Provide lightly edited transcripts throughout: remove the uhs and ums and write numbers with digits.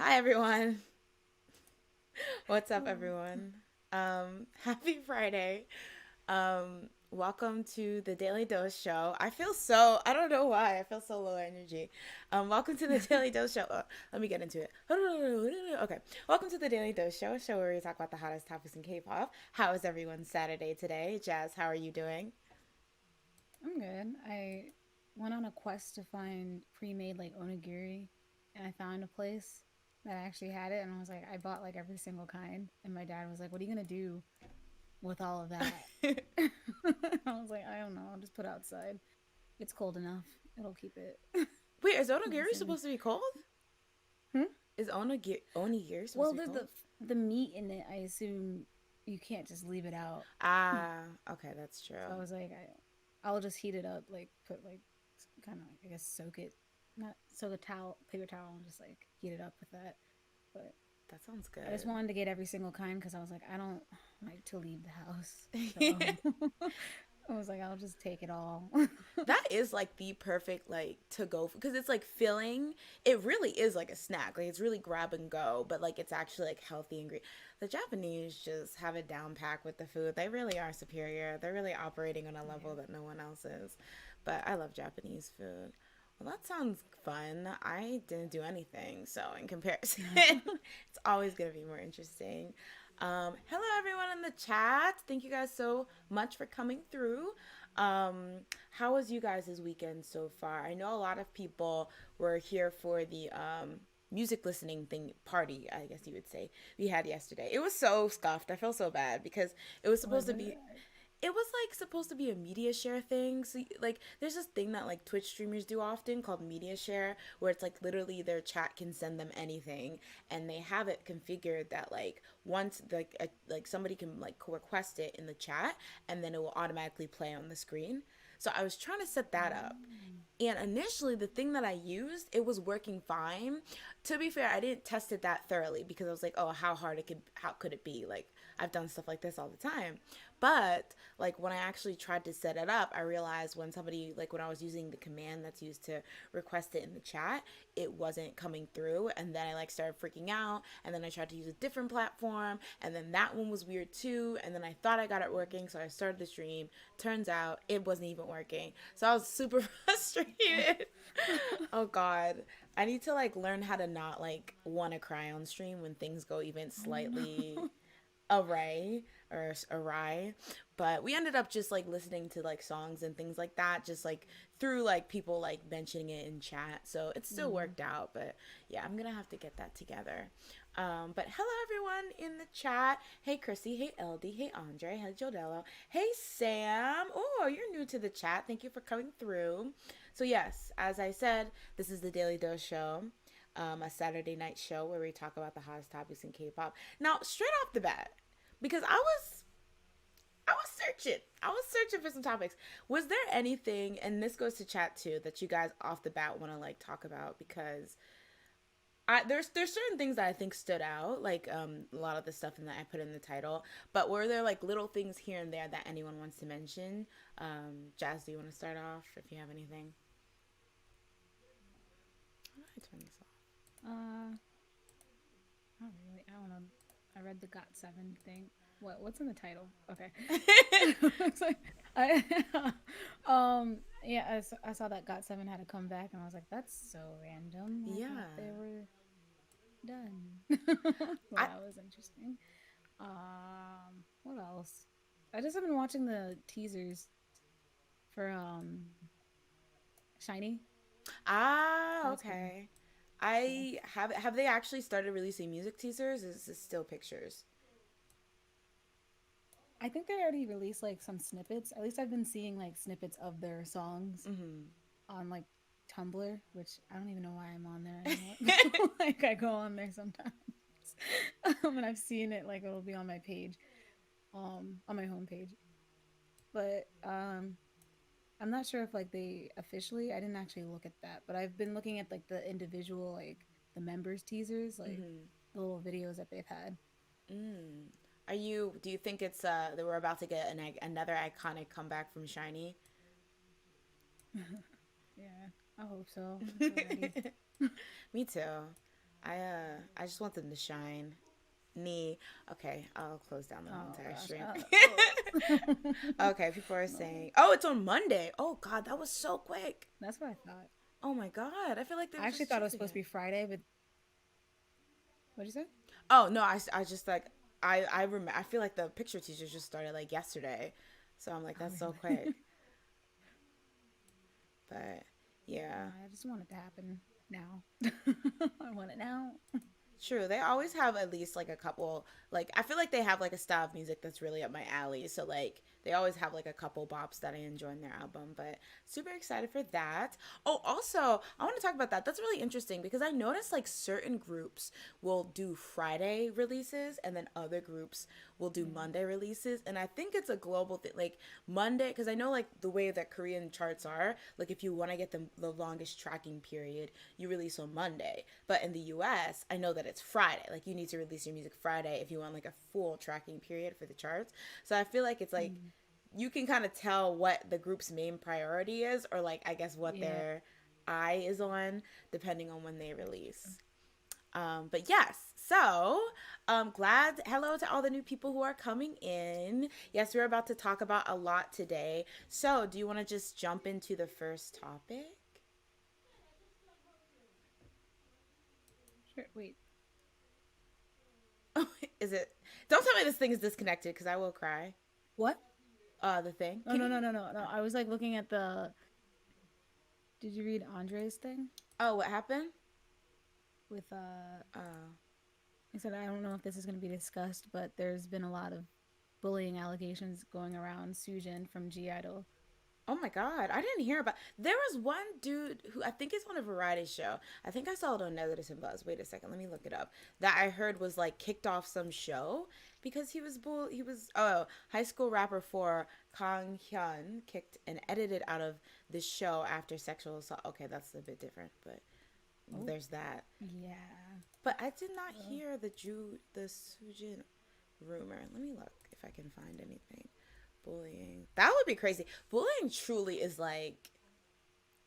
Hi everyone. What's up everyone? Happy Friday. Welcome to the Daily Dose Show. I don't know why, I feel so low energy. Welcome to the Daily Dose Show. Let me get into it. Okay. Welcome to the Daily Dose Show, a show where we talk about the hottest topics in K-pop. How is everyone's Saturday today? Jazz, how are you doing? I'm good. I went on a quest to find pre-made like onigiri, and I found a place that actually had it, and I was like, I bought like every single kind, and my dad was like, "What are you gonna do with all of that?" I was like, "I don't know. I'll just put it outside. It's cold enough. It'll keep it Wait, is onigiri nice and." supposed to be cold? Hmm? Is onigiri supposed Well, to be there's cold? the meat in it. I assume you can't just leave it out. Ah, okay, that's So true. I was like, I'll just heat it up, like put like kind of I guess soak it, not soak a towel, paper towel, and just like heat it up with that. But That sounds I just good. wanted to get every single kind because I was like, I don't like to leave the house, so I was like, I'll just take it all. That is like the perfect like to go because it's like filling. It really is like a snack. Like it's really grab and go, but like it's actually like healthy and great. The Japanese just have it down pack with the food. They really are superior. They're really operating on a level Yeah. that no one else is. But I love Japanese food. Well, that sounds fun. I didn't do anything, so in comparison, it's always gonna be more interesting. Hello, everyone in the chat. Thank you guys so much for coming through. How was you guys' weekend so far? I know a lot of people were here for the music listening thing party, I guess you would say, we had yesterday. It was so scuffed. I feel so bad because it was supposed Was to it? be it was like supposed to be a media share thing. So like there's this thing that like Twitch streamers do often called media share where it's like literally their chat can send them anything and they have it configured that like once like somebody can like request it in the chat and then it will automatically play on the screen. So I was trying to set that up. Oh. And initially, the thing that I used, it was working fine. To be fair, I didn't test it that thoroughly because I was like, oh, how could it be? Like, I've done stuff like this all the time. But like when I actually tried to set it up, I realized when I was using the command that's used to request it in the chat, it wasn't coming through. And then I like started freaking out. And then I tried to use a different platform. And then that one was weird too. And then I thought I got it working. So I started the stream. Turns out it wasn't even working. So I was super frustrated. Oh God. I need to like learn how to not like want to cry on stream when things go even Oh slightly no. awry. But we ended up just like listening to like songs and things like that, just like through like people like mentioning it in chat. So it still Mm. worked out. But yeah, I'm gonna have to get that together. But hello everyone in the chat. Hey Chrissy, hey LD, hey Andre, hey Jodello, hey Sam. Oh, you're new to the chat. Thank you for coming through. So yes, as I said, this is the Daily Dose Show. A Saturday night show where we talk about the hottest topics in K-pop. Now, straight off the bat, because I was searching for some topics. Was there anything, and this goes to chat too, that you guys off the bat want to like talk about? Because there's certain things that I think stood out, like a lot of the stuff in that I put in the title. But were there like little things here and there that anyone wants to mention? Jazz, do you want to start off if you have anything? How do I turn this Uh, not really. I don't know. I read the Got Seven thing. What's in the title? Okay. off? It's like I yeah, I saw that Got Seven had to come back, and I was like, that's so random. I thought Yeah. they were done. But I that was interesting. What else? I just have been watching the teasers for Shiny. That's good. okay. Yeah. I have they actually started releasing music teasers? Or is this still pictures? I think they already released like some snippets. At least I've been seeing like snippets of their songs Mm-hmm. on like Tumblr, which I don't even know why I'm on there anymore. Like I go on there sometimes. And I've seen it like it'll be on my page, on my homepage. But I'm not sure if like they officially I didn't actually look at that, but I've been looking at like the individual like the members teasers, like Mm-hmm. the little videos that they've had. Mm. Do you think it's that we're about to get another iconic comeback from Shiny? Yeah, I hope so. I'm so ready. Me too. I just want them to shine. Knee. Okay, I'll close down the whole Oh entire gosh. stream. Oh. Okay, people are No. saying, "Oh, it's on Monday." Oh God, that was so quick. That's what I thought. Oh my God, I feel like they I actually just thought it was cheated supposed to it. be Friday, but what'd you say? Oh no, I just like I remember. I feel like the picture teachers just started like yesterday, so I'm like Oh that's so quick. really? But No, yeah. I just want it to happen now. I want it now. True. They always have at least like a couple, like I feel like they have like a style of music that's really up my alley. So like they always have like a couple bops that I enjoy in their album, but super excited for that. Oh, also, I want to talk about that. That's really interesting because I noticed like certain groups will do Friday releases and then other groups will do Yeah. Monday releases, and I think it's a global thing. Like Monday, because I know like the way that Korean charts are, like if you want to get the longest tracking period, you release on Monday. But in the US, I know that it's Friday. Like you need to release your music Friday if you want like a full tracking period for the charts. So I feel like it's like Mm. you can kind of tell what the group's main priority is, or like I guess what Yeah. their eye is on, depending on when they release. But yes, so glad hello to all the new people who are coming in. Yes, we're about to talk about a lot today. So do you want to just jump into the first topic? Sure. Wait. Is it? Don't tell me this thing is disconnected because I will cry. What? The thing. Oh Can no you? no no no no. I was like looking at the. Did you read Andre's thing Oh, what happened? with Oh. I said I don't know if this is going to be discussed, but there's been a lot of bullying allegations going around Soojin from G Idol. Oh my God, I didn't hear about. There was one dude who I think is on a variety show. I think I saw it on Nether and Buzz. Wait a second, let me look it up. That I heard was like kicked off some show because he was bull. He was high school rapper for Kang Hyun kicked and edited out of the show after sexual assault. Okay, that's a bit different, but Oh there's that. yeah. But I did not Uh, hear the Sujin rumor. Let me look if I can find anything. Bullying. That would be crazy. Bullying truly is like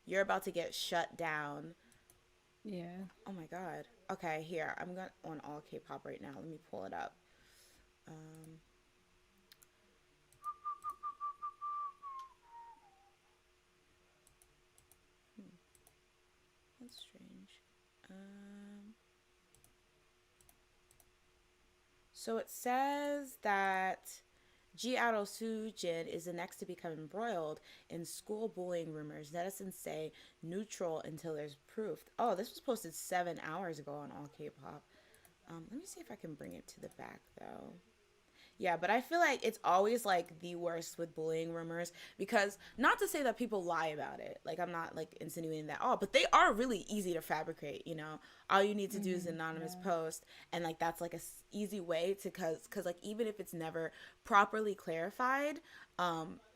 you're about to get shut down. yeah. Oh my God. Okay, here. I'm going on all K-pop right now. Let me pull it up. Um, that's strange. Um, so it says that G Idol Soojin is the next to become embroiled in school bullying rumors. Netizens say neutral until there's proof. Oh, this was posted 7 hours ago on All K-pop. Let me see if I can bring it to the back though. Yeah, but I feel like it's always like the worst with bullying rumors because not to say that people lie about it. Like I'm not like insinuating that all, but they are really easy to fabricate, you know. All you need to do is an anonymous Yeah. post and like that's like a easy way to cuz like even if it's never properly clarified,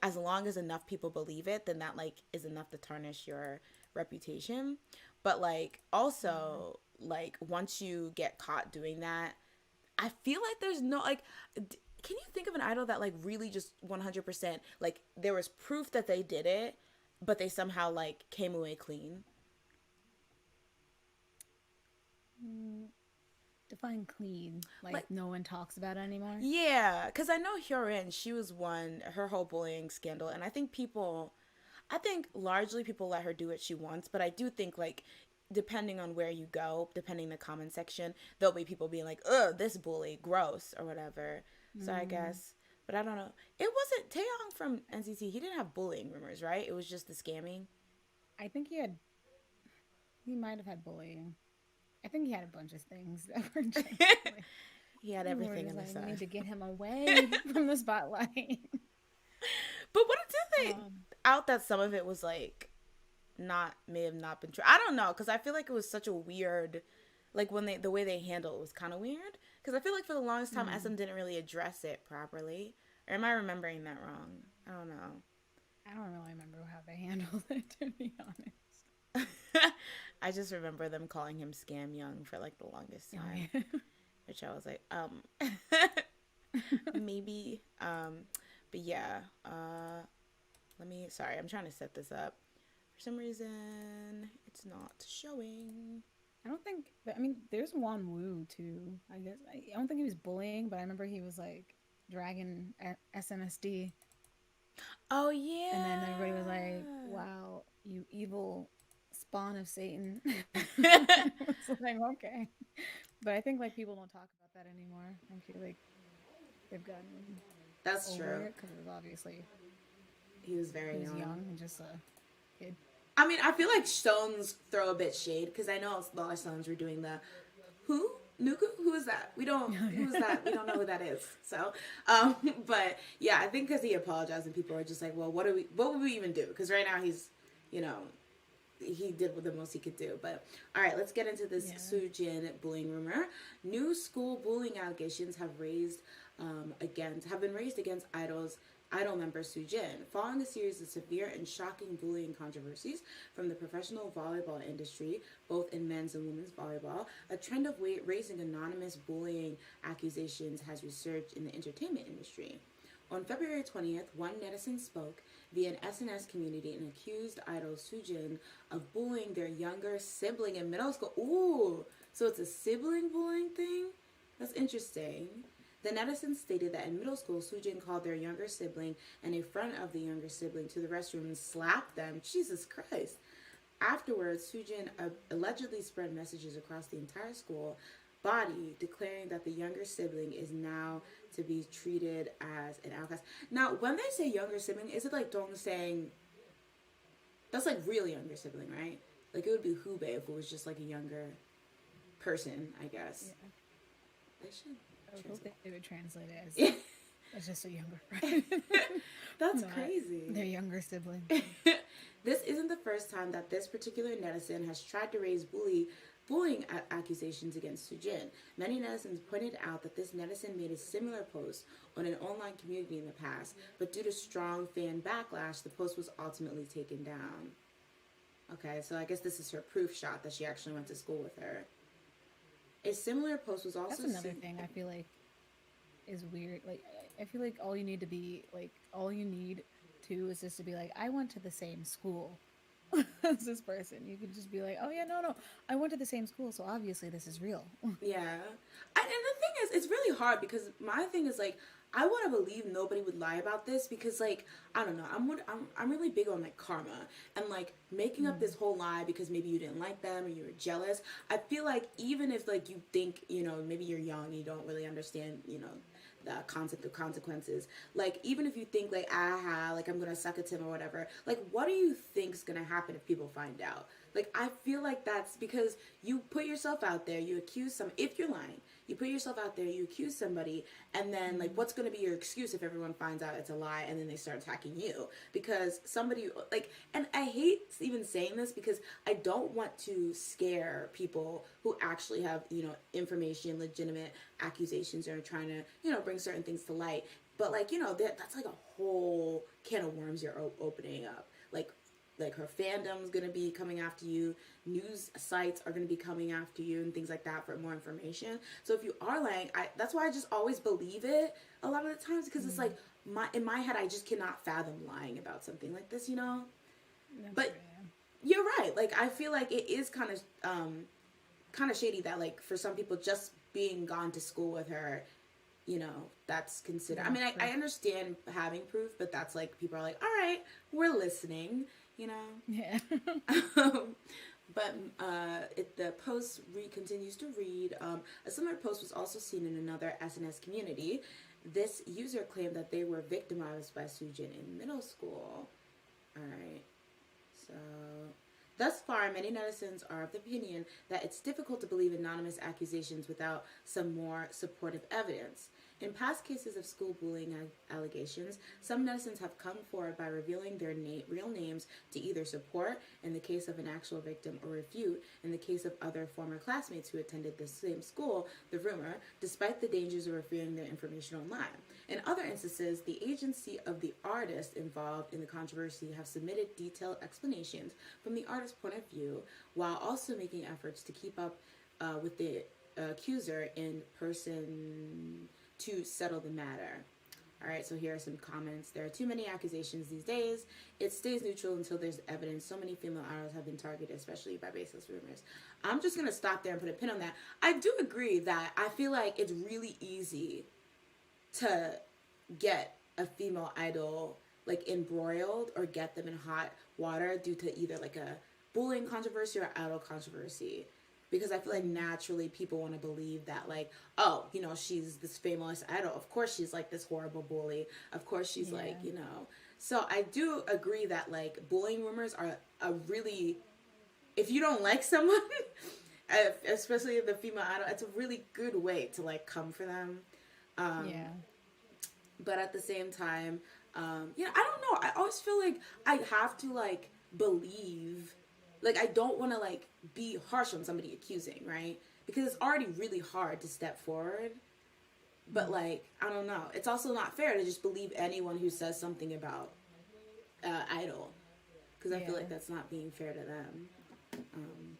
as long as enough people believe it, then that like is enough to tarnish your reputation. But like Yeah. also like once you get caught doing that, I feel like there's no like can you think of an idol that like really just 100% like there was proof that they did it but they somehow like came away clean? Mm, define clean. Like Like no one talks about it anymore. yeah, because I know Hyorin, she was one, her whole bullying scandal, and I think largely people let her do what she wants, but I do think like depending on where you go, depending the comment section, there'll be people being like, "Ugh, this bully, gross," or whatever. So I Mm, guess, but I don't know. It wasn't Taeyong from NCT. He didn't have bullying rumors, right? It was just the scamming. I think he might have had bullying. I think he had a bunch of things that were just like He had we were everything just in the like we need sun. to get him away from the spotlight. But what did they Um, out that some of it was like not may have not been true. I don't know because I feel like it was such a weird, like when they the way they handled it was kind of weird. Because I feel like for the longest time mm, SM didn't really address it properly. Or am I remembering that wrong? I don't know. I don't really remember how they handled it to be honest. I just remember them calling him Scam Young for like the longest Oh time, yeah. which I was like, maybe. But yeah. Let me. Sorry, I'm trying to set this up. For some reason, it's not showing. I don't think. I mean, there's Wan Wu too. I guess I don't think he was bullying, but I remember he was like dragging SNSD, Oh and then everybody was yeah. like, "Wow, you evil spawn of Satan." It's like okay, but I think like people don't talk about that anymore. I feel like they've gotten That's over true. it because it was obviously He was he very was young. young and just a kid. I mean, I feel like Stones throw a bit shade because I know a lot of Stones were doing the who Nuku. Who is that? We don't. Who is that? We don't know who that is. So, but yeah, I think because he apologized and people are just like, well, what do we? What would we even do? Because right now he's, you know, he did the most he could do. But all right, let's get into this Yeah. Soojin bullying rumor. New school bullying allegations have been raised against Idol member Soojin, following a series of severe and shocking bullying controversies from the professional volleyball industry, both in men's and women's volleyball. A trend of raising anonymous bullying accusations has resurged in the entertainment industry. On February 20th, one netizen spoke via an SNS community and accused idol Soojin of bullying their younger sibling in middle school. Ooh, so it's a sibling bullying thing? That's interesting. The netizen stated that in middle school, Soojin called their younger sibling and a friend of the younger sibling to the restroom and slapped them. Jesus Christ. Afterwards, Soojin allegedly spread messages across the entire school body declaring that the younger sibling is now to be treated as an outcast. Now, when they say younger sibling, is it like Dong saying that's like real younger sibling, right? Like it would be Hube if it was just like a younger person, I guess. Yeah. They should I would hope translate. they would translate it Yeah. as just a younger friend, That's not crazy. their younger sibling. This isn't the first time that this particular netizen has tried to raise bullying accusations against Soojin. Many netizens pointed out that this netizen made a similar post on an online community in the past, but due to strong fan backlash, the post was ultimately taken down. Okay, so I guess this is her proof shot that she actually went to school with her. A similar post was That's also another seen. thing I feel like is weird. Like I feel like all you need to be like all you need to is just to be like I went to the same school as this person. You could just be like, oh yeah, no, I went to the same school, so obviously this is real. Yeah. And the thing is, it's really hard because my thing is like, I want to believe nobody would lie about this because like I don't know I'm really big on like karma and like making up this Mm. whole lie because maybe you didn't like them or you were jealous. I feel like even if like you think maybe you're young and you don't really understand the concept of consequences, like even if you think like aha like I'm gonna suck at him or whatever, like what do you think's gonna happen if people find out? Like I feel like that's because you put yourself out there, you accuse some if you're lying, you put yourself out there, you accuse somebody, and then like Mm. what's going to be your excuse if everyone finds out it's a lie and then they start attacking you because somebody like, and I hate even saying this because I don't want to scare people who actually have information, legitimate accusations, or are trying to bring certain things to light, but like that's like a whole can of worms you're opening up, like her fandom's gonna be coming after you, news sites are gonna be coming after you, and things like that for more information. So if you are lying, that's why I just always believe it a lot of the times because it's Mm. like in my head I just cannot fathom lying about something like this. That's But true. Yeah. you're right. Like I feel like it is kind of shady that like for some people just being gone to school with her, that's Is considered. I enough mean, I proof. understand having proof, but that's like people are like, all right, we're listening, you know. Yeah. But the post continues to read. A similar post was also seen in another SNS community. This user claimed that they were victimized by Soojin in middle school. All right, so thus far, many netizens are of the opinion that it's difficult to believe anonymous accusations without some more supportive evidence. In past cases of school bullying allegations, some netizens have come forward by revealing their real names to either support, in the case of an actual victim, or refute, in the case of other former classmates who attended the same school, the rumor, despite the dangers of revealing their information online. In other instances, the agency of the artist involved in the controversy have submitted detailed explanations from the artist's point of view, while also making efforts to keep up with the accuser in person to settle the matter. All right, so here are some comments. There are too many accusations these days. It stays neutral until there's evidence. So many female idols have been targeted, especially by baseless rumors. I'm just gonna stop there and put a pin on that. I do agree that I feel like it's really easy to get a female idol like embroiled or get them in hot water due to either like a bullying controversy or idol controversy, because I feel like naturally people want to believe that like, oh, you know, she's this famous idol, of course she's like this horrible bully, of course she's like, Yeah. you know. So I do agree that like bullying rumors are a really, if you don't like someone especially the female idol, it's a really good way to like come for them. um Yeah. but at the same time, you know, I don't know, I always feel like I have to like believe, like I don't want to like be harsh on somebody accusing, right? Because it's already really hard to step forward. But Mm. like I don't know, it's also not fair to just believe anyone who says something about idol, because I feel Yeah. like that's not being fair to them. um,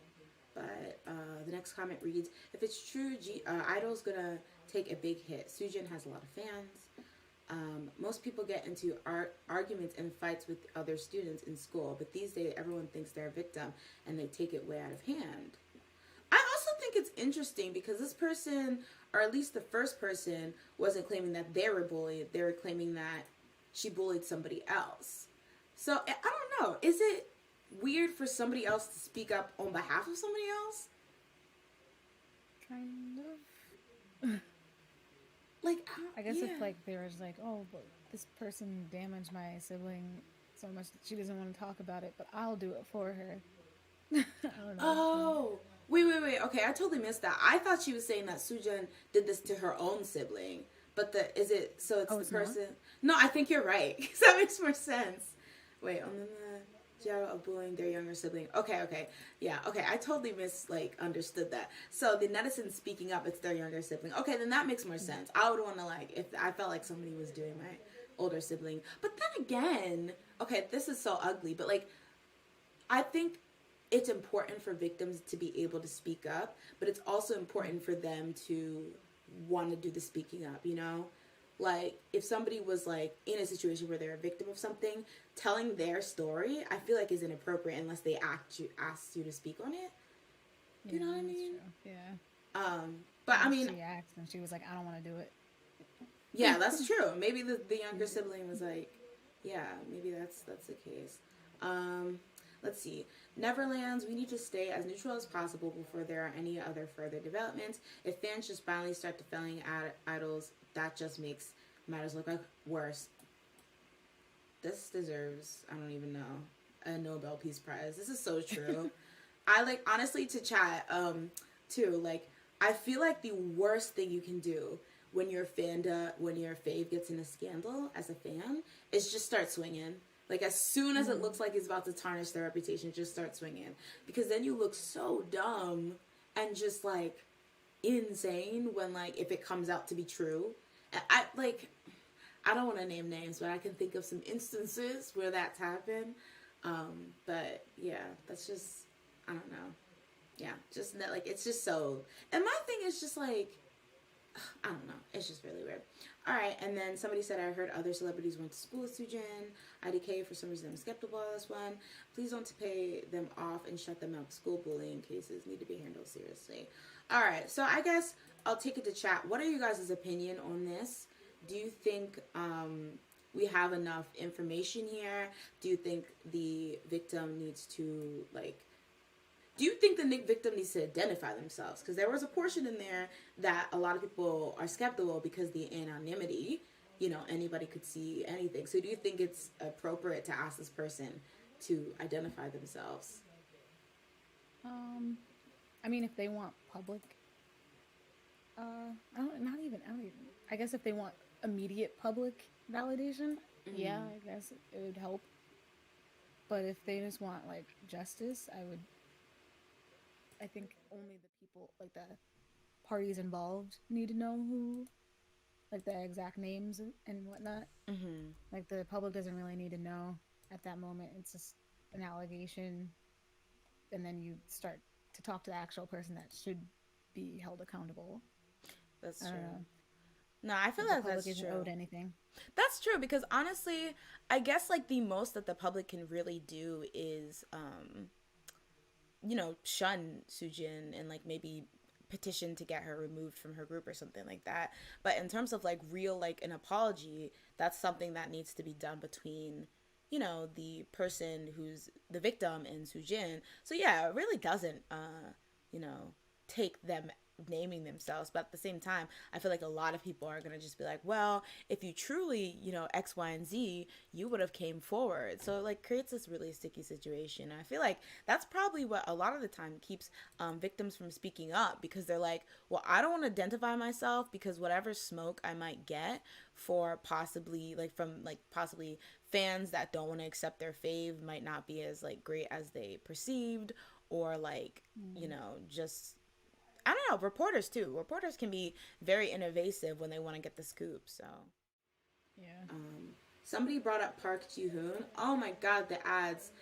but the next comment reads, if it's true, idol's gonna take a big hit. Soojin has a lot of fans. Most people get into arguments and fights with other students in school, but these days everyone thinks they're a victim and they take it way out of hand. I also think it's interesting because this person, or at least the first person, wasn't claiming that they were bullied. They were claiming that she bullied somebody else. So I don't know. Is it weird for somebody else to speak up on behalf of somebody else? Kind of. Like, I guess if yeah. like there was like, oh, but this person damaged my sibling so much that she doesn't want to talk about it, but I'll do it for her. I don't know. Oh, wait. Okay, I totally missed that. I thought she was saying that Sujin did this to her own sibling. But the is it so it's Oh, the it's not? person? No, I think you're right. 'Cause that makes more sense. Wait, on the Jaro of bullying their younger sibling. Okay, yeah, okay. I totally understood that. So the netizens speaking up, it's their younger sibling. Okay, then that makes more sense. I would want to like if I felt like somebody was doing my older sibling. But then again, okay, this is so ugly. But like I think it's important for victims to be able to speak up, but it's also important for them to want to do the speaking up, you know? Like, if somebody was like in a situation where they're a victim of something, telling their story, I feel like is inappropriate unless they asked you to speak on it. Do Yeah, you know what I that's mean? true. Yeah. But I Unless mean, she asked and she was like, I don't want to do yeah, it. that's true. Maybe the younger sibling was like, yeah, maybe that's the case. Um, let's see. Neverlands, we need to stay as neutral as possible before there are any other further developments. If fans just finally start defending idols, that just makes matters look like worse. This deserves, I don't even know, a Nobel Peace Prize. This is so true. I like honestly to chat too, like I feel like the worst thing you can do when your fave gets in a scandal as a fan is just start swinging. Like as soon as it Mm. looks like it's about to tarnish their reputation, just start swinging, because then you look so dumb and just like insane when like if it comes out to be true. I like I don't want to name names, but I can think of some instances where that's happened. But yeah, that's just I don't know. Yeah, just that like it's just so. And my thing is just like I don't know. It's just really weird. All right, and then somebody said I heard other celebrities went to school with Soojin. IDK for some reason I'm skeptical of this one. Please don't pay them off and shut them out. School bullying cases need to be handled seriously. All right, so I guess I'll take it to chat. What are you guys' opinion on this? Do you think we have enough information here? Do you think the victim needs to like do you think the victim needs to identify themselves? Because there was a portion in there that a lot of people are skeptical because the anonymity, you know, anybody could see anything. So do you think it's appropriate to ask this person to identify themselves? Um, I mean, if they want public, I don't even, I guess if they want immediate public validation, yeah, Mm-hmm. I guess it would help. But if they just want like justice, I think only the people, like the parties involved, need to know who, like the exact names and whatnot. Mm-hmm. Like the public doesn't really need to know at that moment. It's just an allegation, and then you start to talk to the actual person that should be held accountable. That's I don't true. know. No, I feel Like the like public that's isn't owed true. anything. That's true because honestly, I guess like the most that the public can really do is shun Soojin and like maybe petition to get her removed from her group or something like that. But in terms of like real like an apology, that's something that needs to be done between the person who's the victim and Soojin. So yeah, it really doesn't you know take them naming themselves, but at the same time I feel like a lot of people are going to just be like, well, if you truly X, Y, and Z, you would have came forward. So it like creates this really sticky situation. I feel like that's probably what a lot of the time keeps victims from speaking up, because they're like, well, I don't want to identify myself because whatever smoke I might get for possibly like from like possibly fans that don't want to accept their fave might not be as like great as they perceived, or like Mm. just I don't know, reporters too. Reporters can be very invasive when they want to get the scoop. So, Yeah. somebody brought up Park Ji Hoon. Oh my God, the ads.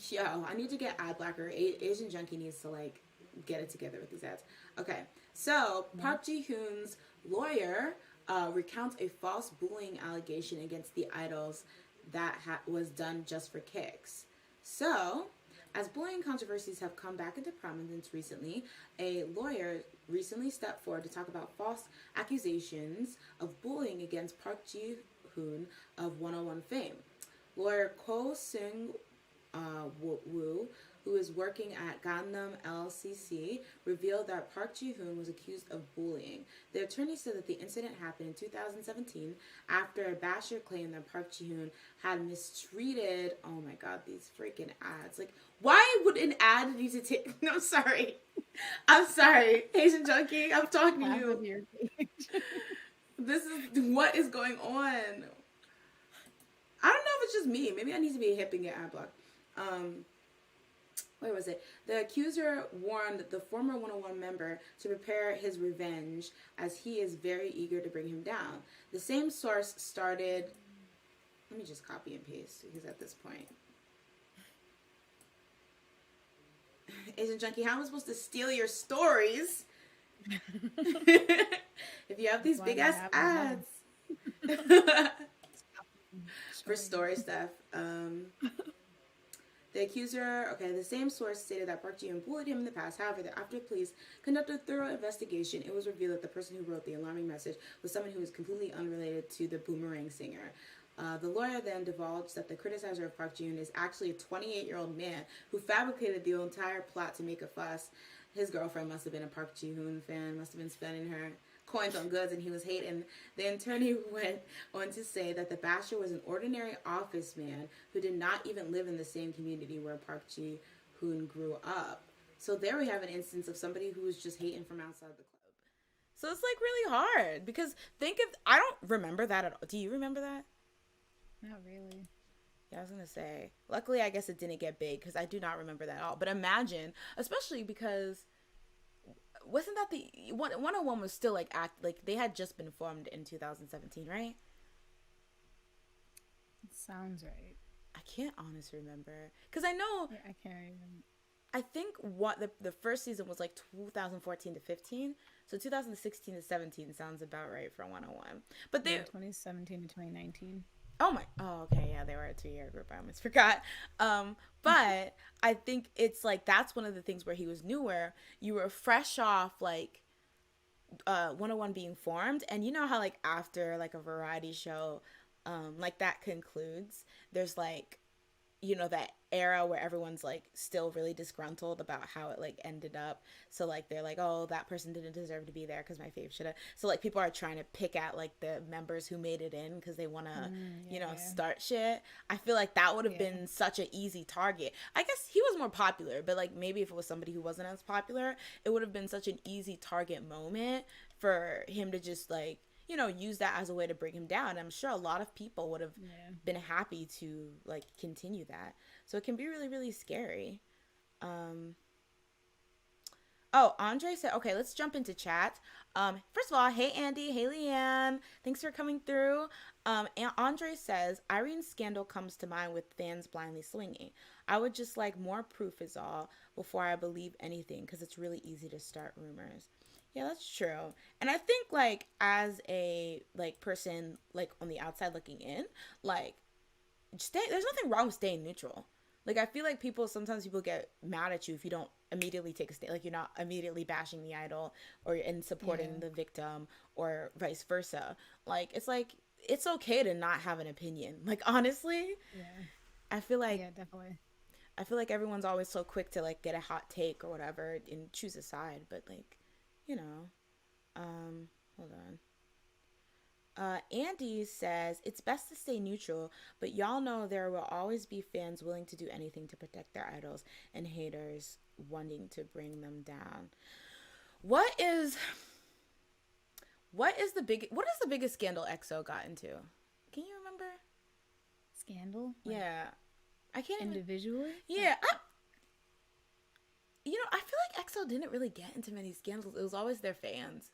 Yo, I need to get ad blacker. Asian Junkie needs to like get it together with these ads. Okay, so Yeah. Park Ji Hoon's lawyer recounts a false bullying allegation against the idols that was done just for kicks. So, as bullying controversies have come back into prominence recently, a lawyer recently stepped forward to talk about false accusations of bullying against Park Ji Hoon of 101 fame. Lawyer Ko Seung Woo, who is working at Gangnam LCC, revealed that Park Ji-hoon was accused of bullying. The attorney said that the incident happened in 2017 after a basher claimed that Park Ji-hoon had mistreated. Oh my God, these freaking ads! Like, why would an ad need to take? No, I'm sorry. I'm sorry, Asian Junkie. I'm talking to Half you. of your page. This is what is going on. I don't know if it's just me. Maybe I need to be hip and get ad block. Um, where was it? The accuser warned the former 101 member to prepare his revenge, as he is very eager to bring him down. The same source started. Let me just copy and paste because at this point, Asian Junkie, how am I supposed to steal your stories if you have That's these why big they ass have ads them. for Story. story stuff? The accuser, okay, the same source stated that Park Ji-hoon bullied him in the past. However, after police conducted a thorough investigation, it was revealed that the person who wrote the alarming message was someone who was completely unrelated to the Boomerang singer. The lawyer then divulged that the criticizer of Park Ji-hoon is actually a 28-year-old man who fabricated the entire plot to make a fuss. His girlfriend must have been a Park Ji-hoon fan, must have been spending her coins on goods, and he was hating. The attorney went on to say that the basher was an ordinary office man who did not even live in the same community where Park Ji-hoon grew up. So there we have an instance of somebody who was just hating from outside the club. So it's like really hard because think of I don't remember that at all. Do you remember that? Not really. Yeah, I was gonna say. Luckily, I guess it didn't get big because I do not remember that at all. But imagine, especially because wasn't that the 101 was still like like they had just been formed in 2017, right? It sounds right. I can't honestly remember because I know Yeah, I can't even. I think what the first season was like 2014 to 15, so 2016 to 17 sounds about right for 101. But they Yeah, 2017 to 2019. oh okay, yeah, they were a 2 year group. I almost forgot. But I think it's like that's one of the things where he was newer. You were fresh off like 101 being formed, and you know how like after like a variety show like that concludes, there's like that era where everyone's like still really disgruntled about how it like ended up. So like they're like, oh, that person didn't deserve to be there because my fave should have. So like people are trying to pick at like the members who made it in because they want to Yeah, yeah. start shit. I feel like that would have Yeah. been such an easy target. I guess he was more popular, but like maybe if it was somebody who wasn't as popular, it would have been such an easy target moment for him to just like use that as a way to bring him down. I'm sure a lot of people would have Yeah. been happy to like continue that. So it can be really, really scary. Um, oh, Andre said, okay, let's jump into chat. First of all, hey Andy, hey Leanne, thanks for coming through. And Andre says, Irene's scandal comes to mind with fans blindly swinging. I would just like more proof is all before I believe anything because it's really easy to start rumors. Yeah, that's true. And I think like as a like person like on the outside looking in, like stay there's nothing wrong with staying neutral. Like I feel like people get mad at you if you don't immediately take a stand, like you're not immediately bashing the idol or in supporting Yeah. the victim or vice versa. Like it's okay to not have an opinion. Like honestly, Yeah. I feel like Yeah, definitely. I feel like everyone's always so quick to like get a hot take or whatever and choose a side, but like, you know, hold on. Andy says it's best to stay neutral, but y'all know there will always be fans willing to do anything to protect their idols and haters wanting to bring them down. What is what is the biggest scandal EXO got into? Can you remember? Scandal? Like Yeah, I can't even. individually? Yeah, I feel like EXO didn't really get into many scandals. It was always their fans.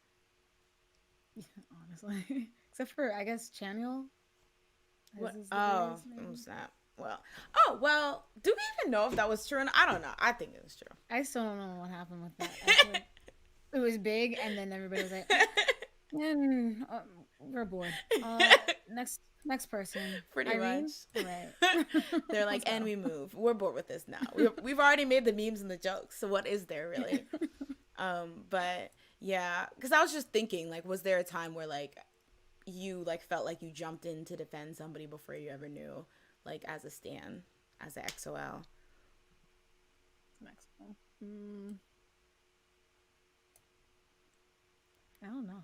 Yeah, honestly. Except for I guess Chanyeol. What? Is the Oh, biggest maybe? snap. Well, well. Do we even know if that was true? Or not? I don't know. I think it was true. I still don't know what happened with that. I feel like it was big, and then everybody was like, "Mm, we're bored. Next person, Pretty Irene. much. Right. They're like, Let's and go." we move. We're bored with this now. We've already made the memes and the jokes. So what is there really? But yeah, because I was just thinking, like, was there a time where like you like felt like you jumped in to defend somebody before you ever knew, like as a stan, as a XOL? Next one. I don't know.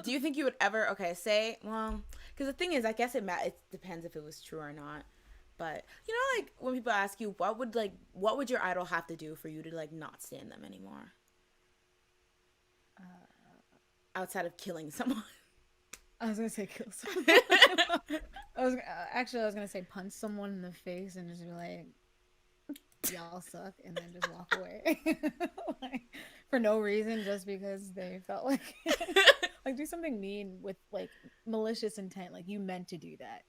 Do you think you would ever? Okay, say well, because the thing is, I guess it depends if it was true or not. But you know, like when people ask you, what would your idol have to do for you to like not stand them anymore, outside of killing someone? I was gonna say kill someone. I was gonna say punch someone in the face and just be like, "Y'all suck," and then just walk away, like for no reason, just because they felt like like do something mean with like malicious intent, like you meant to do that.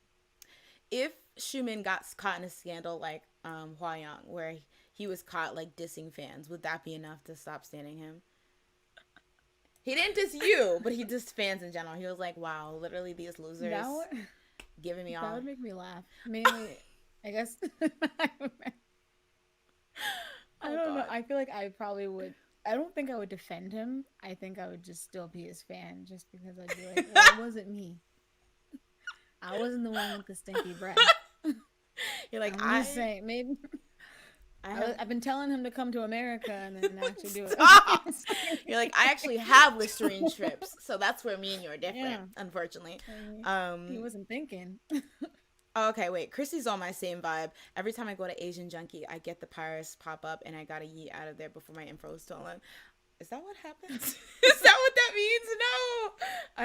If Schumann got caught in a scandal like Hwa-young, where he was caught like dissing fans, would that be enough to stop standing him? He didn't diss you, but he dissed fans in general. He was like, "Wow, literally these losers That would, giving me that all." would make me laugh. Mainly, I guess. I Oh don't know. God. I feel like I probably would. I don't think I would defend him. I think I would just still be his fan, just because I'd be like, "Well, it wasn't me. I wasn't the one with the stinky breath." You're like I'm just saying, maybe I have I've been telling him to come to America and then actually do it. stop. You're like I actually have Listerine strips, so that's where me and you are different, Yeah, unfortunately. he wasn't thinking. Okay, wait. Chrissy's on my same vibe. Every time I go to Asian Junkie, I get the pirates pop up, and I gotta yeet out of there before my info is stolen. Is that what happens? Is that what that means? No,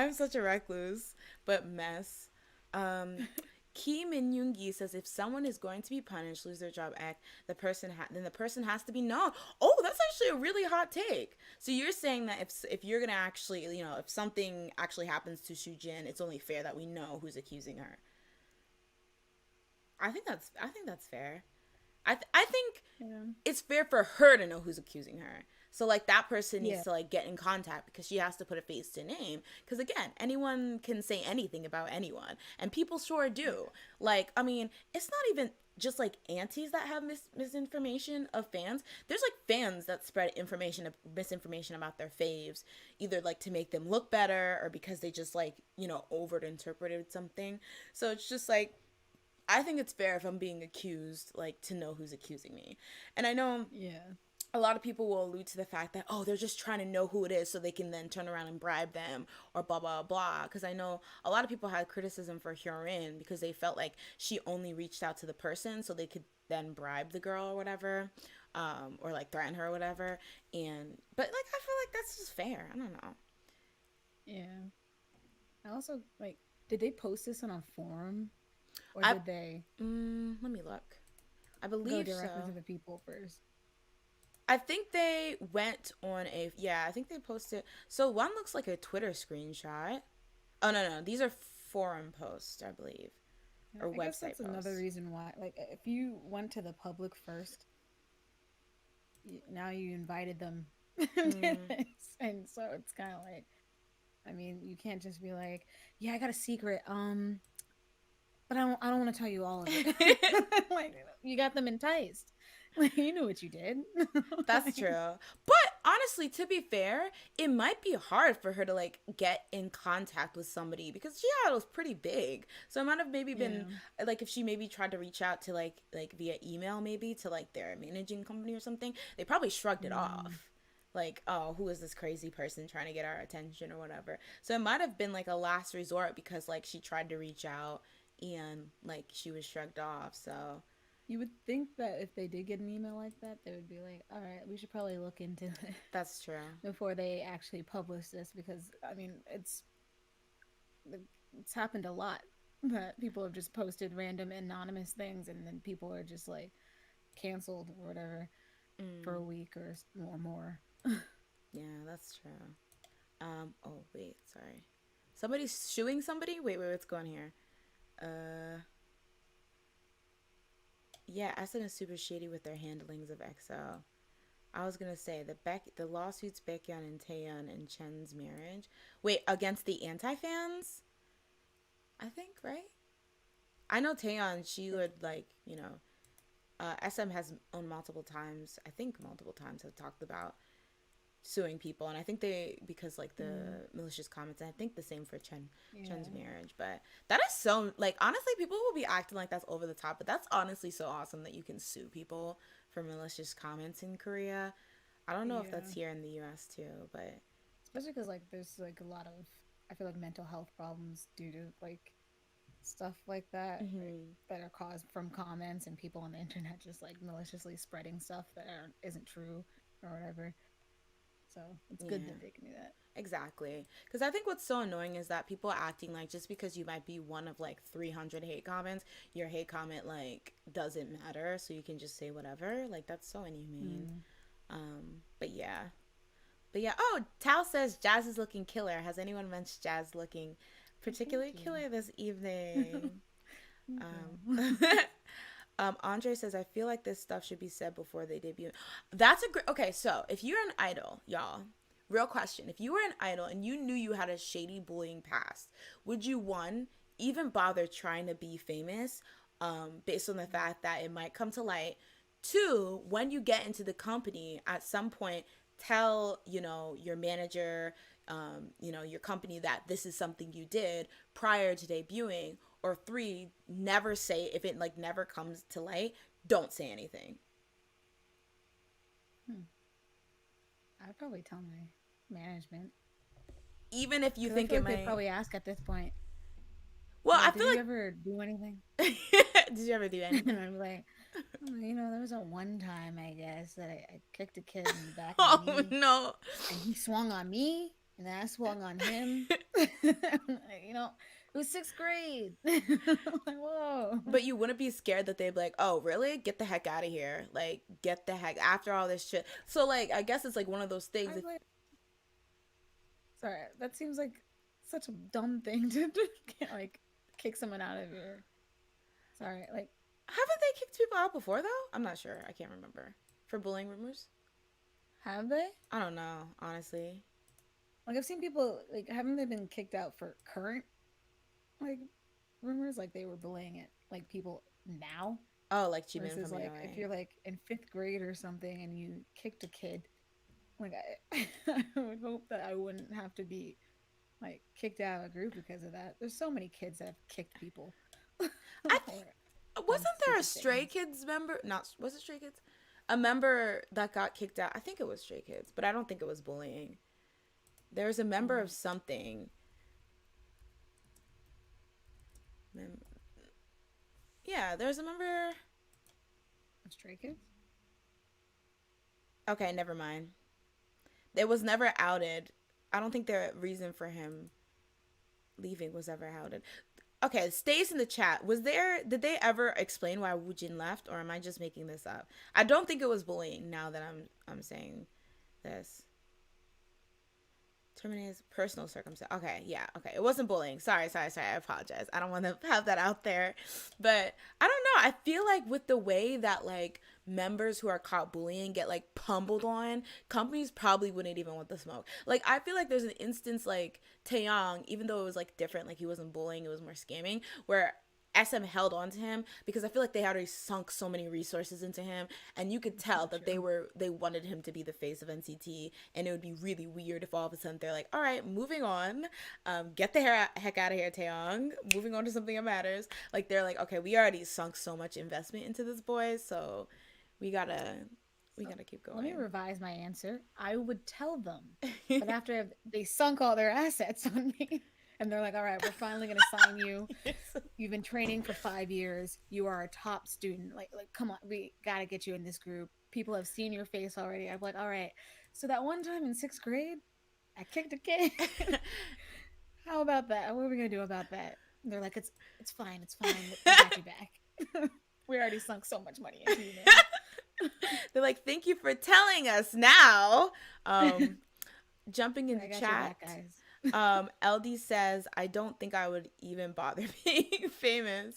I'm such a recluse, but mess. Um, Kim Min Yoongi says if someone is going to be punished, lose their job, act then the person has to be known. Oh, that's actually a really hot take. So you're saying that if you're gonna actually, if something actually happens to Soojin, it's only fair that we know who's accusing her. I think that's fair. I think Yeah. it's fair for her to know who's accusing her. So like that person needs Yeah. to like get in contact because she has to put a face to name. Because again, anyone can say anything about anyone, and people sure do. Like I mean, it's not even just like aunties that have misinformation of fans. There's like fans that spread misinformation about their faves, either like to make them look better or because they just like over interpreted something. So it's just like I think it's fair if I'm being accused, like, to know who's accusing me. And I know Yeah. a lot of people will allude to the fact that, oh, they're just trying to know who it is so they can then turn around and bribe them or blah, blah, blah. Because I know a lot of people had criticism for Hyorin because they felt like she only reached out to the person so they could then bribe the girl or whatever, or, like, threaten her or whatever. But, like, I feel like that's just fair. I don't know. Yeah. I also like. Did they post this on a forum, or I, did they let me look. I go believe directly so. to the people first? I think they went on I think they posted. So one looks like a Twitter screenshot. Oh, no. These are forum posts, I believe. Or I guess website that's another posts. reason why. Like, if you went to the public first, now you invited them Mm. And so it's kind of like, I mean, you can't just be like, yeah, I got a secret. But I don't want to tell you all of it. Like, you got them enticed. Like, you knew what you did. That's Like, true. But honestly, to be fair, it might be hard for her to like get in contact with somebody because Seattle is pretty big. So it might have maybe been yeah. like if she maybe tried to reach out to like via email maybe to like their managing company or something, they probably shrugged it Mm. off. Like, oh, who is this crazy person trying to get our attention or whatever. So it might have been like a last resort because like she tried to reach out and like she was shrugged off. So You would think that if they did get an email like that, they would be like, all right, we should probably look into this that's true. before they actually publish this because, I mean, it's happened a lot that people have just posted random anonymous things and then people are just like canceled or whatever for a Mm, week or more. yeah, that's true. Oh wait, sorry. Somebody's shooing somebody? Wait, what's going here? Uh yeah, Essen is super shady with their handlings of EXO. I was gonna say the lawsuits Baekhyun and Taeyeon and Chen's marriage. Wait, against the anti fans? I think, right? I know Taeyeon, she would like, SM has on multiple times, I think multiple times have talked about suing people, and I think they because like Mm, the malicious comments, and I think the same for Chen's yeah. marriage. But that is so like honestly, people will be acting like that's over the top, but that's honestly so awesome that you can sue people for malicious comments in Korea. I don't know if that's Yeah. here in the U.S. too, but Especially because like there's like a lot of I feel like mental health problems due to like stuff like that mm-hmm. that are caused from comments and people on the internet just like maliciously spreading stuff that isn't true or whatever. So it's good Yeah. that they can do that. Exactly. Because I think what's so annoying is that people are acting like just because you might be one of like 300 hate comments, your hate comment like doesn't matter. So you can just say whatever. Like that's so inhumane. Mm. But yeah. But yeah. Oh, Tal says Jazz is looking killer. Has anyone mentioned Jazz looking Oh, thank particularly you. killer this evening? Thank you. Um, Andre says, I feel like this stuff should be said before they debut. That's a great. Okay, so if you're an idol, y'all, real question. If you were an idol and you knew you had a shady bullying past, would you, one, even bother trying to be famous based on the fact that it might come to light? Two, when you get into the company, at some point, tell, your manager, your company that this is something you did prior to debuting. Or three, never say if it like never comes to light, don't say anything. Hmm. I'd probably tell my management Even if you because I think feel it like they'd might. probably ask at this point. Well, Be I like, did feel you ever do anything? like did you ever do And anything? I'd be like, oh, there was a one time, I guess, that I kicked a kid in the back of the Oh knee no. and he swung on me and then I swung on him. It was sixth grade. Like, whoa. But you wouldn't be scared that they'd be like, oh, really? Get the heck out of here. Like, get the heck after all this shit. So, like, I guess it's like one of those things. I'd like, sorry, that seems like such a dumb thing to do. Like, kick someone out of your. Sorry, like, Haven't they kicked people out before, though? I'm not sure. I can't remember. For bullying rumors? have they? I don't know, honestly. Like, I've seen people, like, haven't they been kicked out for current, like, rumors? Like, they were bullying it, like, people now? Oh, like Jimin Versus, from like, if AOA. you're, like, in fifth grade or something and you kicked a kid, like, I would hope that I wouldn't have to be, like, kicked out of a group because of that. There's so many kids that have kicked people I or done wasn't there a stupid Stray things. Kids member? Not was it Stray Kids? A member that got kicked out. I think it was Stray Kids, but I don't think it was bullying. There was a member of Mm. something. Yeah, there's a member. Stray Kids? Okay, never mind. It was never outed. I don't think the reason for him leaving was ever outed. Okay, stays in the chat. Did they ever explain why Woojin left, or am I just making this up? I don't think it was bullying. Now that I'm saying this. Terminates personal circumstance. Okay, yeah, okay. It wasn't bullying. Sorry. I apologize. I don't want to have that out there. But I don't know. I feel like with the way that like members who are caught bullying get like pummeled on, companies probably wouldn't even want the smoke. Like I feel like there's an instance like Taeyong, even though it was like different, like he wasn't bullying, it was more scamming, where SM held on to him because I feel like they had already sunk so many resources into him, and you could tell that they wanted him to be the face of NCT, and it would be really weird if all of a sudden they're like, all right, moving on, get the heck out of here, Taeyong, moving on to something that matters. Like they're like, okay, we already sunk so much investment into this boy, so we gotta keep going. Let me revise my answer. I would tell them, but after they sunk all their assets on me. And they're like, all right, we're finally going to sign you. You've been training for 5 years. You are a top student. Like, come on, we got to get you in this group. People have seen your face already. I'm like, all right. So that one time in 6th grade, I kicked a kid. How about that? What are we going to do about that? And they're like, it's fine. It's fine. We got you back. We already sunk so much money into you, man. They're like, thank you for telling us now. Jumping in the chat. Back, guys. LD says, I don't think I would even bother being famous.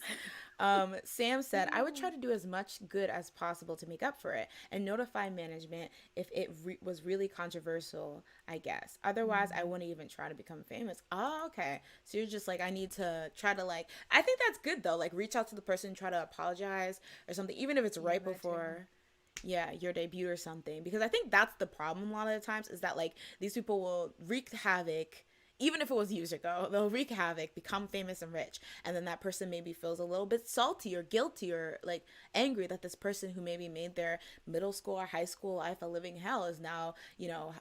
Sam said, I would try to do as much good as possible to make up for it and notify management if it was really controversial, I guess. Otherwise, I wouldn't even try to become famous. Oh, okay. So you're just like, I need to try to like, I think that's good though. Like reach out to the person, try to apologize or something, even if it's right before your debut or something. Because I think that's the problem a lot of the times is that like these people will wreak havoc. Even if it was years ago, they'll wreak havoc, become famous and rich. And then that person maybe feels a little bit salty or guilty or like angry that this person who maybe made their middle school or high school life a living hell is now, you know,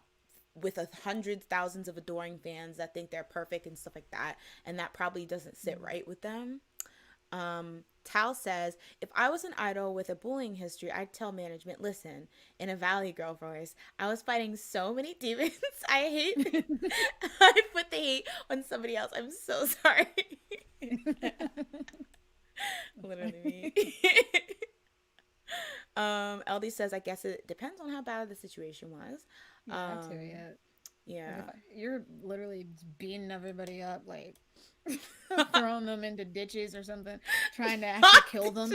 with hundreds, thousands of adoring fans that think they're perfect and stuff like that. And that probably doesn't sit right with them. Tal says, if I was an idol with a bullying history, I'd tell management, listen, in a Valley Girl voice, I was fighting so many demons. I put the hate on somebody else. I'm so sorry. Literally me. LD says, I guess it depends on how bad the situation was. Yeah. You're literally beating everybody up, like throwing them into ditches or something, trying to actually kill them.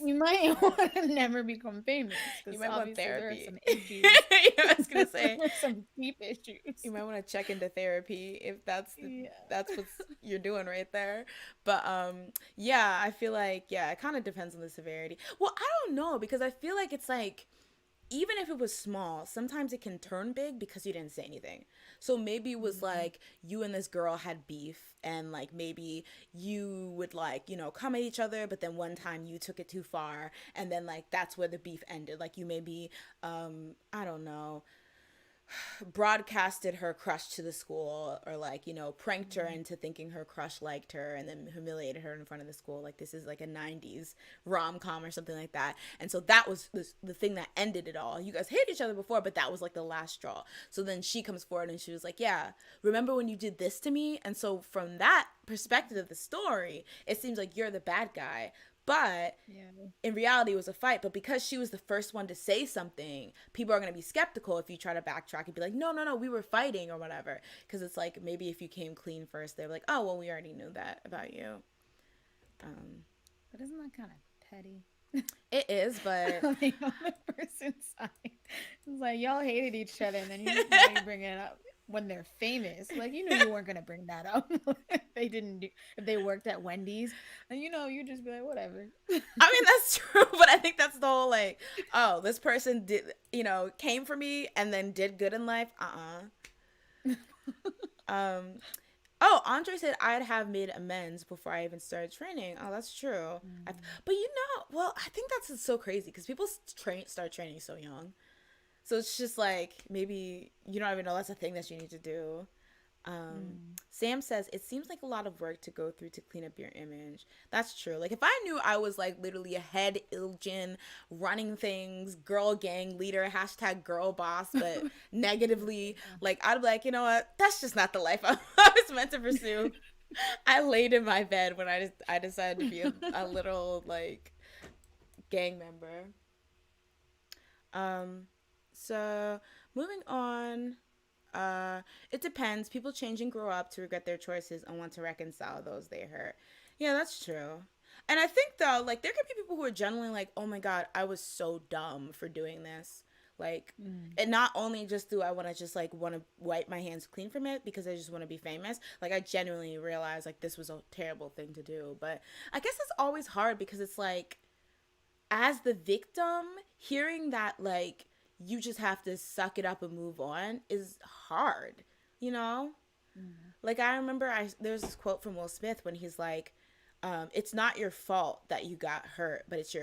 You might want to never become famous. You might want therapy. There are some issues. I was gonna say there's some deep issues. You might want to check into therapy if that's what you're doing right there. But I feel like it kind of depends on the severity. Well, I don't know because I feel like it's like, even if it was small, sometimes it can turn big because you didn't say anything. So maybe it was like you and this girl had beef and like maybe you would like, you know, come at each other, but then one time you took it too far and then like that's where the beef ended. Like you maybe, I don't know, broadcasted her crush to the school or like, you know, pranked her into thinking her crush liked her and then humiliated her in front of the school. Like this is like a 90s rom-com or something like that. And so that was the thing that ended it all. You guys hated each other before, but that was like the last straw. So then she comes forward and she was like, yeah, remember when you did this to me? And so from that perspective of the story, it seems like you're the bad guy. But in reality, it was a fight. But because she was the first one to say something, people are going to be skeptical if you try to backtrack and be like, no, we were fighting or whatever. Because it's like maybe if you came clean first, they're like, oh, well, we already knew that about you. But isn't that kind of petty? It is, but like on the person's side, it's like y'all hated each other, and then you bring it up when they're famous. Like you weren't gonna bring that up. If they worked at Wendy's, and you just be like, whatever. I mean that's true, but I think that's the whole like, oh, this person did, came for me and then did good in life. Oh, Andre said I'd have made amends before I even started training. Oh, that's true. But I think that's so crazy because people start training so young. So it's just like, maybe you don't even know that's a thing that you need to do. Sam says, it seems like a lot of work to go through to clean up your image. That's true. Like, if I knew I was, like, literally a head Iljin, running things, girl gang leader, # girl boss, but negatively, like, I'd be like, you know what? That's just not the life I was meant to pursue. I laid in my bed when I decided to be a little, like, gang member. So, moving on. It depends. People change and grow up to regret their choices and want to reconcile those they hurt. Yeah, that's true. And I think though, like there could be people who are genuinely like, "Oh my god, I was so dumb for doing this." Like, Mm. and not only just do I want to just like want to wipe my hands clean from it because I just want to be famous. Like I genuinely realized like this was a terrible thing to do. But I guess it's always hard because it's like as the victim, hearing that like you just have to suck it up and move on is hard, you know? Mm. Like I remember there's this quote from Will Smith when he's like, it's not your fault that you got hurt, but it's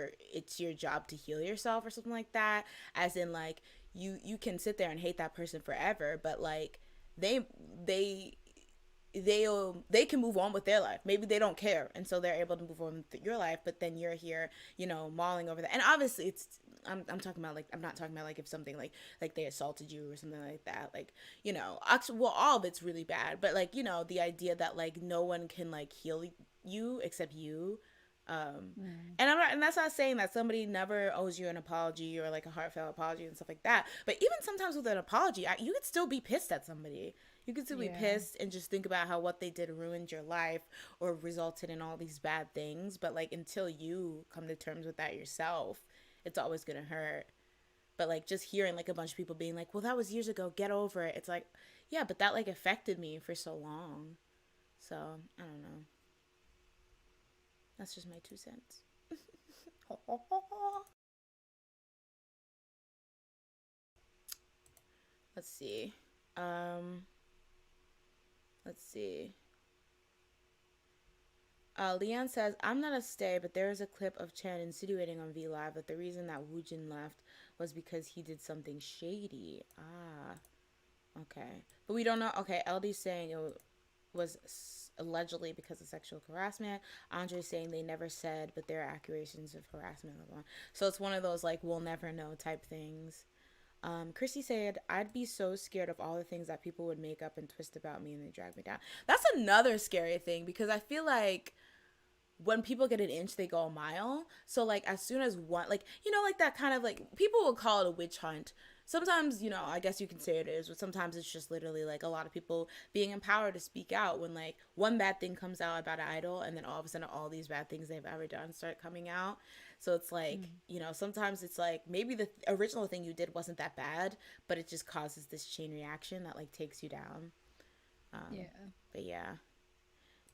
your job to heal yourself or something like that. As in like you can sit there and hate that person forever, but like they they they can move on with their life. Maybe they don't care, and so they're able to move on with your life. But then you're here, mauling over that. And obviously, I'm talking about like I'm not talking about like if something like they assaulted you or something like that. Like actually, well, all of it's really bad. But like the idea that like no one can like heal you except you. Mm. And that's not saying that somebody never owes you an apology or like a heartfelt apology and stuff like that. But even sometimes with an apology, you could still be pissed at somebody. You could still be Yeah. pissed and just think about how what they did ruined your life or resulted in all these bad things. But like until you come to terms with that yourself, it's always gonna hurt. But like just hearing like a bunch of people being like, "Well, that was years ago. Get over it." It's like, yeah, but that like affected me for so long. So I don't know. That's just my 2 cents. Let's see. Um, let's see. Leanne says, I'm not a stay, but there is a clip of Chen insinuating on V Live that the reason that Woojin left was because he did something shady. Ah, okay. But we don't know. Okay, LD's saying it was allegedly because of sexual harassment. Andre's saying they never said, but there are accusations of harassment. So it's one of those, like, we'll never know type things. Chrissy said, I'd be so scared of all the things that people would make up and twist about me and they drag me down. That's another scary thing because I feel like when people get an inch, they go a mile. So like as soon as one, like like that kind of like people will call it a witch hunt. Sometimes I guess you can say it is, but sometimes it's just literally like a lot of people being empowered to speak out when like one bad thing comes out about an idol, and then all of a sudden all these bad things they've ever done start coming out. So it's like Mm. sometimes it's like maybe the original thing you did wasn't that bad, but it just causes this chain reaction that like takes you down. Yeah. But yeah.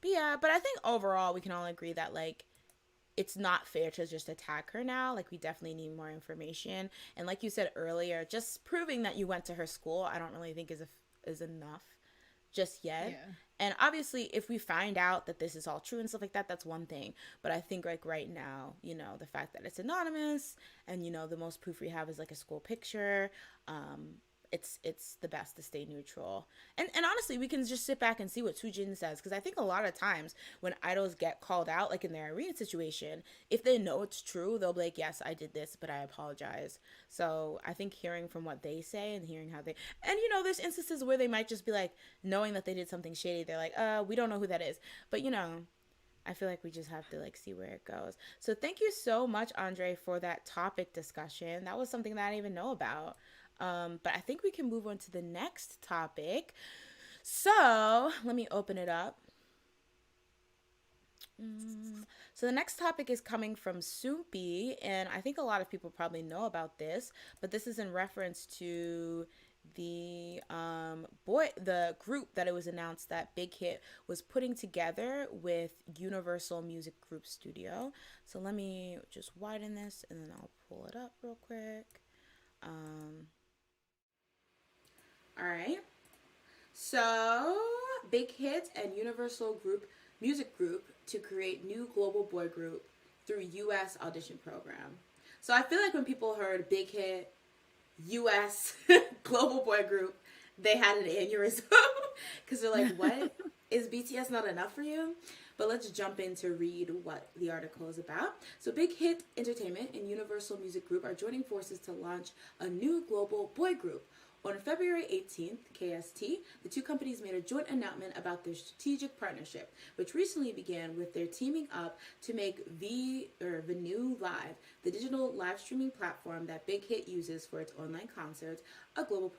But I think overall we can all agree that like it's not fair to just attack her now. Like we definitely need more information. And like you said earlier, just proving that you went to her school, I don't really think is enough just yet. Yeah. And obviously, if we find out that this is all true and stuff like that, that's one thing. But I think like right now, the fact that it's anonymous and the most proof we have is like a school picture. It's the best to stay neutral. And honestly, we can just sit back and see what Soojin says, because I think a lot of times when idols get called out, like in their arena situation, if they know it's true, they'll be like, yes, I did this, but I apologize. So I think hearing from what they say and hearing how they, and there's instances where they might just be like, knowing that they did something shady, they're like, we don't know who that is. But I feel like we just have to like see where it goes. So thank you so much, Andre, for that topic discussion. That was something that I didn't even know about. But I think we can move on to the next topic. So let me open it up. So the next topic is coming from Soupy, and I think a lot of people probably know about this, but this is in reference to the group that it was announced that BigHit was putting together with Universal Music Group Studio. So let me just widen this and then I'll pull it up real quick. All right. So, BigHit and Universal Music Group to create new global boy group through U.S. audition program. So I feel like when people heard BigHit, U.S. global boy group, they had an aneurysm because they're like, "What is BTS not enough for you?" But let's jump in to read what the article is about. So BigHit Entertainment and Universal Music Group are joining forces to launch a new global boy group. On February 18th, KST, the two companies made a joint announcement about their strategic partnership, which recently began with their teaming up to make Venue Live, the digital live streaming platform that BigHit uses for its online concerts, a global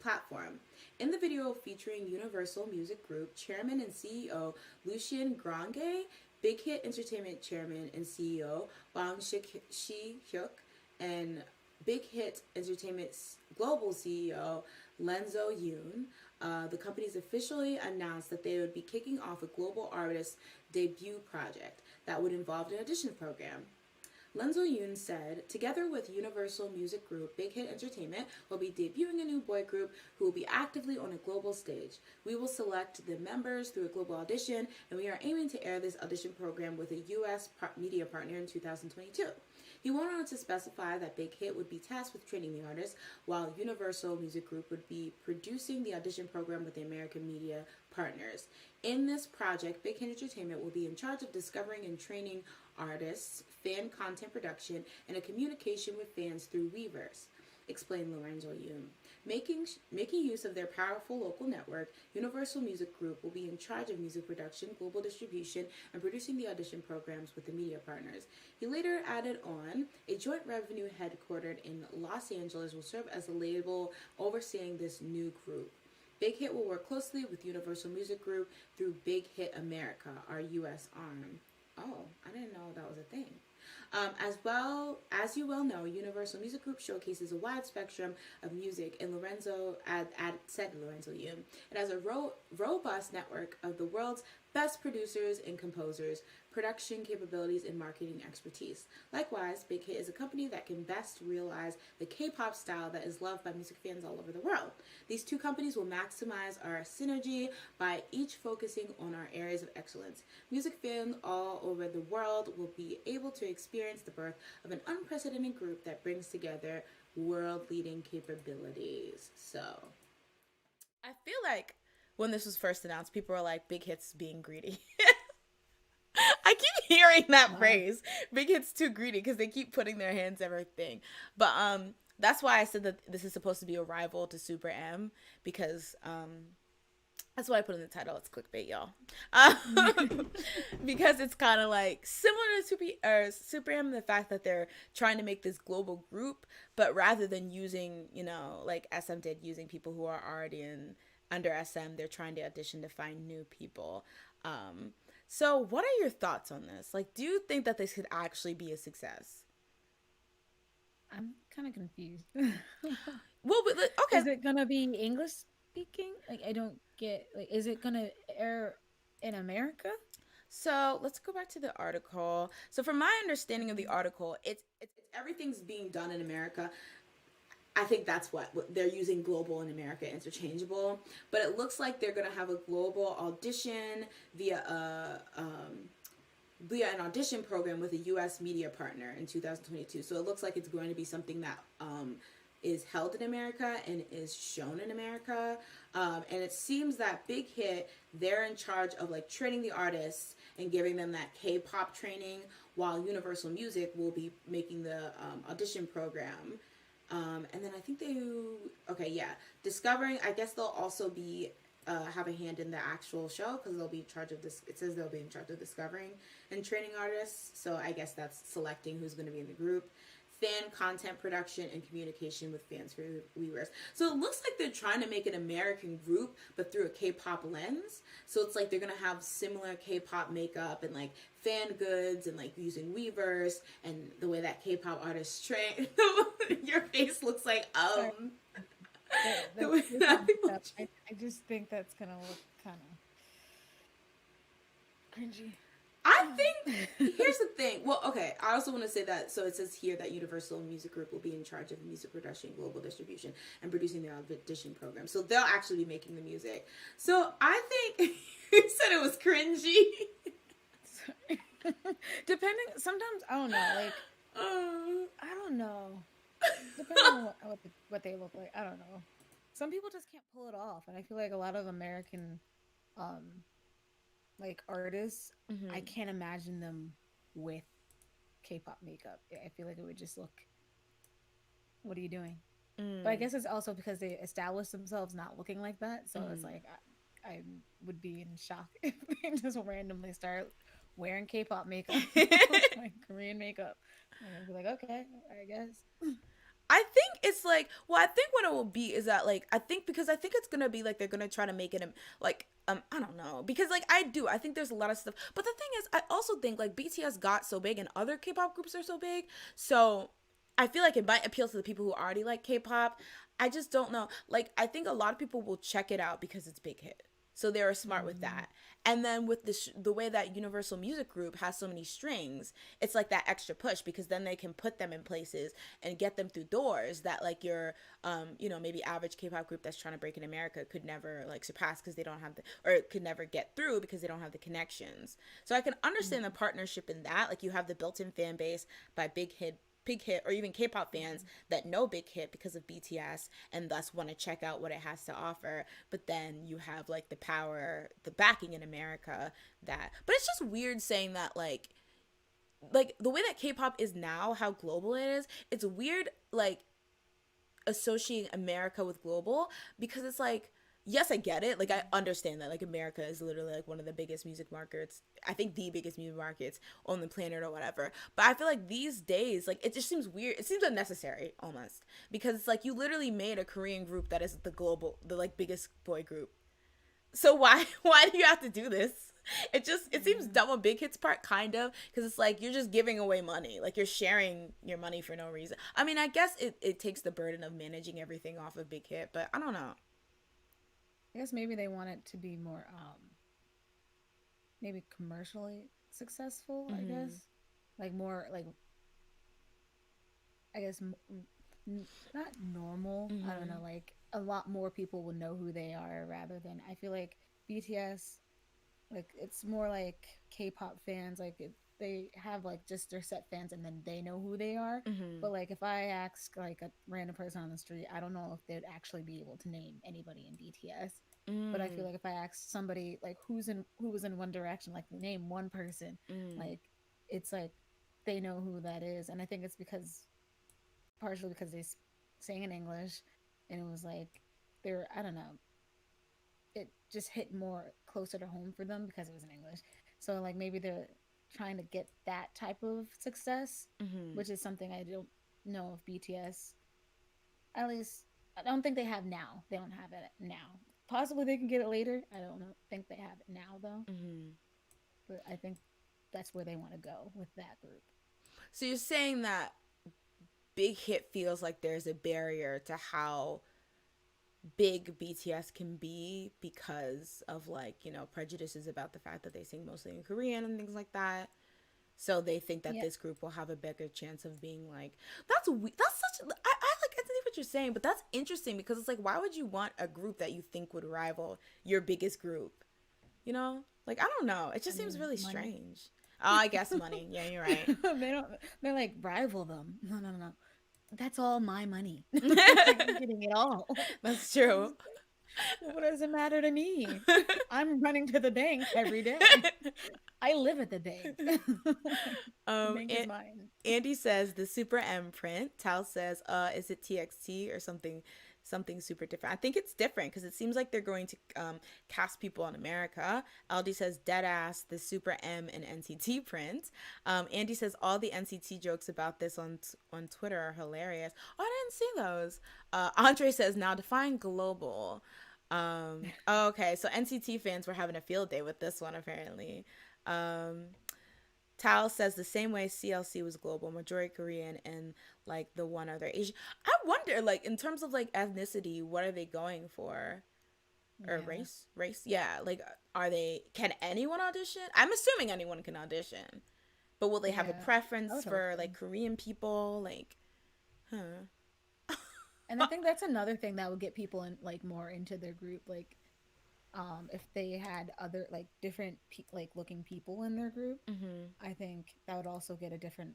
platform. In the video featuring Universal Music Group Chairman and CEO Lucien Grange, Big Hit Entertainment Chairman and CEO Bang Shi-hyuk, and Big Hit Entertainment's global CEO Lenzo Yoon, the companies officially announced that they would be kicking off a global artist debut project that would involve an audition program. Lenzo Yoon said, together with Universal Music Group, Big Hit Entertainment will be debuting a new boy group who will be actively on a global stage. We will select the members through a global audition, and we are aiming to air this audition program with a U.S. media partner in 2022. He went on to specify that Big Hit would be tasked with training the artists, while Universal Music Group would be producing the audition program with the American media partners. In this project, Big Hit Entertainment will be in charge of discovering and training artists, fan content production, and a communication with fans through Weverse, explained Lorenzo Yoon. Making use of their powerful local network, Universal Music Group will be in charge of music production, global distribution, and producing the audition programs with the media partners. He later added on, a joint revenue headquartered in Los Angeles will serve as a label overseeing this new group. Big Hit will work closely with Universal Music Group through Big Hit America, our U.S. arm. Oh, I didn't know that was a thing. As you well know, Universal Music Group showcases a wide spectrum of music, and said Lorenzo Yoon, it has a robust network of the world's best producers and composers, production capabilities, and marketing expertise. Likewise, Big Hit is a company that can best realize the K-pop style that is loved by music fans all over the world. These two companies will maximize our synergy by each focusing on our areas of excellence. Music fans all over the world will be able to experience the birth of an unprecedented group that brings together world-leading capabilities. So, I feel like when this was first announced, people were like, Big Hit's being greedy. I keep hearing that phrase. Big Hit's too greedy because they keep putting their hands everything. But that's why I said that this is supposed to be a rival to SuperM, because that's what I put in the title. It's clickbait, y'all. Because it's kind of like similar to SuperM, the fact that they're trying to make this global group, but rather than using, like SM did, using people who are already under SM, they're trying to audition to find new people. So what are your thoughts on this? Like, do you think that this could actually be a success? I'm kind of confused. Well, but okay. Is it gonna be English speaking? Like, I don't get. Like, is it gonna air in America? So let's go back to the article. So from my understanding of the article, it's everything's being done in America. I think that's what they're using, global and America interchangeable. But it looks like they're going to have a global audition via an audition program with a U.S. media partner in 2022. So it looks like it's going to be something that is held in America and is shown in America. And it seems that Big Hit, they're in charge of like training the artists and giving them that K-pop training, while Universal Music will be making the audition program. And then I think discovering, I guess they'll also be have a hand in the actual show, because they'll be in charge of this. It says they'll be in charge of discovering and training artists, so I guess that's selecting who's going to be in the group. Fan content production and communication with fans through Weverse. So it looks like they're trying to make an American group, but through a K-pop lens. So it's like they're gonna have similar K-pop makeup and like fan goods and like using Weverse and the way that K-pop artists train. Your face looks like I just think that's gonna look kind of cringy. I think, here's the thing. Well, okay, I also want to say that, so it says here that Universal Music Group will be in charge of music production, global distribution, and producing their audition program. So they'll actually be making the music. So I think you said it was cringy. Depending, sometimes, I don't know, like, I don't know. Depending on what they look like, I don't know. Some people just can't pull it off, and I feel like a lot of American like artists, I can't imagine them with K-pop makeup. I feel like it would just look, what are you doing? But I guess it's also because they established themselves not looking like that, so it's like I would be in shock if they just randomly start wearing K-pop makeup, like Korean makeup, and I'd be like, okay, I guess. I think it's like, well, I think what it will be is that like I think it's gonna be like they're gonna try to make it like I don't know, because like I think there's a lot of stuff, but the thing is I also think like BTS got so big and other K-pop groups are so big, so I feel like it might appeal to the people who already like K-pop. I just don't know. Like I think a lot of people will check it out because it's Big Hit. So they were smart with Mm. that. And then with the way that Universal Music Group has so many strings, it's like that extra push because then they can put them in places and get them through doors that like your maybe average K-pop group that's trying to break in America could never like surpass because they don't have the, or could never get through because they don't have the connections. So I can understand the Mm. partnership in that. Like you have the built-in fan base by Big Hit, or even K-pop fans that know Big Hit because of BTS and thus want to check out what it has to offer. But then you have like the power, the backing in America that. But it's just weird saying that like the way that K-pop is now, how global it is. It's weird like associating America with global because it's like, yes, I get it. Like I understand that like America is literally like one of the biggest music markets. I think the biggest music markets on the planet or whatever. But I feel like these days like it just seems weird. It seems unnecessary almost because it's like you literally made a Korean group that is the like biggest boy group. So why do you have to do this? It seems Yeah. dumb on Big Hit's part, kind of, because it's like you're just giving away money, like you're sharing your money for no reason. I mean, I guess it takes the burden of managing everything off of Big Hit, but I don't know. I guess maybe they want it to be more maybe commercially successful, I Mm-hmm. guess. Like more like I guess not normal. I don't Mm-hmm. know, like a lot more people will know who they are rather than I feel like BTS like it's more like K-pop fans like they have like just their set fans and then they know who they are. Mm-hmm. But like if I ask like a random person on the street, I don't know if they'd actually be able to name anybody in BTS. But I feel Mm. like if I ask somebody like who was in One Direction, like name one person, Mm. like it's like they know who that is, and I think it's because partially because they sang in English, and it was like they're I don't know, it just hit more closer to home for them because it was in English. So like maybe they're trying to get that type of success, Mm-hmm. which is something I don't know if BTS at least I don't think they have now. They don't have it now. Possibly they can get it later. I don't know. Think they have it now though. Mm-hmm. But I think that's where they want to go with that group. So you're saying that Big Hit feels like there's a barrier to how big BTS can be because of like, prejudices about the fact that they sing mostly in Korean and things like that. So they think that Yeah. this group will have a bigger chance of being like that's such I see what you're saying, but that's interesting because it's like why would you want a group that you think would rival your biggest group? Like I don't know. It I just seems mean, really money. strange. Oh, I guess money. Yeah, you're right. They don't. They're like rival them. No, no, no, no. That's all my money. Like I'm getting it all. That's true. What does it matter to me? I'm running to the bank every day. I live at the bank. Like, the um, bank is and mine. Andy says the Super M print. Tal says, is it TXT or something super different? I think it's different because it seems like they're going to cast people in America. Aldi says dead ass the Super M and NCT print. Andy says all the NCT jokes about this on Twitter are hilarious. Oh, I didn't see those. Andre says now define global. Okay, so NCT fans were having a field day with this one apparently. Um, Tal says the same way CLC was global, majority Korean and like the one other Asian. I wonder, like, in terms of like ethnicity, what are they going for? Or Yeah. race? Race? Yeah. Like, can anyone audition? I'm assuming anyone can audition. But will they have a Yeah. I preference would hope for so. like Korean people? Like, huh. And I think that's another thing that would get people in like more into their group. Like, if they had other like different like looking people in their group, Mm-hmm. I think that would also get a different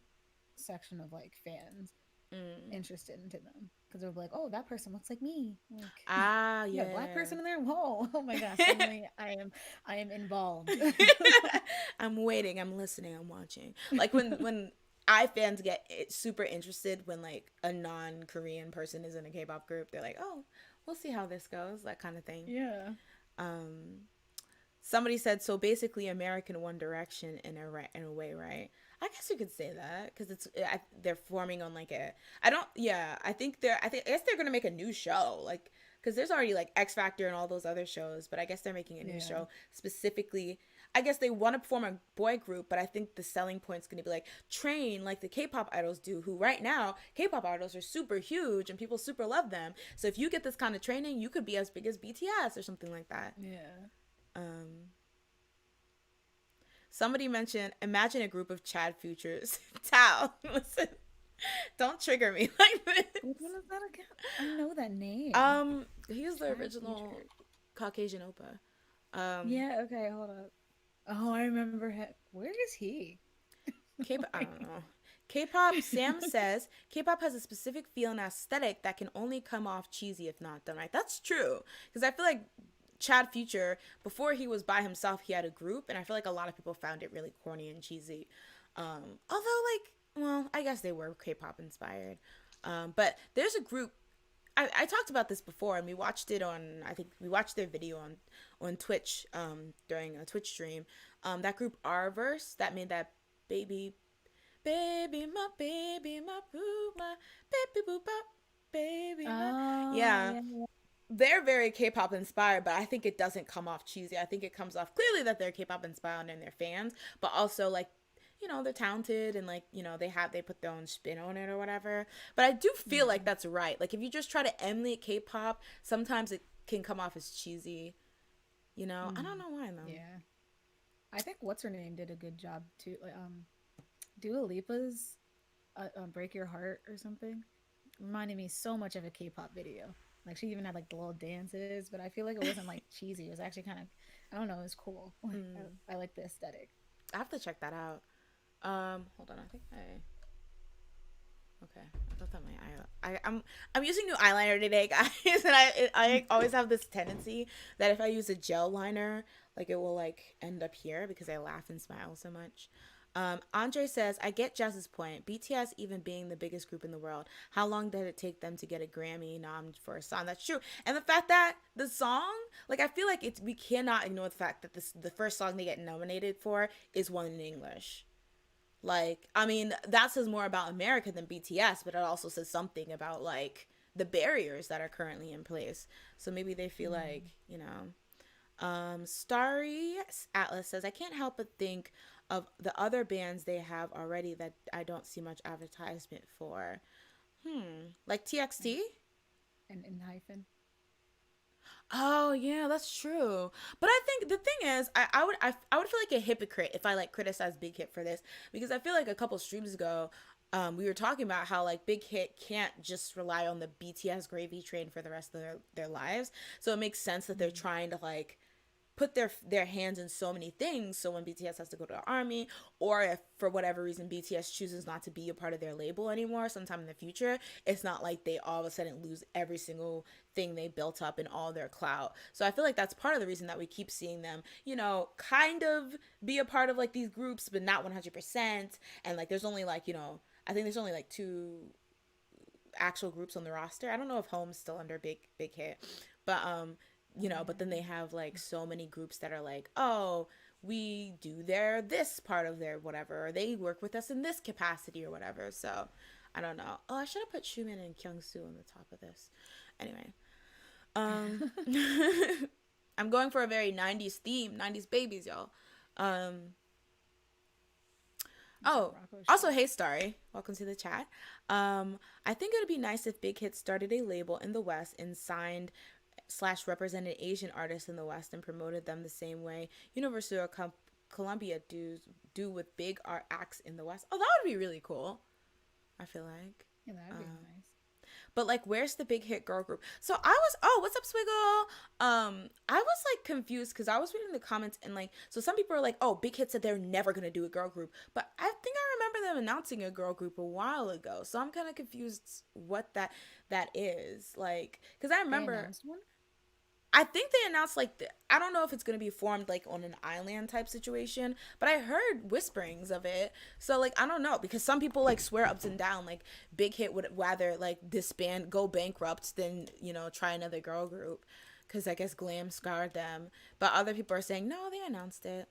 section of like fans Mm. interested into them because they'll be like, "Oh, that person looks like me." Like, Ah, you got a black yeah. person in there? Whoa! Oh my gosh! Suddenly, I am involved. I'm waiting. I'm listening. I'm watching. Like when I fans get super interested when like a non-Korean person is in a K-pop group. They're like, "Oh, we'll see how this goes." That kind of thing. Yeah. Um, Somebody said so. Basically, American One Direction in a way, right? I guess you could say that because they're forming on like a. I don't. Yeah, I think they're. I guess they're gonna make a new show like because there's already like X Factor and all those other shows, but I guess they're making a new Yeah. show specifically. I guess they want to form a boy group, but I think the selling point's gonna be like train like the K-pop idols do, who right now K-pop idols are super huge and people super love them. So if you get this kind of training, you could be as big as BTS or something like that. Yeah. Um, Somebody mentioned, imagine a group of Chad Futures. Tao, listen, don't trigger me like Which this. one is that again? I know that name. He's the Chad original Future. Caucasian Opa. Um, Yeah, okay, hold up. Oh, I remember him. Where is he? K-pop, I don't Like, know. K-pop, Sam says, K-pop has a specific feel and aesthetic that can only come off cheesy if not done right. That's true. Because I feel like Chad Future, before he was by himself, he had a group, and I feel like a lot of people found it really corny and cheesy. Although, like, well, I guess they were K-pop inspired. But there's a group. I talked about this before, and we watched it on. I think we watched their video on Twitch during a Twitch stream. That group Rverse that made that baby, baby, my boo, my baby boo bop, baby, my oh, yeah, yeah, yeah. they're very K-pop inspired, but I think it doesn't come off cheesy. I think it comes off clearly that they're K-pop inspired and they're fans, but also like they're talented and like they put their own spin on it or whatever. But I do feel like Yeah. that's right. Like if you just try to emulate K-pop, sometimes it can come off as cheesy. I don't Mm, know why though. yeah. I think what's her name did a good job too. Like, Dua Lipa's "Break Your Heart" or something reminded me so much of a K-pop video. Like she even had like the little dances, but I feel like it wasn't like cheesy. It was actually kind of, I don't know, it was cool. Like Mm, I like the aesthetic. I have to check that out. Hold on. I think I Okay, I thought that I'm using new eyeliner today, guys, and I always have this tendency that if I use a gel liner, like it will like end up here because I laugh and smile so much. Andre says, I get Jazz's point. BTS even being the biggest group in the world, how long did it take them to get a Grammy nom for a song? That's true, and the fact that the song, like I feel like we cannot ignore the fact that the first song they get nominated for is one in English. Like, I mean, that says more about America than BTS, but it also says something about like the barriers that are currently in place. So maybe they feel like, Mm. Starry Atlas says, I can't help but think of the other bands they have already that I don't see much advertisement for. Like TXT? And in hyphen. Oh yeah, that's true. But I think the thing is, I would feel like a hypocrite if I like criticize Big Hit for this because I feel like a couple streams ago, we were talking about how like Big Hit can't just rely on the BTS gravy train for the rest of their lives. So it makes sense that they're Mm. trying to like put their hands in so many things. So when BTS has to go to the army, or if for whatever reason BTS chooses not to be a part of their label anymore sometime in the future, it's not like they all of a sudden lose every single thing they built up and all their clout. So I feel like that's part of the reason that we keep seeing them, kind of be a part of like these groups, but not 100%. And like there's only like, I think there's only like two actual groups on the roster. I don't know if Home's still under Big Hit, but but then they have like so many groups that are like, oh, we do their this part of their whatever, or they work with us in this capacity or whatever. So I don't know. Oh, I should have put Shumin and Kyungsoo on the top of this. Anyway, um, I'm going for a very 90s theme, 90s babies, y'all. Um, It's like Oh, Rocco also, Shop. hey, Starry. Welcome to the chat. I think it would be nice if Big Hit started a label in the West and signed slash represented Asian artists in the West and promoted them the same way University of Columbia do with big art acts in the West. Oh, that would be really cool. I feel like. Yeah, that'd be Um, nice. but like, where's the Big Hit girl group? So what's up, Swiggle? I was like confused because I was reading the comments and like, so some people are like, oh, Big Hit said they're never gonna do a girl group, but I think I remember them announcing a girl group a while ago. So I'm kind of confused what that is like, because I They remember announced one? I think they announced like I don't know if it's gonna be formed like on an island type situation, but I heard whisperings of it. So like I don't know because some people like swear ups and down like Big Hit would rather like disband go bankrupt than try another girl group because I guess glam scarred them. But other people are saying no, they announced it.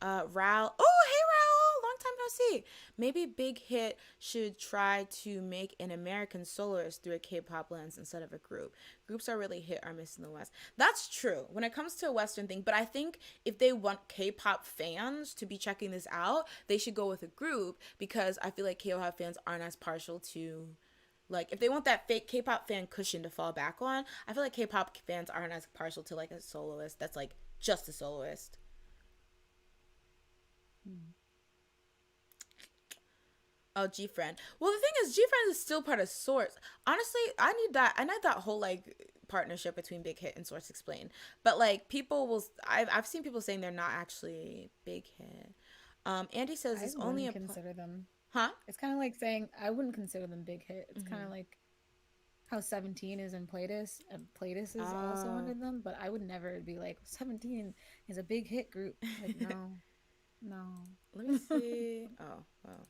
Raul, oh hey Raul, long time see. Maybe Big Hit should try to make an American soloist through a K-pop lens instead of a group. Groups are really hit or miss in the West. That's true when it comes to a Western thing, but I think if they want K-pop fans to be checking this out, they should go with a group because I feel like K-pop fans aren't as partial to, like, if they want that fake K-pop fan cushion to fall back on, I feel like K-pop fans aren't as partial to like a soloist that's like just a soloist. Mm. Oh, G Friend. Well, the thing is, G Friend is still part of Source. Honestly, I need that. I need that whole like partnership between Big Hit and Source explained. But like people will, I've seen people saying they're not actually Big Hit. Andy says I it's only wouldn't a, consider them. huh? It's kind of like saying I wouldn't consider them big hit. It's kind of Mm-hmm. like how 17 is in Playlist, and Playlist is also Oh, under them, but I would never be like 17 is a big hit group. Like no, no. let me see. Oh, well.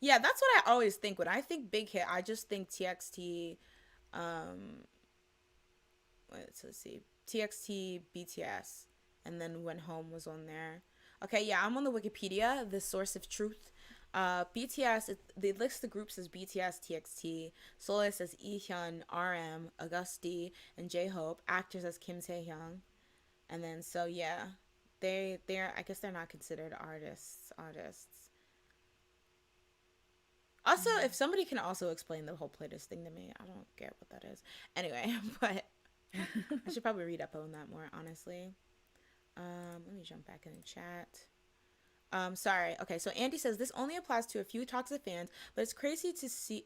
Yeah, that's what I always think when I think Big Hit. I just think TXT. Um, let's see, TXT, BTS, and then When Home was on there. Okay, yeah, I'm on the Wikipedia, the source of truth. BTS, they list the groups as BTS, TXT, soloists as Ehyun, RM, Augusti, and J-Hope, actors as Kim Taehyung, and then so yeah, they're I guess they're not considered artists. Also, Mm. if somebody can also explain the whole playlist thing to me, I don't get what that is. Anyway, but I should probably read up on that more, honestly. Let me jump back in the chat. Sorry. Okay, so Andy says this only applies to a few toxic fans, but it's crazy to see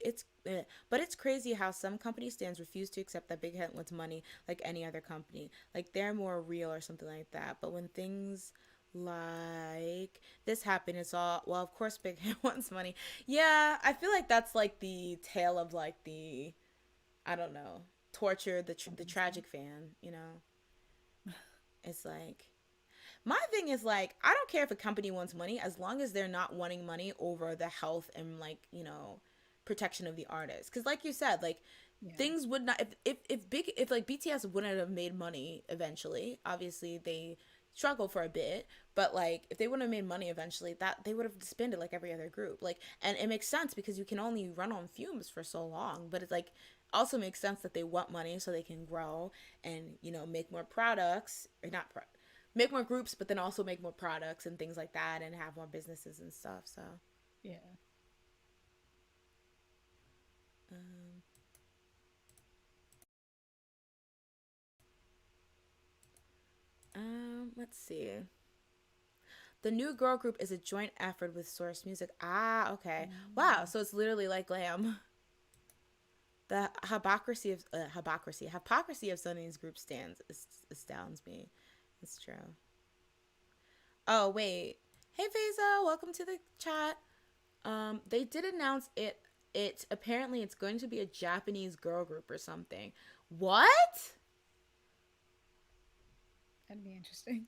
but it's crazy how some company stands refuse to accept that Big Hit wants money like any other company. Like they're more real or something like that. But when things like this happen, it's all well, of course Big Hit wants money. Yeah, I feel like that's like the tale of like the I don't know, torture the Something sad. tragic fan, you know. It's like my thing is like I don't care if a company wants money as long as they're not wanting money over the health and like, you know, protection of the artist. Cuz like you said, like Yeah. things would not if like BTS wouldn't have made money eventually. Obviously they struggle for a bit, but like if they wouldn't have made money eventually, that they would have disbanded like every other group. Like and it makes sense because you can only run on fumes for so long, but it's like also makes sense that they want money so they can grow and, you know, make more products or not make more groups, but then also make more products and things like that and have more businesses and stuff. So, Yeah. um, let's see. The new girl group is a joint effort with Source Music. Ah, okay. Wow. Mm. So it's literally like Glam. The hypocrisy of Sunny's group stands astounds me. It's true. Oh wait. Hey Faiza, welcome to the chat. They did announce it. It apparently it's going to be a Japanese girl group or something. What? That'd be interesting.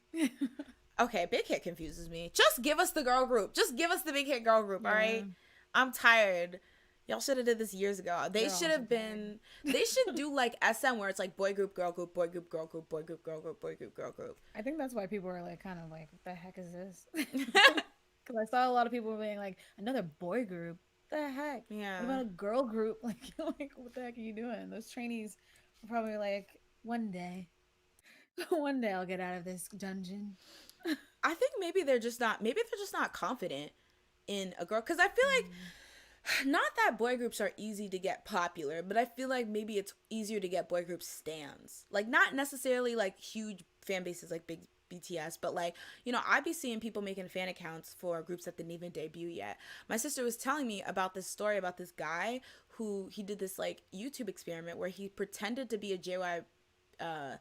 Okay, Big Hit confuses me. Just give us the girl group. Just give us the Big Hit girl group. All Yeah. right. I'm tired. Y'all should have did this years ago. They We're should also have tired. been. They should do like SM where it's like boy group, girl group, boy group, girl group, boy group, girl group, boy group, girl group. I think that's why people are like kind of like, what the heck is this? Because I saw a lot of people being like, another boy group. What the heck? What Yeah. about a girl group? Like what the heck are you doing? Those trainees are probably like, one day, one day I'll get out of this dungeon. I think maybe they're just not. Maybe they're just not confident in a girl. Because I feel like Mm, not that boy groups are easy to get popular, but I feel like maybe it's easier to get boy group stands. Like not necessarily like huge fan bases like big BTS, but like, you know, I'd be seeing people making fan accounts for groups that didn't even debut yet. My sister was telling me about this story about this guy who he did this like YouTube experiment where he pretended to be a uh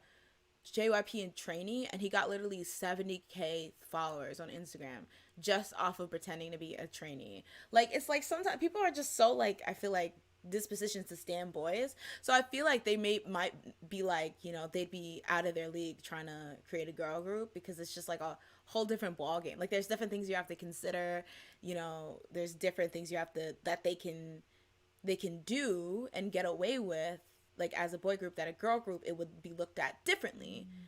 JYP and trainee, and he got literally 70K followers on Instagram just off of pretending to be a trainee. Like it's like sometimes people are just so like I feel like dispositions to stand boys. So I feel like they might be like, you know, they'd be out of their league trying to create a girl group because it's just like a whole different ball game. Like there's different things you have to consider, you know, there's different things you have to that they can do and get away with like as a boy group that a girl group it would be looked at differently. mm,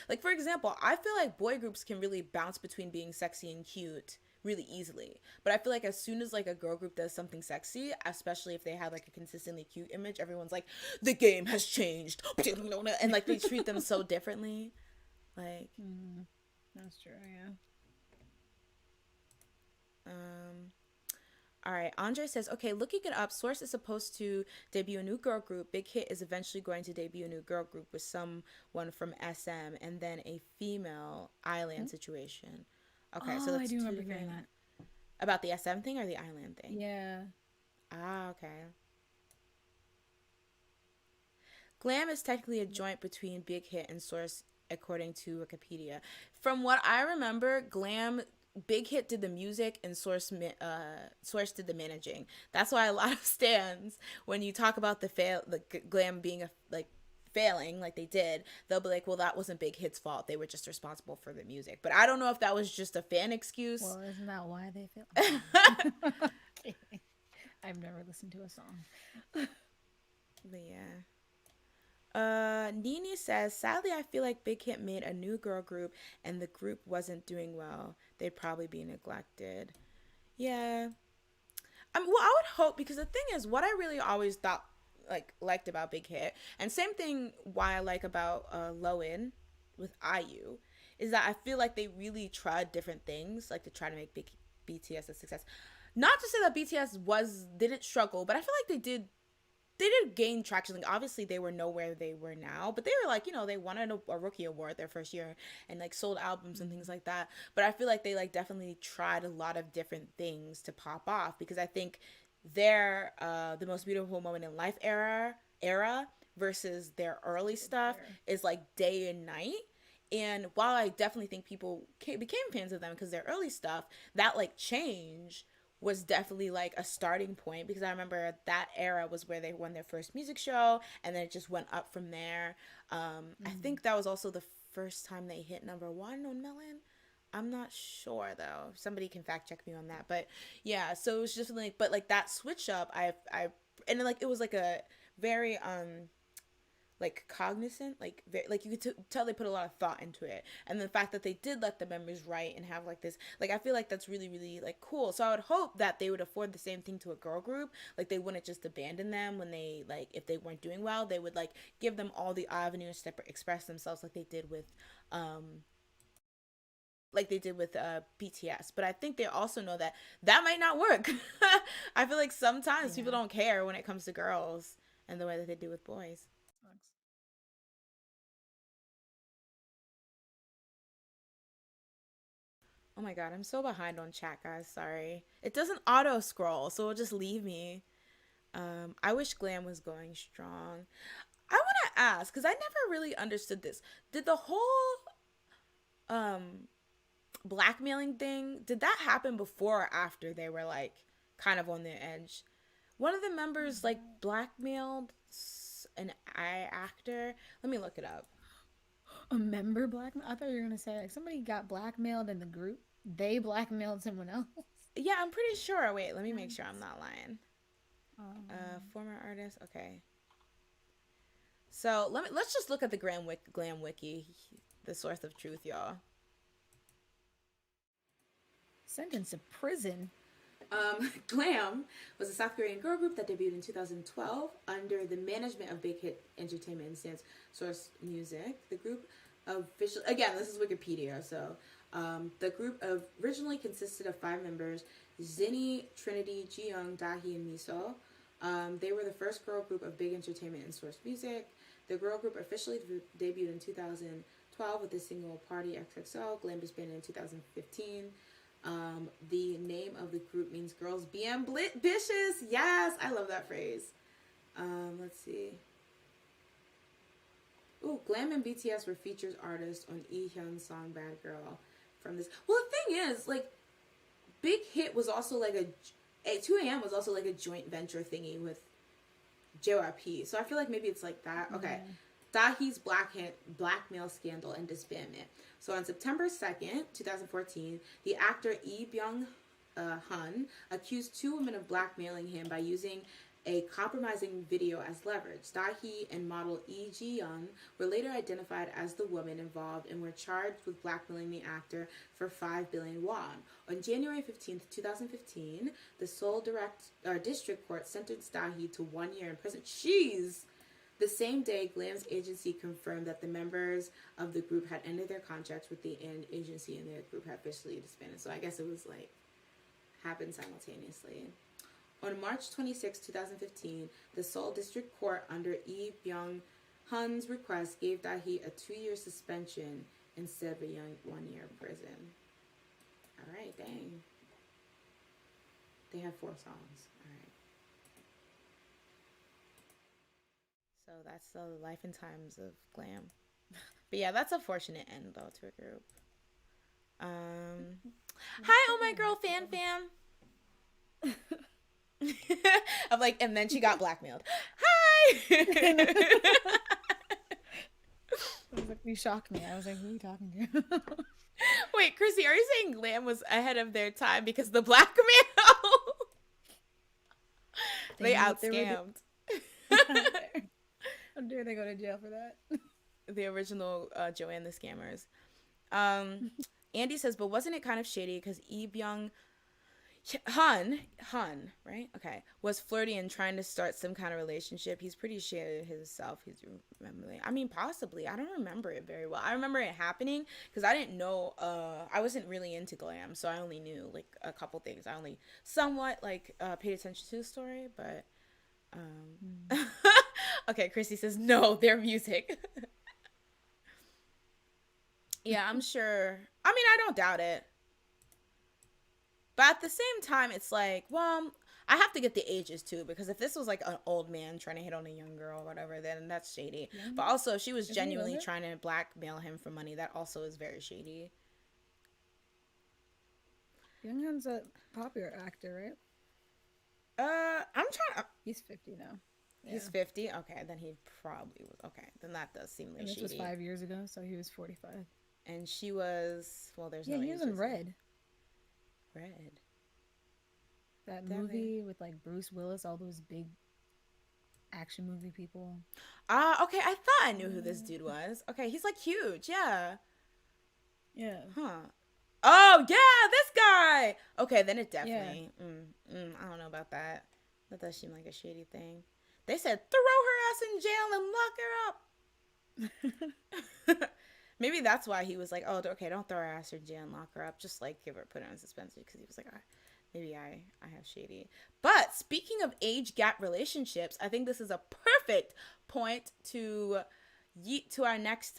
Like for example, I feel like boy groups can really bounce between being sexy and cute really easily. But I feel like as soon as like a girl group does something sexy, especially if they have like a consistently cute image, everyone's like, the game has changed, and like they treat them so differently. Like, That's true. Yeah. um, all right. Andre says, okay, looking it up, Source is supposed to debut a new girl group. Big Hit is eventually going to debut a new girl group with someone from SM and then a female island situation. Okay, so Oh, I that's do two remember hearing different. that. About the SM thing or the island thing? Yeah. Ah, okay. Glam is technically a joint between Big Hit and Source, according to Wikipedia. From what I remember, Big Hit did the music and Source did the managing. That's why a lot of stands, when you talk about the Glam being like failing like they did, they'll be like, well, that wasn't Big Hit's fault, they were just responsible for the music. But I don't know if that was just a fan excuse. Well, isn't that why they fail? Okay. I've never listened to a song. But yeah. Nini says, sadly, I feel like Big Hit made a new girl group and the group wasn't doing well. They'd probably be neglected. Yeah. Well, I would hope, because the thing is, what I really always thought, liked about Big Hit, and same thing why I like about Low-In with IU, is that I feel like they really tried different things, like to try to make BTS a success. Not to say that BTS didn't struggle, but I feel like they did gain traction. Like, obviously they were nowhere they were now, but they were like, they won a rookie award their first year and like sold albums and things like that. But I feel like they like definitely tried a lot of different things to pop off, because I think their the most beautiful moment in life era versus their early stuff is like day and night. And while I definitely think people became fans of them because their early stuff, that like change was definitely like a starting point, because I remember that era was where they won their first music show, and then it just went up from there. I think that was also the first time they hit #1 on Melon. I'm not sure though. Somebody can fact check me on that. But yeah, so it was just like, but like that switch up, and then, like, it was like a very like cognizant, like like you could tell they put a lot of thought into it, and the fact that they did let the members write and have like this, like, I feel like that's really really like cool. So I would hope that they would afford the same thing to a girl group, like they wouldn't just abandon them when they, like, if they weren't doing well, they would like give them all the avenues to express themselves, like they did with BTS. But I think they also know that that might not work. I feel like sometimes people don't care when it comes to girls and the way that they do with boys. Oh my god, I'm so behind on chat, guys. Sorry. It doesn't auto scroll, so it'll just leave me. I wish Glam was going strong. I want to ask, because I never really understood this. Did the whole um blackmailing thing, did that happen before or after they were like kind of on the edge? One of the members like blackmailed an actor. Let me look it up. A member blackmail? I thought you were gonna say like somebody got blackmailed in the group. They blackmailed someone else. Yeah, I'm pretty sure. Wait, let me make sure I'm not lying. Former artist. Okay. So let's just look at the Glam Wiki, the source of truth, y'all. Sentenced to prison. Glam was a South Korean girl group that debuted in 2012 under the management of Big Hit Entertainment and Stance Source Music. The group officially, again, this is Wikipedia, so the group originally consisted of 5 members: Zinni, Trinity, Jiyoung, Dahi, and Miso. They were the first girl group of Big Entertainment and Source Music. The girl group officially debuted in 2012 with the single Party XXO. Glam disbanded in 2015. The name of the group means girls being ambitious. Yes, I love that phrase. Let's see. Ooh, Glam and BTS were featured artists on Ehyun's song Bad Girl from this. Well, the thing is, like, Big Hit was also like a 2AM was also like a joint venture thingy with JYP. So I feel like maybe it's like that. Okay. Dahi's blackmail scandal and disbandment. So on September 2nd, 2014, the actor Lee Byung-hun accused 2 women of blackmailing him by using a compromising video as leverage. Da-hee and model Lee Ji-young were later identified as the woman involved and were charged with blackmailing the actor for 5 billion won. On January 15th, 2015, the Seoul District Court sentenced Da-hee to 1 year in prison. Jeez! The same day, Glam's agency confirmed that the members of the group had ended their contracts with the agency and their group had officially disbanded. So I guess it was like happened simultaneously. On March 26, 2015, the Seoul District Court, under Lee Byung-hun's request, gave Da-hee a 2-year suspension instead of a 1 year prison. All right, dang. They have 4 songs. All right. So that's the life and times of Glam. But yeah, that's a fortunate end though to a group. Hi, oh my girl, fan. I'm like, and then she got blackmailed. Hi. I was like, you shocked me. I was like, who are you talking to? Wait, Chrissy, are you saying Glam was ahead of their time because the blackmail? They out-scammed. How dare they go to jail for that? The original Joanne the Scammers. Andy says, but wasn't it kind of shady because Lee Byung Han, right? Okay, was flirty and trying to start some kind of relationship. He's pretty shady himself. He's remembering. I mean, possibly. I don't remember it very well. I remember it happening because I didn't know. I wasn't really into Glam, so I only knew like a couple things. I only somewhat like paid attention to the story, but. Okay, Chrissy says no, their music. Yeah, I'm sure. I mean, I don't doubt it. But at the same time, it's like, well, I have to get the ages too, because if this was like an old man trying to hit on a young girl or whatever, then that's shady. Yeah. But also, if she was genuinely trying to blackmail him for money, that also is very shady. Younghan's a popular actor, right? I'm trying to... He's 50 now. Yeah. He's 50? Okay, then he probably was... Okay, then that does seem like shady. This was 5 years ago, so he was 45. And she was... Well, there's no... Yeah, he was in Red. Red. That movie with, like, Bruce Willis, all those big action movie people. Okay, I thought I knew who this dude was. Okay, he's, like, huge, yeah. Yeah. Huh. Oh, yeah, this guy! Okay, then it definitely... Yeah. I don't know about that. That does seem like a shady thing. They said, throw her ass in jail and lock her up. Maybe that's why he was like, oh, okay, don't throw her ass in jail and lock her up. Just, like, give her, put her on suspension. Because he was like, maybe I have shady. But speaking of age gap relationships, I think this is a perfect point to yeet to our next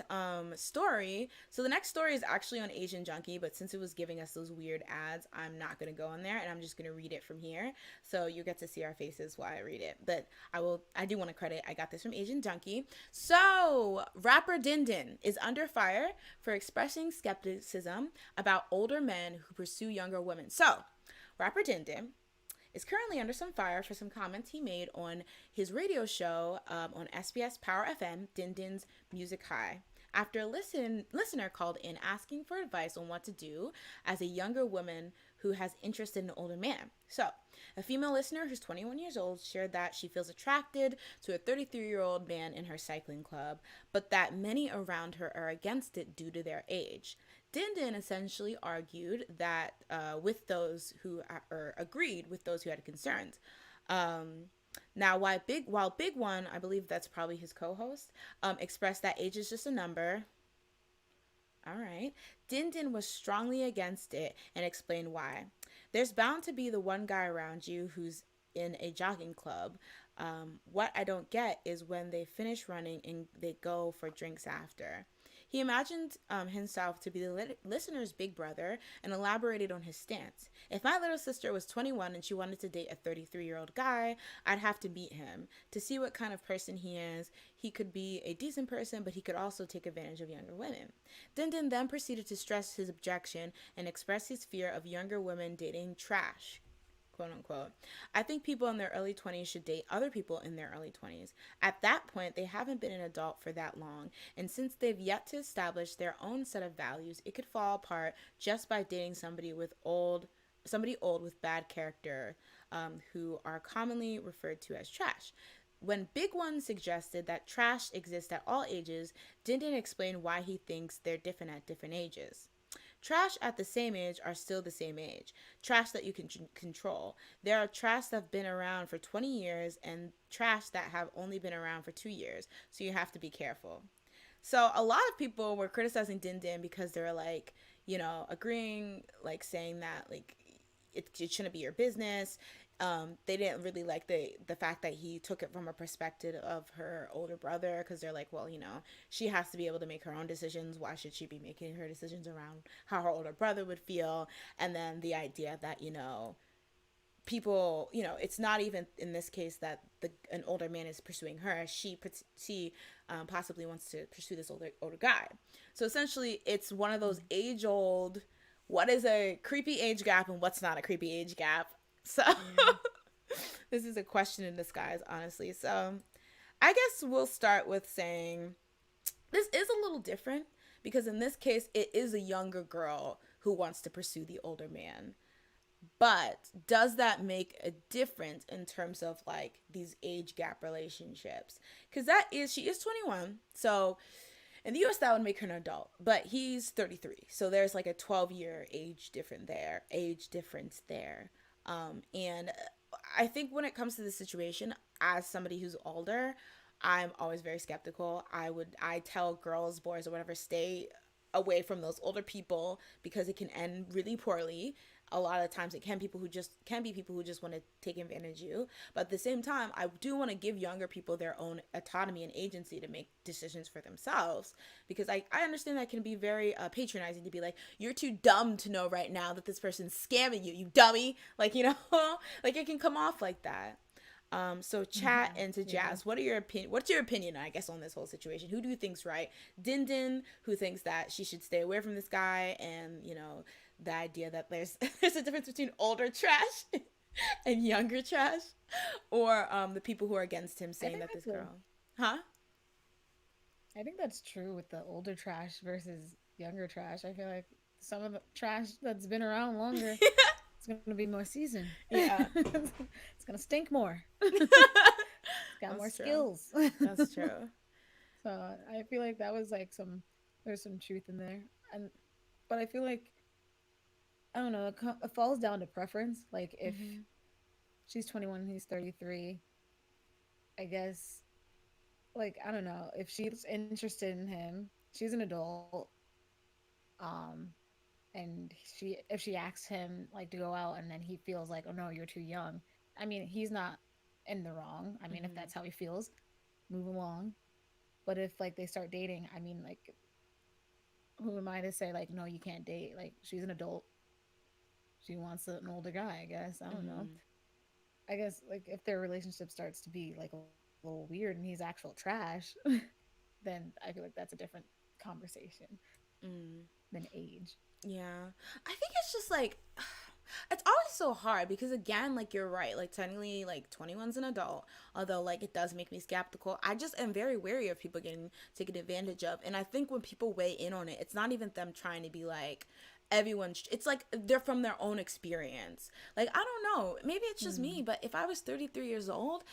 story. So the next story is actually on Asian Junkie, but since it was giving us those weird ads, I'm not going to go on there, and I'm just going to read it from here. So you get to see our faces while I read it. But I do want to credit, I got this from Asian Junkie. So rapper Din Din is under fire for expressing skepticism about older men who pursue younger women. So rapper Din Din is currently under some fire for some comments he made on his radio show on SBS Power FM, Din Din's Music High, after a listener called in asking for advice on what to do as a younger woman who has interest in an older man. So, a female listener who's 21 years old shared that she feels attracted to a 33-year-old man in her cycling club, but that many around her are against it due to their age. Din Din essentially argued that with those who agreed with those who had concerns. Now, while Big One, I believe that's probably his co-host, expressed that age is just a number. All right. Din Din was strongly against it and explained why. There's bound to be the one guy around you who's in a jogging club. What I don't get is when they finish running and they go for drinks after. He imagined himself to be the listener's big brother and elaborated on his stance. If my little sister was 21 and she wanted to date a 33-year-old guy, I'd have to meet him to see what kind of person he is. He could be a decent person, but he could also take advantage of younger women. Din Din then proceeded to stress his objection and express his fear of younger women dating trash, quote unquote. I think people in their early 20s should date other people in their early 20s. At that point, they haven't been an adult for that long, and since they've yet to establish their own set of values, it could fall apart just by dating somebody with old somebody old with bad character, who are commonly referred to as trash. When Big One suggested that trash exists at all ages, Din explain why he thinks they're different at different ages. Trash at the same age are still the same age. Trash that you can control. There are trash that have been around for 20 years and trash that have only been around for 2 years. So you have to be careful. So a lot of people were criticizing Din because they were like, agreeing, like saying that like it shouldn't be your business. They didn't really like the fact that he took it from a perspective of her older brother, because they're like, well, she has to be able to make her own decisions. Why should she be making her decisions around how her older brother would feel? And then the idea that people, it's not even in this case that an older man is pursuing her. She possibly wants to pursue this older guy. So essentially, it's one of those age old. What is a creepy age gap and what's not a creepy age gap? So this is a question in disguise, honestly. So I guess we'll start with saying this is a little different, because in this case, it is a younger girl who wants to pursue the older man. But does that make a difference in terms of like these age gap relationships? Because she is 21. So in the US, that would make her an adult, but he's 33. So there's like a 12-year age difference there. And I think when it comes to this situation, as somebody who's older, I'm always very skeptical. I tell girls, boys, or whatever, stay away from those older people, because it can end really poorly. A lot of times it can be people who just want to take advantage of you. But at the same time, I do want to give younger people their own autonomy and agency to make decisions for themselves, because I understand that can be very patronizing to be like, you're too dumb to know right now that this person's scamming you dummy. Like, like it can come off like that. So chat into Jazz. What's your opinion, I guess, on this whole situation? Who do you think's right? Din, who thinks that she should stay away from this guy, and the idea that there's a difference between older trash and younger trash, or the people who are against him saying that this girl, huh? I think that's true with the older trash versus younger trash. I feel like some of the trash that's been around longer, it's going to be more seasoned. Yeah. It's going to stink more. It's got more true. skills. That's true. So I feel like that was like there's some truth in there. But I feel like, I don't know, it falls down to preference. Like if she's 21 and he's 33, I guess, like, I don't know, if she's interested in him, she's an adult, um, and if she asks him like to go out, and then he feels like, oh no, you're too young. I mean, he's not in the wrong. I mean, if that's how he feels, move along. But if like they start dating, I mean, like, who am I to say like, no, you can't date? Like, she's an adult. She wants an older guy, I guess. I don't know. I guess like if their relationship starts to be like a little weird and he's actual trash, then I feel like that's a different conversation than age. Yeah. I think it's just like, it's always so hard, because again, like, you're right, like technically like 21's an adult, although like it does make me skeptical. I just am very wary of people getting taken advantage of. And I think when people weigh in on it, it's not even them trying to be like, it's like they're from their own experience. Like, I don't know, maybe it's just me, but if I was 33 years old,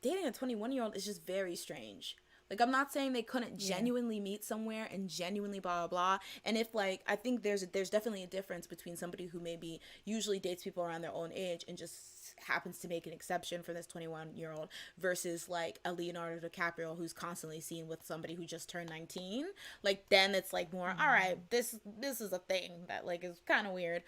dating a 21-year-old is just very strange. Like, I'm not saying they couldn't genuinely meet somewhere and genuinely blah, blah, blah. And if, like, I think there's definitely a difference between somebody who maybe usually dates people around their own age and just happens to make an exception for this 21-year-old versus, like, a Leonardo DiCaprio who's constantly seen with somebody who just turned 19. Like, then it's, like, more, all right, this is a thing that, like, is kind of weird.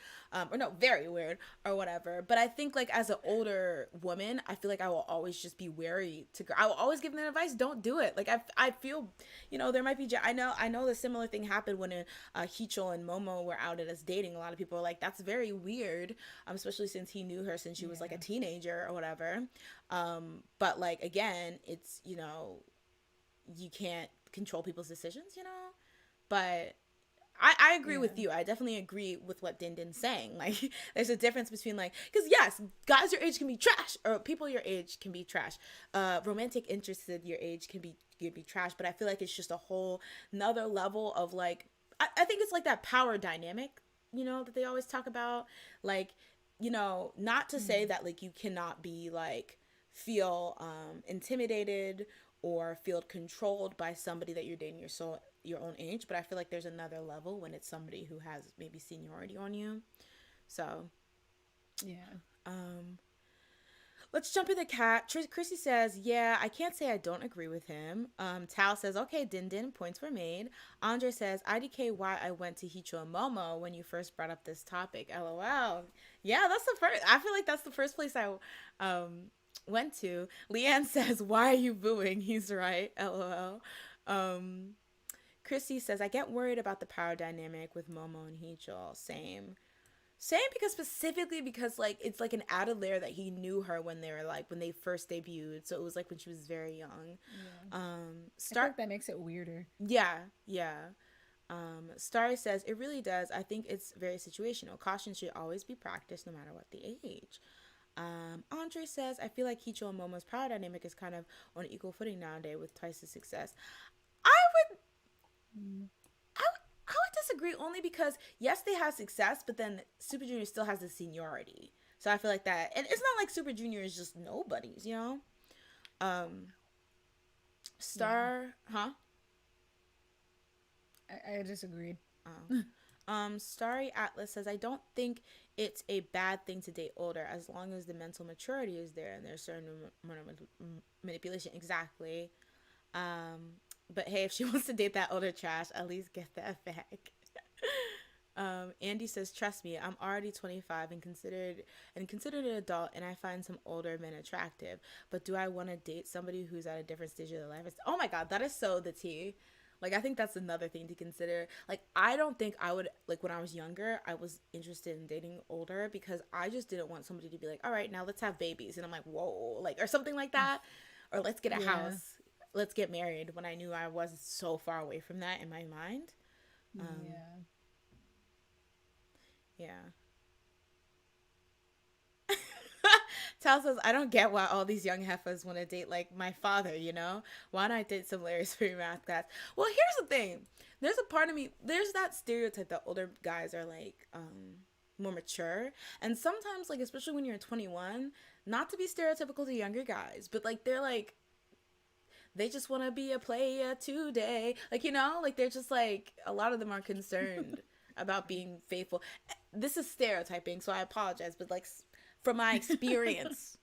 Or no, very weird or whatever. But I think, like, as an older woman, I feel like I will always just be wary I will always give them advice, don't do it. Like, I feel, there might be, I know the similar thing happened when Hichul and Momo were outed as dating. A lot of people are like, that's very weird, especially since he knew her since she was like a teenager or whatever. But like, again, it's, you can't control people's decisions, but I agree with you. I definitely agree with what Din's saying. Like, there's a difference between, like, because yes, guys your age can be trash, or people your age can be trash. Romantic interested your age can be trash, but I feel like it's just a whole another level of, like, I think it's like that power dynamic, that they always talk about. Like, not to say that like you cannot be like feel intimidated or feel controlled by somebody that you're dating your own age, but I feel like there's another level when it's somebody who has maybe seniority on you. So Yeah. um let's jump in the cat. Chrissy says, yeah, I can't say I don't agree with him. Tal says, okay, din din, points were made. Andre says, IDK why I went to Hicho and Momo when you first brought up this topic. LOL. Yeah, that's the first. I feel like that's the first place I went to. Leanne says, why are you booing? He's right. LOL. Um, Chrissy says, I get worried about the power dynamic with Momo and Hicho. Same because specifically because like it's like an added layer that he knew her when they first debuted, so it was like when she was very young. Yeah. I Star think that makes it weirder. yeah. Star says it really does. I think it's very situational. Caution should always be practiced no matter what the age. Andre says I feel like Hicho and Momo's power dynamic is kind of on equal footing nowadays with Twice's success. I would Mm. I would disagree only because yes, they have success, but then Super Junior still has the seniority. So I feel like that, and it's not like Super Junior is just nobodies, you know. Um, Star, huh? I disagreed. Oh. Starry Atlas says I don't think it's a bad thing to date older as long as the mental maturity is there and there's certain manipulation. Exactly. But hey, if she wants to date that older trash, at least get that back. Andy says, "Trust me, I'm already 25 and considered an adult, and I find some older men attractive. But do I want to date somebody who's at a different stage of their life?" Oh my god, that is so the tea. Like I think that's another thing to consider. Like I don't think I would like when I was younger, I was interested in dating older because I just didn't want somebody to be like, "All right, now let's have babies," and I'm like, "Whoa," like or something like that, or "Let's get a Yeah. house." Let's get married when I knew I was so far away from that in my mind. Yeah. Yeah. Tal says, I don't get why all these young heifers want to date like my father, you know? Why not date some Larry Free math class? Well, here's the thing. There's a part of me, there's that stereotype that older guys are like more mature. And sometimes, like, especially when you're 21, not to be stereotypical to younger guys, but like they're like, they just want to be a player today. Like, you know, like they're just like, a lot of them are concerned about being faithful. This is stereotyping, so I apologize, but like from my experience,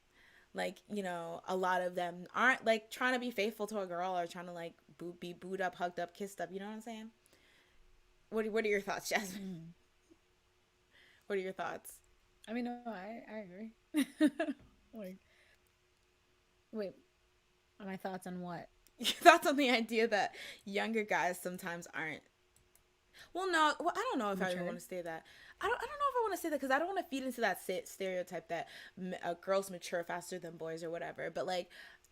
like, you know, a lot of them aren't like trying to be faithful to a girl or trying to like be booed up, hugged up, kissed up. You know what I'm saying? What are your thoughts, Jasmine? Mm. What are your thoughts? I mean, no, I agree. Like, wait, my thoughts on what? Your thoughts on the idea that younger guys sometimes aren't. Well, no. Well, I don't know if I even Mature? want to say that. I don't know if I want to say that because I don't want to feed into that stereotype that girls mature faster than boys or whatever. But like,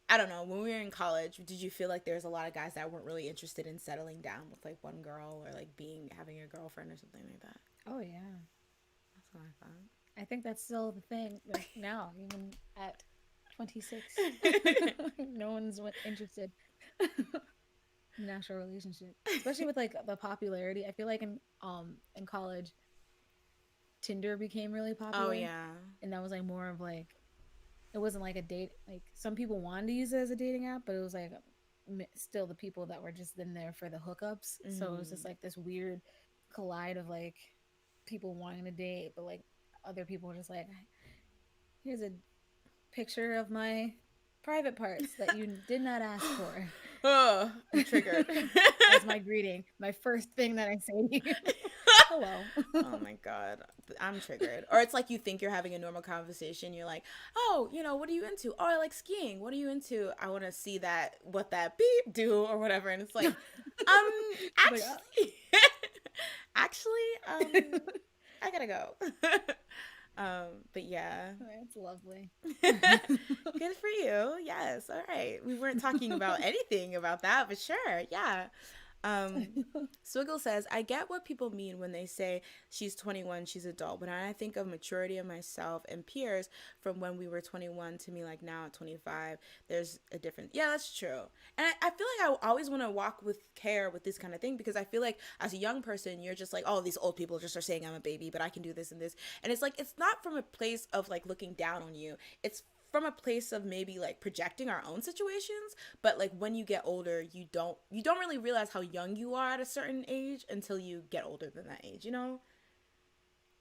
I don't know. When we were in college, did you feel like there's a lot of guys that weren't really interested in settling down with like one girl or like having a girlfriend or something like that? Oh yeah. That's what I thought. I think that's still the thing. Like now, even at 26, no one's interested in an actual relationship, especially with like the popularity. I feel like in college, Tinder became really Oh popular, yeah. and that was like more of like it wasn't like a date. Like some people wanted to use it as a dating app, but it was like still the people that were just in there for the hookups. So it was just like this weird collide of like people wanting to date, but like other people were just like, here's a picture of my private parts that you did not ask for. Oh, I'm triggered. As my greeting, my first thing that I say to you. Hello. Oh my god, I'm triggered. Or it's like you think you're having a normal conversation. You're like, oh, you know, what are you into? Oh, I like skiing. What are you into? I want to see what that beep do or whatever. And it's like, actually, actually, I gotta go. But yeah. That's lovely. Good for you. Yes. All right. We weren't talking about anything about that, but sure. Yeah. Swiggle says, I get what people mean when they say she's 21, she's adult. When I think of maturity of myself and peers from when we were 21 to me like now at 25, there's a difference. Yeah, that's true. And I feel like I always want to walk with care with this kind of thing because I feel like as a young person, you're just like, oh, these old people just are saying I'm a baby, but I can do this and this. And it's like, it's not from a place of like looking down on you. It's from a place of maybe like projecting our own situations, but like when you get older you don't really realize how young you are at a certain age until you get older than that age, you know.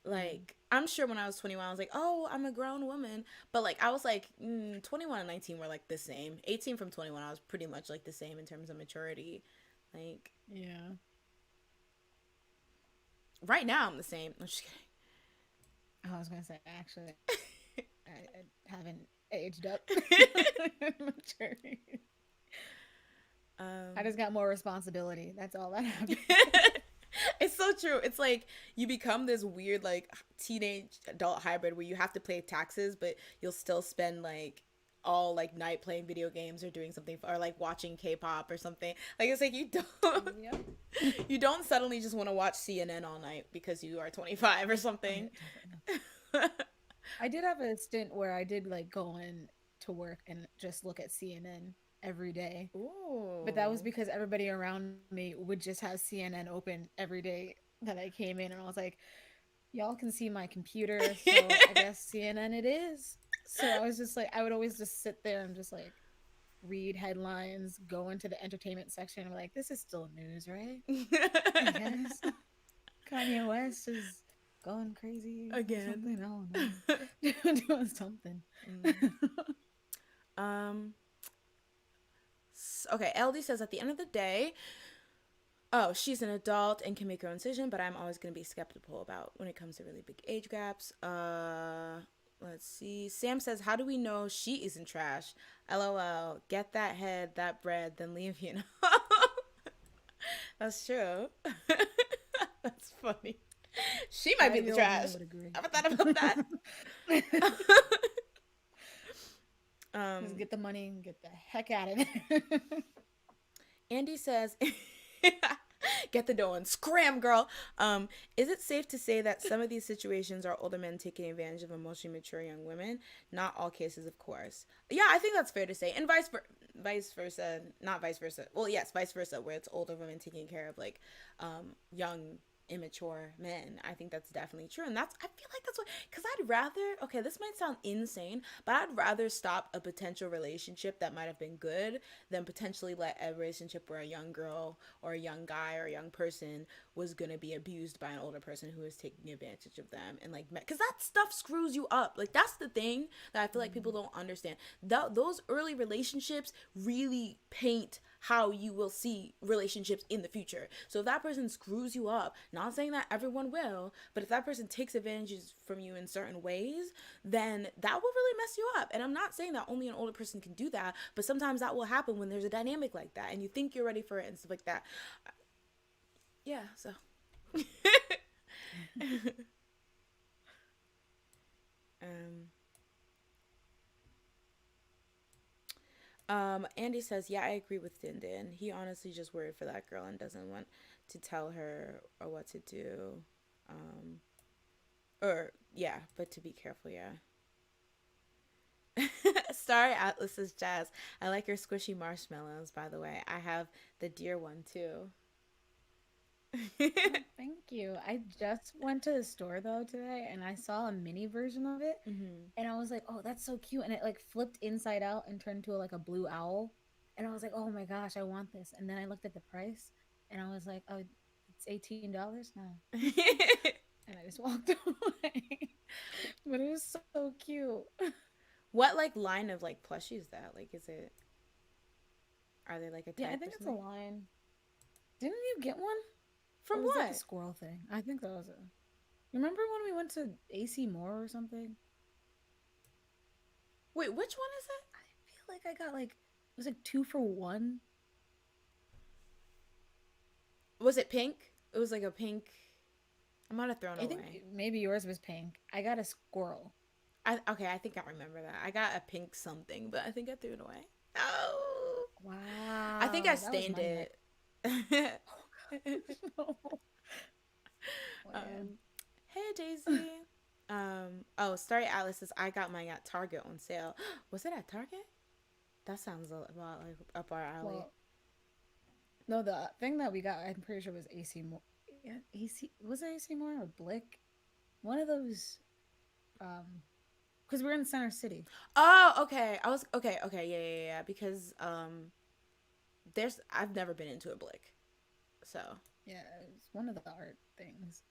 Like I'm sure when I was 21 I was like, oh, I'm a grown woman, but like I was like 21 and 19 were like the same. 18 from 21 I was pretty much like the same in terms of maturity. Like Yeah. right now I'm the same. I'm just kidding. I was gonna say actually, I haven't aged up. Maturity. I just got more responsibility. That's all that happened. It's so true. It's like you become this weird like teenage adult hybrid where you have to pay taxes, but you'll still spend like all like night playing video games or doing something or like watching K-pop or something. Like it's like you don't Yep. you don't suddenly just want to watch CNN all night because you are 25 or something. I did have a stint where I did like go in to work and just look at CNN every day. But that was Ooh. because everybody around me would just have CNN open every day that I came in, and I was like, y'all can see my computer, so I guess CNN it is. So I was just like, I would always just sit there and just like read headlines, go into the entertainment section, and be like, this is still news, right? I guess Kanye West is going crazy or Again. something. I don't know. Doing something. Mm. Um okay, LD says at the end of the day, oh, she's an adult and can make her own decision, but I'm always going to be skeptical about when it comes to really big age gaps. Let's see. Sam says, how do we know she isn't trash? LOL. Get that head, that bread, then leave, you know. That's true. That's funny. She might be the Five-year-old me trash. would agree. I haven't thought about that. Just um, get the money and get the heck out of there. Andy says, get the dough and scram, girl. Is it safe to say that some of these situations are older men taking advantage of emotionally mature young women? Not all cases, of course. Yeah, I think that's fair to say. And vice versa, not vice versa. Well, yes, vice versa, where it's older women taking care of like young immature men. I think that's definitely true. And I feel like that's what, because I'd rather, okay, this might sound insane, but I'd rather stop a potential relationship that might have been good than potentially let a relationship where a young girl or a young guy or a young person was going to be abused by an older person who is taking advantage of them. And like, because that stuff screws you up. Like, that's the thing that I feel like people don't understand. Those early relationships really paint how you will see relationships in the future. So if that person screws you up, not saying that everyone will, but if that person takes advantages from you in certain ways, then that will really mess you up. And I'm not saying that only an older person can do that, but sometimes that will happen when there's a dynamic like that and you think you're ready for it and stuff like that. Yeah, so um Andy says, yeah, I agree with Din Din. He honestly just worried for that girl and doesn't want to tell her or what to do. Um, or, yeah, but to be careful, yeah. Star Atlas says, Jazz, I like your squishy marshmallows, by the way. I have the deer one, too. Oh, thank you. I just went to the store though today and I saw a mini version of it Mm-hmm. and I was like, "Oh, that's so cute." And it like flipped inside out and turned into like a blue owl. And I was like, "Oh my gosh, I want this." And then I looked at the price and I was like, "Oh, it's $18 now." And I just walked away. But it was so cute. What, like, line of, like, plushie is that? Like, are they, like, a Yeah, I type or think it's a something? line. Didn't you get one? From Or was that the what? squirrel thing? I think that was it. Remember when we went to AC Moore or something? Wait, which one is it? I feel like I got like it was like 2 for 1. Was it pink? It was, like, a pink... I might have thrown I think away. maybe yours was pink. I got a squirrel. Okay, I think I remember that. I got a pink something, but I think I threw it away. Oh, I think I Wow, that was stained money right. it. No. Oh, yeah. Hey Daisy. Oh, Starry Atlas says I got mine at Target on sale. Was it at Target? That sounds a lot like up our alley. Well, no, the thing that we got, I'm pretty sure was AC Moore. Yeah, AC was it AC Moore or Blick? One of those. Um, because we're in Center City. Oh, okay. I was okay, okay, yeah, yeah, yeah. Because there's I've never been into a Blick, so Yeah, it was one of the art things.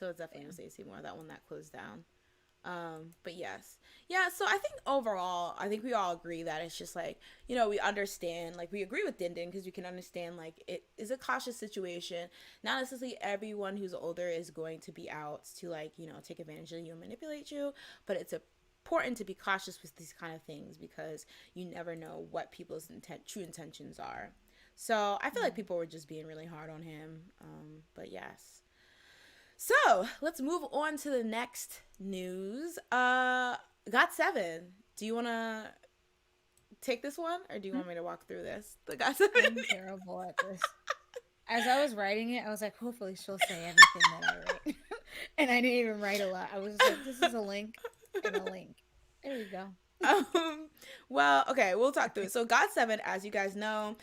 it definitely Yeah. was AC Moore, that one that closed down. But yes, yeah. So I think overall, I think we all agree that it's just like, we understand, like we agree with Din Din because we can understand like it is a cautious situation. Not necessarily everyone who's older is going to be out to like take advantage of you and manipulate you, but it's important to be cautious with these kind of things because you never know what people's true intentions are. So I feel like Yeah. people were just being really hard on him. But yes. So let's move on to the next news. Got Seven. Do you want to take this one, or do you want me to walk through this? The Got Seven. I'm terrible at this. As I was writing it, I was like, hopefully she'll say everything that I write. And I didn't even write a lot. I was just like, this is a link and a link. There you go. Well, okay, we'll talk through it. So, God Seven, as you guys know,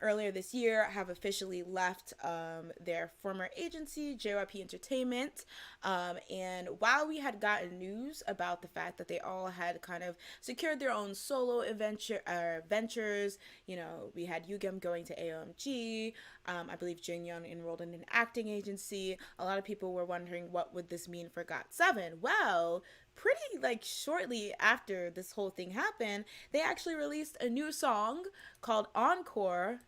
earlier this year, have officially left their former agency, JYP Entertainment. And while we had gotten news about the fact that they all had kind of secured their own solo ventures, we had Yugam going to AOMG. I believe Jin enrolled in an acting agency. A lot of people were wondering what would this mean for God Seven. Well, pretty like shortly after this whole thing happened, they actually released a new song called Encore,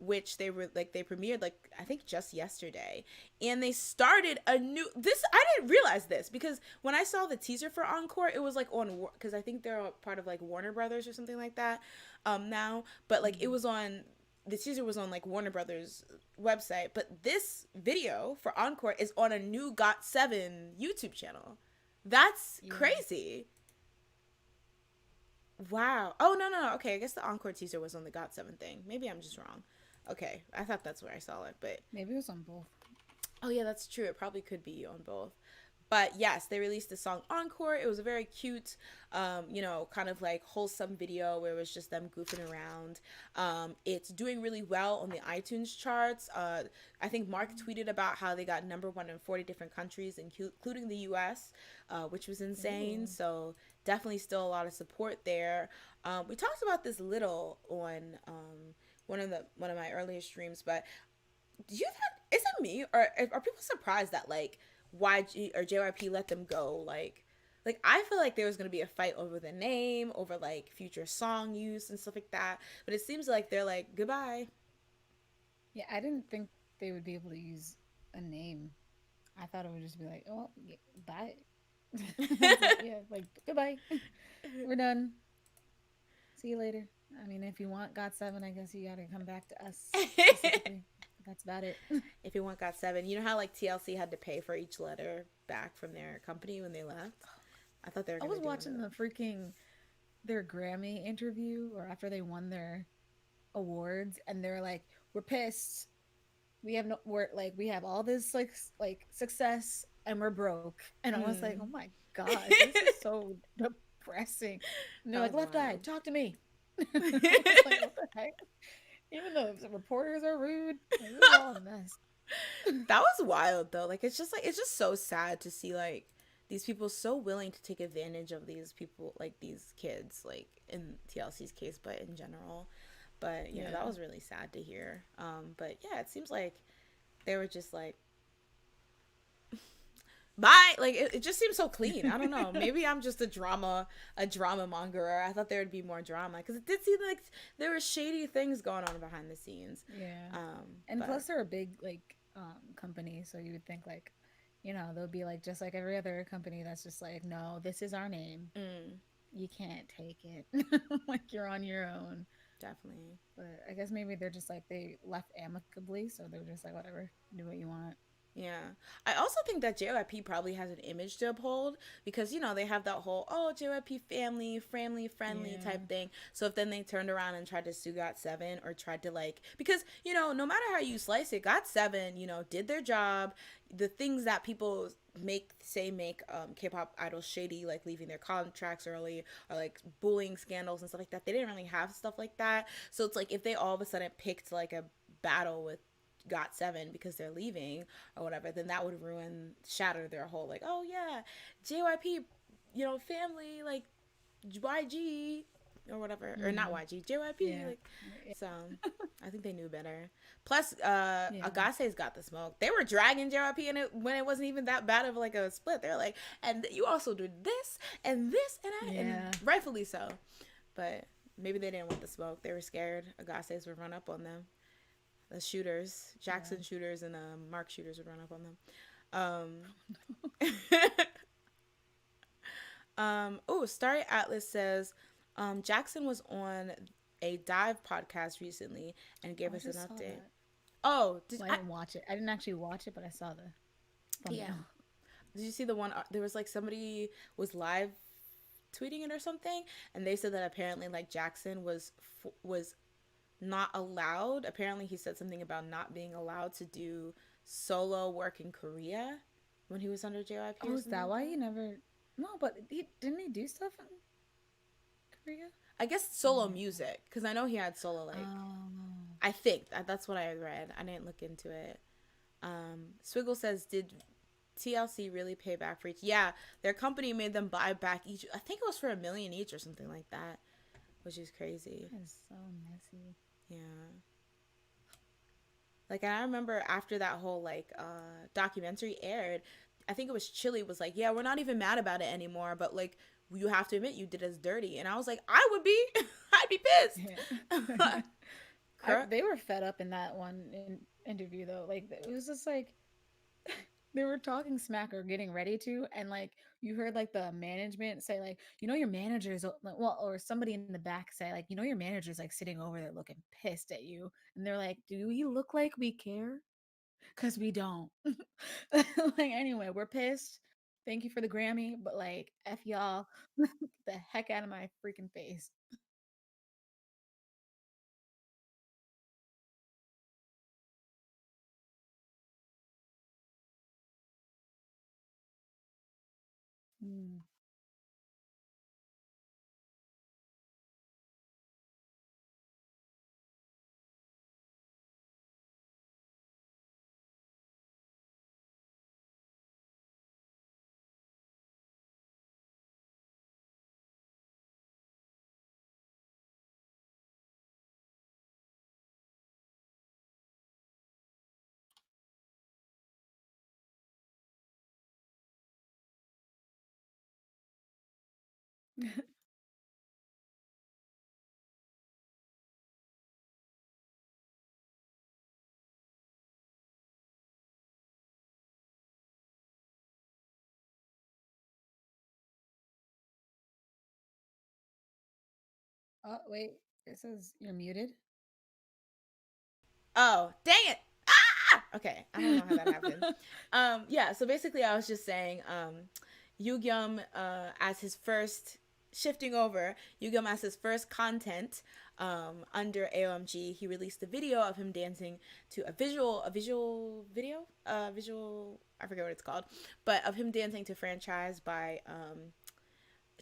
which they premiered like I think just yesterday, and they started a new. This I didn't realize this because when I saw the teaser for Encore, it was like on because I think they're a part of like Warner Brothers or something like that, now, but like it Mm. was on the teaser was on like Warner Brothers website, but this video for Encore is on a new Got Seven YouTube channel. That's Yeah. crazy. Wow. Oh no no no. Okay, I guess the Encore teaser was on the Got Seven thing. Maybe I'm just wrong. Okay, I thought that's where I saw it, but Maybe it was on both. oh yeah, that's true. It probably could be on both. But yes, they released the song Encore. It was a very cute, kind of like wholesome video where it was just them goofing around. It's doing really well on the iTunes charts. I think Mark tweeted about how they got number one in 40 different countries, including the US, which was insane. Ooh. So definitely still a lot of support there. We talked about this little on one of my earlier streams, but do you think is it me or are people surprised that like YG or JYP let them go? Like I feel like there was gonna be a fight over the name, over like future song use and stuff like that. But it seems like they're like goodbye. Yeah, I didn't think they would be able to use a name. I thought it would just be like, oh, yeah, bye. It's like, yeah, like, goodbye. We're done. See you later. I mean, if you want God 7, I guess you got to come back to us specifically. That's about it. If you want Got Seven, you know how like TLC had to pay for each letter back from their company when they left. I thought they were I gonna was do one of watching those. the freaking their Grammy interview or after they won their awards and they're like, we're pissed. We have all this like success and we're broke. And I was like, oh Mm. my gosh, this is so depressing. And they're That like, was Left Eye, wild. talk to me. I was like, what the heck? Even though the reporters are rude, like, this is all a mess. That was wild though. Like it's just so sad to see like these people so willing to take advantage of these people, like these kids, like in TLC's case, but in general. But that Yeah. was really sad to hear. But yeah, it seems like they were just like bye. Like it just seems so clean. I don't know. Maybe I'm just a drama mongerer. I thought there would be more drama because it did seem like there were shady things going on behind the scenes. Yeah. And But plus they're a big company, so you would think like, they'll be like just like every other company that's just like, no, this is our name. mm, You can't take it. Like you're on your own. definitely. But I guess maybe they're just like they left amicably, so they're just like whatever, do what you want. Yeah. I also think that JYP probably has an image to uphold because, you know, they have that whole, oh, JYP family friendly Yeah. type thing. So if then they turned around and tried to sue GOT7 or tried to like, because, you know, no matter how you slice it, GOT7, you know, did their job. The things that people make K-pop idols shady, like leaving their contracts early or like bullying scandals and stuff like that. They didn't really have stuff like that. So it's like if they all of a sudden picked like a battle with GOT7 because they're leaving or whatever, then that would shatter their whole like, oh yeah, JYP, you know, family, like YG or whatever, or not Mm. YG, JYP, Yeah. like, so I think they knew better. Plus, Yeah. Agassi's got the smoke. They were dragging JYP in it when it wasn't even that bad of like a split. They're like, and you also did this and this and that, and Yeah. rightfully so. But maybe they didn't want the smoke. They were scared Agassi's would run up on them. The shooters, Yeah. Jackson shooters, and Mark shooters would run up on them. Oh, Starry Atlas says Jackson was on a dive podcast recently and Oh, gave I us an just saw update. that. Oh, Well, I didn't watch it. I didn't actually watch it, but I saw the yeah. thumbnail. Did you see the one? There was like somebody was live tweeting it or something, and they said that apparently like Jackson was not allowed. Apparently, he said something about not being allowed to do solo work in Korea when he was under JYP Oh, or is something that like why that. he never? No, but he didn't he do stuff in Korea? I guess Oh solo my god. music because I know he had solo like Oh. I think that's what I read. I didn't look into it. Swiggle says, did TLC really pay back for each? Yeah, their company made them buy back each. I think it was for $1 million each or something like that, which is crazy. That is so messy. Yeah. Like I remember after that whole like documentary aired, I think it was Chile was like, yeah, we're not even mad about it anymore, but like you have to admit you did us dirty, and I was like, I would be, I'd be pissed. Yeah. Correct. They were fed up in that one interview though. Like it was just like they were talking smack or getting ready to, and like you heard like the management say like, you know, your manager's well, or somebody in the back say like, you know, your manager's like sitting over there looking pissed at you, and they're like, do we look like we care? Because we don't. Like anyway, we're pissed. Thank you for the Grammy, but like f y'all, get the heck out of my freaking face. Mm. Oh wait, it says you're muted. Oh, dang it. Ah! Okay, I don't know how that happened. Yeah, so basically I was just saying, Yugyum, as his first, shifting over, Yugyum as his first content, under AOMG, he released a video of him dancing to a visual video, I forget what it's called, but of him dancing to Franchise by,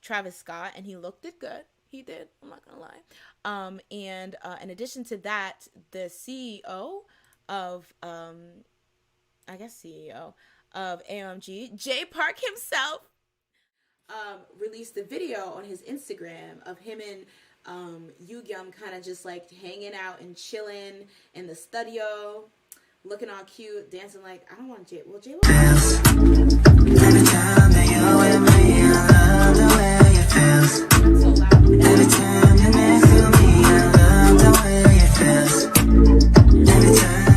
Travis Scott, and he looked it good. He did. I'm not gonna lie. And in addition to that, the CEO of, I guess CEO of AOMG, Jay Park himself, released a video on his Instagram of him and Yugyum kind of just like hanging out and chilling in the studio, looking all cute, dancing like I don't want Jay. Well, Jay. Every time that you're with me, I love the way it feels. So loud. Every time you're next to me, I love the way it feels. Every time.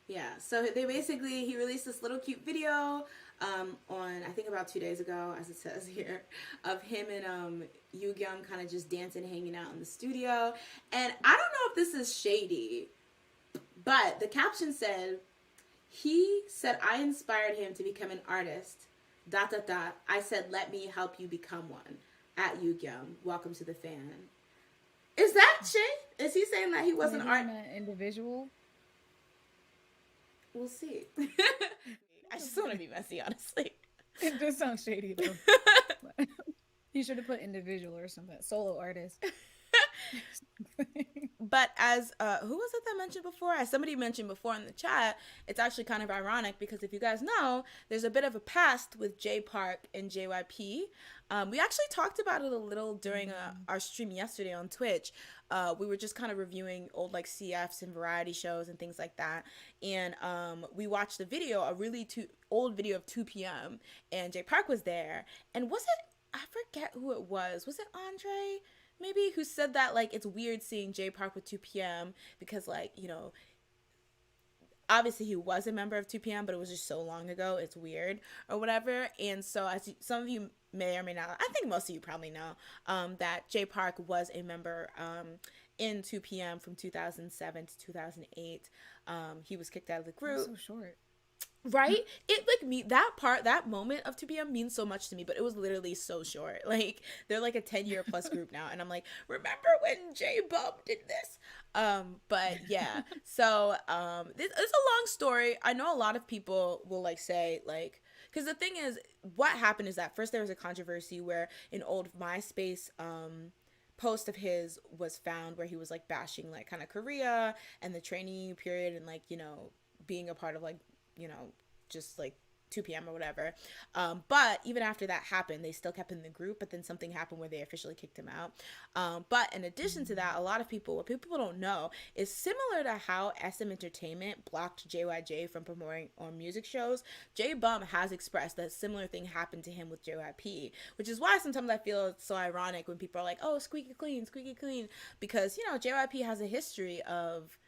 Yeah, so they basically he released this little cute video on I think about 2 days ago, as it says here, of him and Yugyum kind of just dancing, hanging out in the studio. And I don't know if this is shady, but the caption said He said, I inspired him to become an artist. Dot, dot, dot. I said, let me help you become one. At Yugyum. Welcome to the fan. Is that shade? Is he saying that he wasn't Maybe art? I'm an individual. We'll see. I just want to be messy, honestly. It does sound shady though. You should have put individual or something. Solo artist. But as who was it that mentioned before? As somebody mentioned before in the chat, it's actually kind of ironic because if you guys know, there's a bit of a past with J Park and JYP. We actually talked about it a little during our stream yesterday on Twitch. We were just kind of reviewing old like CFs and variety shows and things like that, and we watched a video, a really old video of 2PM, and J Park was there. And was it? I forget who it was. Was it Andre? Maybe, who said that like it's weird seeing J Park with 2PM because like, you know, obviously he was a member of 2PM, but it was just so long ago, it's weird or whatever. And so as some of you may or may not, I think most of you probably know that J Park was a member in 2PM from 2007 to 2008. He was kicked out of the group. So short. Right? It like me that moment of 2PM means so much to me, but it was literally so short. Like they're like a 10-year plus group now, and I'm like, remember when J Bum did this? But yeah. So it's a long story. I know a lot of people will like say like, because the thing is, what happened is that first there was a controversy where an old MySpace post of his was found where he was like bashing like kind of Korea and the training period and like, you know, being a part of like, you know, just like 2PM or whatever. But even after that happened, they still kept in the group, but then something happened where they officially kicked him out. But in addition to that, a lot of people, what people don't know is similar to how SM Entertainment blocked JYJ from promoting on music shows. J Bum has expressed that similar thing happened to him with JYP, which is why sometimes I feel it's so ironic when people are like, oh, squeaky clean, because, you know, JYP has a history of,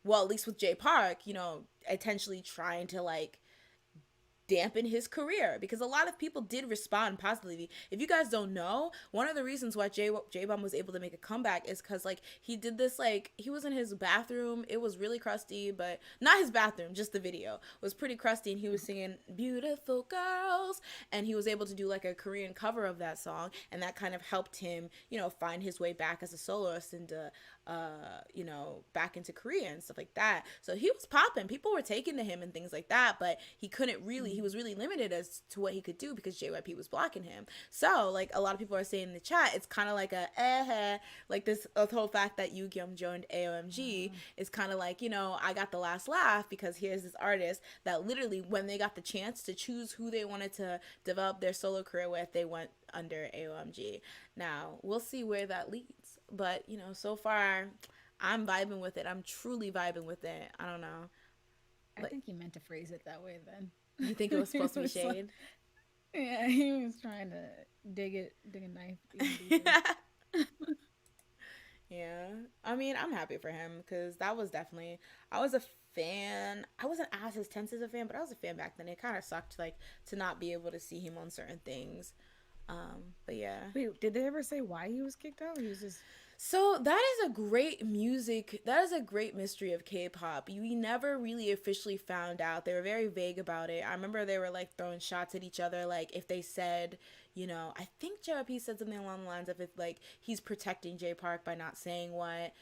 well, at least with J Park, you know, intentionally trying to like dampen his career, because a lot of people did respond positively. If you guys don't know, one of the reasons why J-Bum was able to make a comeback is because like he did this, like he was in his bathroom, it was really crusty, but not his bathroom, just the video was pretty crusty, and he was singing Beautiful Girls, and he was able to do like a Korean cover of that song, and that kind of helped him, you know, find his way back as a soloist and you know, back into Korea and stuff like that. So he was popping, people were taking to him and things like that, but he couldn't really, he was really limited as to what he could do because JYP was blocking him. So like a lot of people are saying in the chat, it's kind of like like this whole fact that Yugyum joined AOMG is kind of like, you know, I got the last laugh because here's this artist that literally when they got the chance to choose who they wanted to develop their solo career with, they went under AOMG. Now we'll see where that leads, but you know, so far I'm vibing with it. I'm truly vibing with it. I don't know. I think he meant to phrase it that way then. You think it was supposed to be shade? Like, yeah, he was trying to dig a knife. Yeah. I mean, I'm happy for him because that was definitely, I was a fan. I wasn't as intense as a fan, but I was a fan back then. It kind of sucked like to not be able to see him on certain things. But yeah. Wait, did they ever say why he was kicked out? He was just... So that is a great mystery of K-pop. We never really officially found out. They were very vague about it. I remember they were like throwing shots at each other, like if they said, you know, I think JYP said something along the lines of if like he's protecting J Park by not saying what.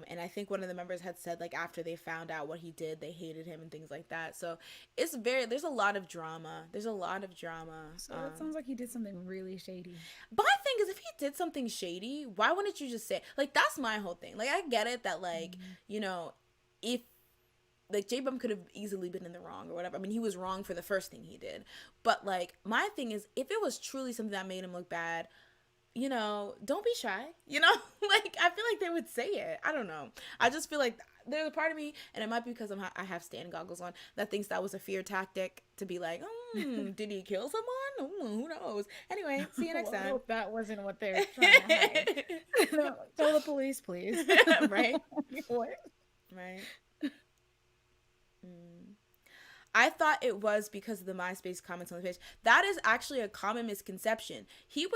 And I think one of the members had said like after they found out what he did, they hated him and things like that. So there's a lot of drama. So it sounds like he did something really shady. But my thing is, if he did something shady, why wouldn't you just say, like, that's my whole thing. Like, I get it that like, you know, if like J-Bum could have easily been in the wrong or whatever. I mean, he was wrong for the first thing he did. But like, my thing is, if it was truly something that made him look bad, you know, don't be shy, you know? Like, I feel like they would say it. I don't know. I just feel like there's a part of me, and it might be because I have Stan goggles on, that thinks that was a fear tactic to be like, did he kill someone? Who knows? Anyway, see you next time. I hope that wasn't what they were trying to hide. No, tell the police, please. Right? What? Right. I thought it was because of the MySpace comments on the page. That is actually a common misconception. He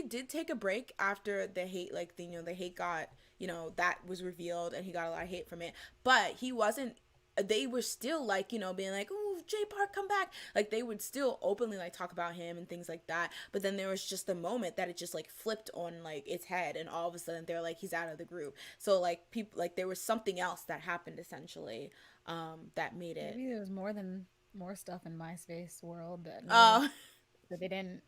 did take a break after the hate, like the hate got, you know, that was revealed and he got a lot of hate from it. But he wasn't they were still like, you know, being like, oh, J Park, come back. Like they would still openly like talk about him and things like that. But then there was just a moment that it just like flipped on like its head, and all of a sudden they're like, he's out of the group. So like people, like there was something else that happened essentially, that made it. Maybe there was more stuff in MySpace world that Oh. that they didn't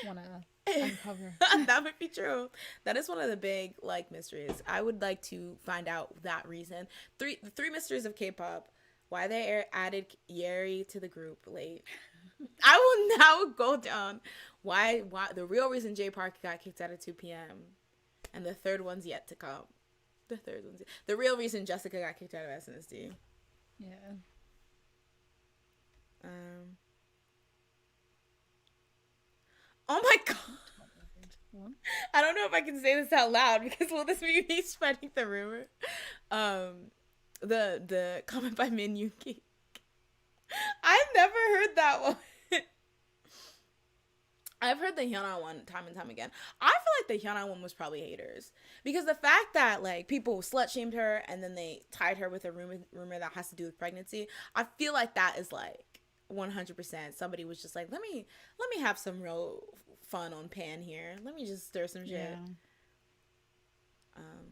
want to uncover. That might be true. That is one of the big like mysteries. I would like to find out that reason. The three mysteries of K-pop. Why they added Yeri to the group late. I will now go down why the real reason J Park got kicked out at 2 p.m. and the third one's yet to come. The real reason Jessica got kicked out of SNSD. Yeah. Oh my god. I don't know if I can say this out loud because will this be me spreading the rumor? The comment by Min Yuki. I've never heard that one. I've heard the Hyuna one time and time again. I feel like the Hyuna one was probably haters because the fact that like people slut shamed her and then they tied her with a rumor that has to do with pregnancy, I feel like that is like 100% somebody was just like, let me have some real fun on Pan here. Let me just stir some shit. Yeah.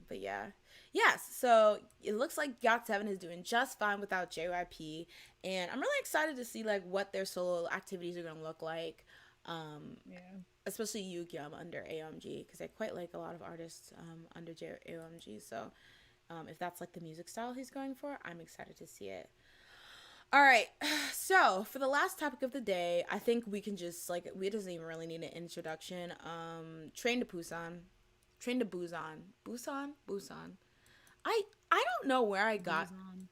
But yeah. Yes, so it looks like GOT7 is doing just fine without JYP, and I'm really excited to see like what their solo activities are going to look like. Yeah. Especially Yugyeom under AOMG, because I quite like a lot of artists under AOMG. So if that's like the music style he's going for, I'm excited to see it. All right, so for the last topic of the day, I think we can just like, we doesn't even really need an introduction. Train to Busan. I don't know where I got. Busan.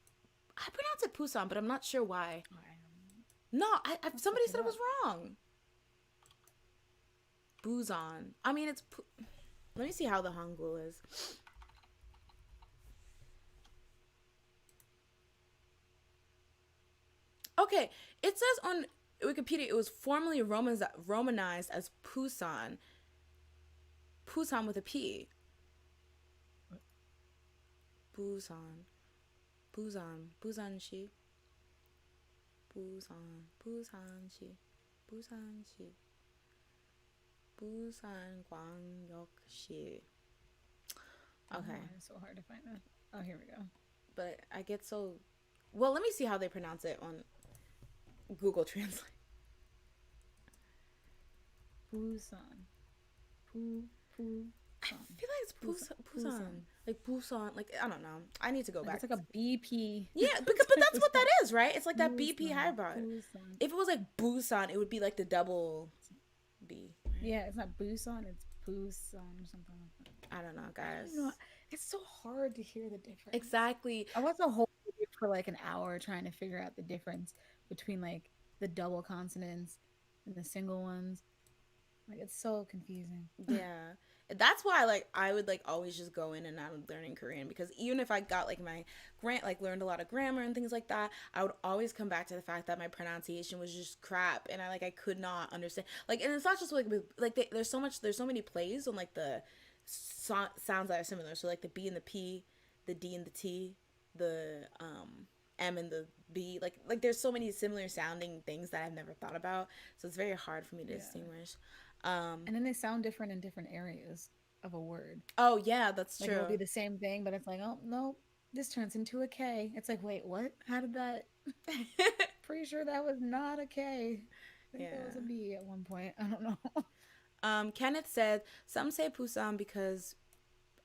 I pronounce it Busan, but I'm not sure why. No, somebody said it was wrong. Busan. I mean, it's. Let me see how the Hangul is. Okay, it says on Wikipedia it was formerly romanized as Busan. Busan with a P. Busan. Busanshi. Busan Gwangyokshi. Okay. Oh, it's so hard to find that. Oh, here we go. But I get so. Well, let me see how they pronounce it on Google Translate. Busan. I feel like it's Busan. Like Busan. Like, I don't know. I need to go back. It's like a BP. Yeah, but that's what that is, right? It's like that BP hybrid. Busan. If it was like Busan, it would be like the double B. Right? Yeah, it's not Busan, it's Busan or something like that. I don't know, guys. It's so hard to hear the difference. Exactly. I watched a whole video for like an hour trying to figure out the difference between like the double consonants and the single ones. Like, it's so confusing. Yeah. That's why like I would like always just go in and out of learning Korean, because even if I got like my learned a lot of grammar and things like that, I would always come back to the fact that my pronunciation was just crap, and I could not understand, like, and it's not just like there's so many plays on like the sounds that are similar, so like the B and the P, the D and the T, the M and the B, like there's so many similar sounding things that I've never thought about, so it's very hard for me to distinguish. And then they sound different in different areas of a word. Oh yeah, that's like, true. It'll be the same thing, but it's like, oh no, this turns into a K. It's like, wait, what? How did that? Pretty sure that was not a K. I think that was a B at one point. I don't know. Kenneth said some say Busan because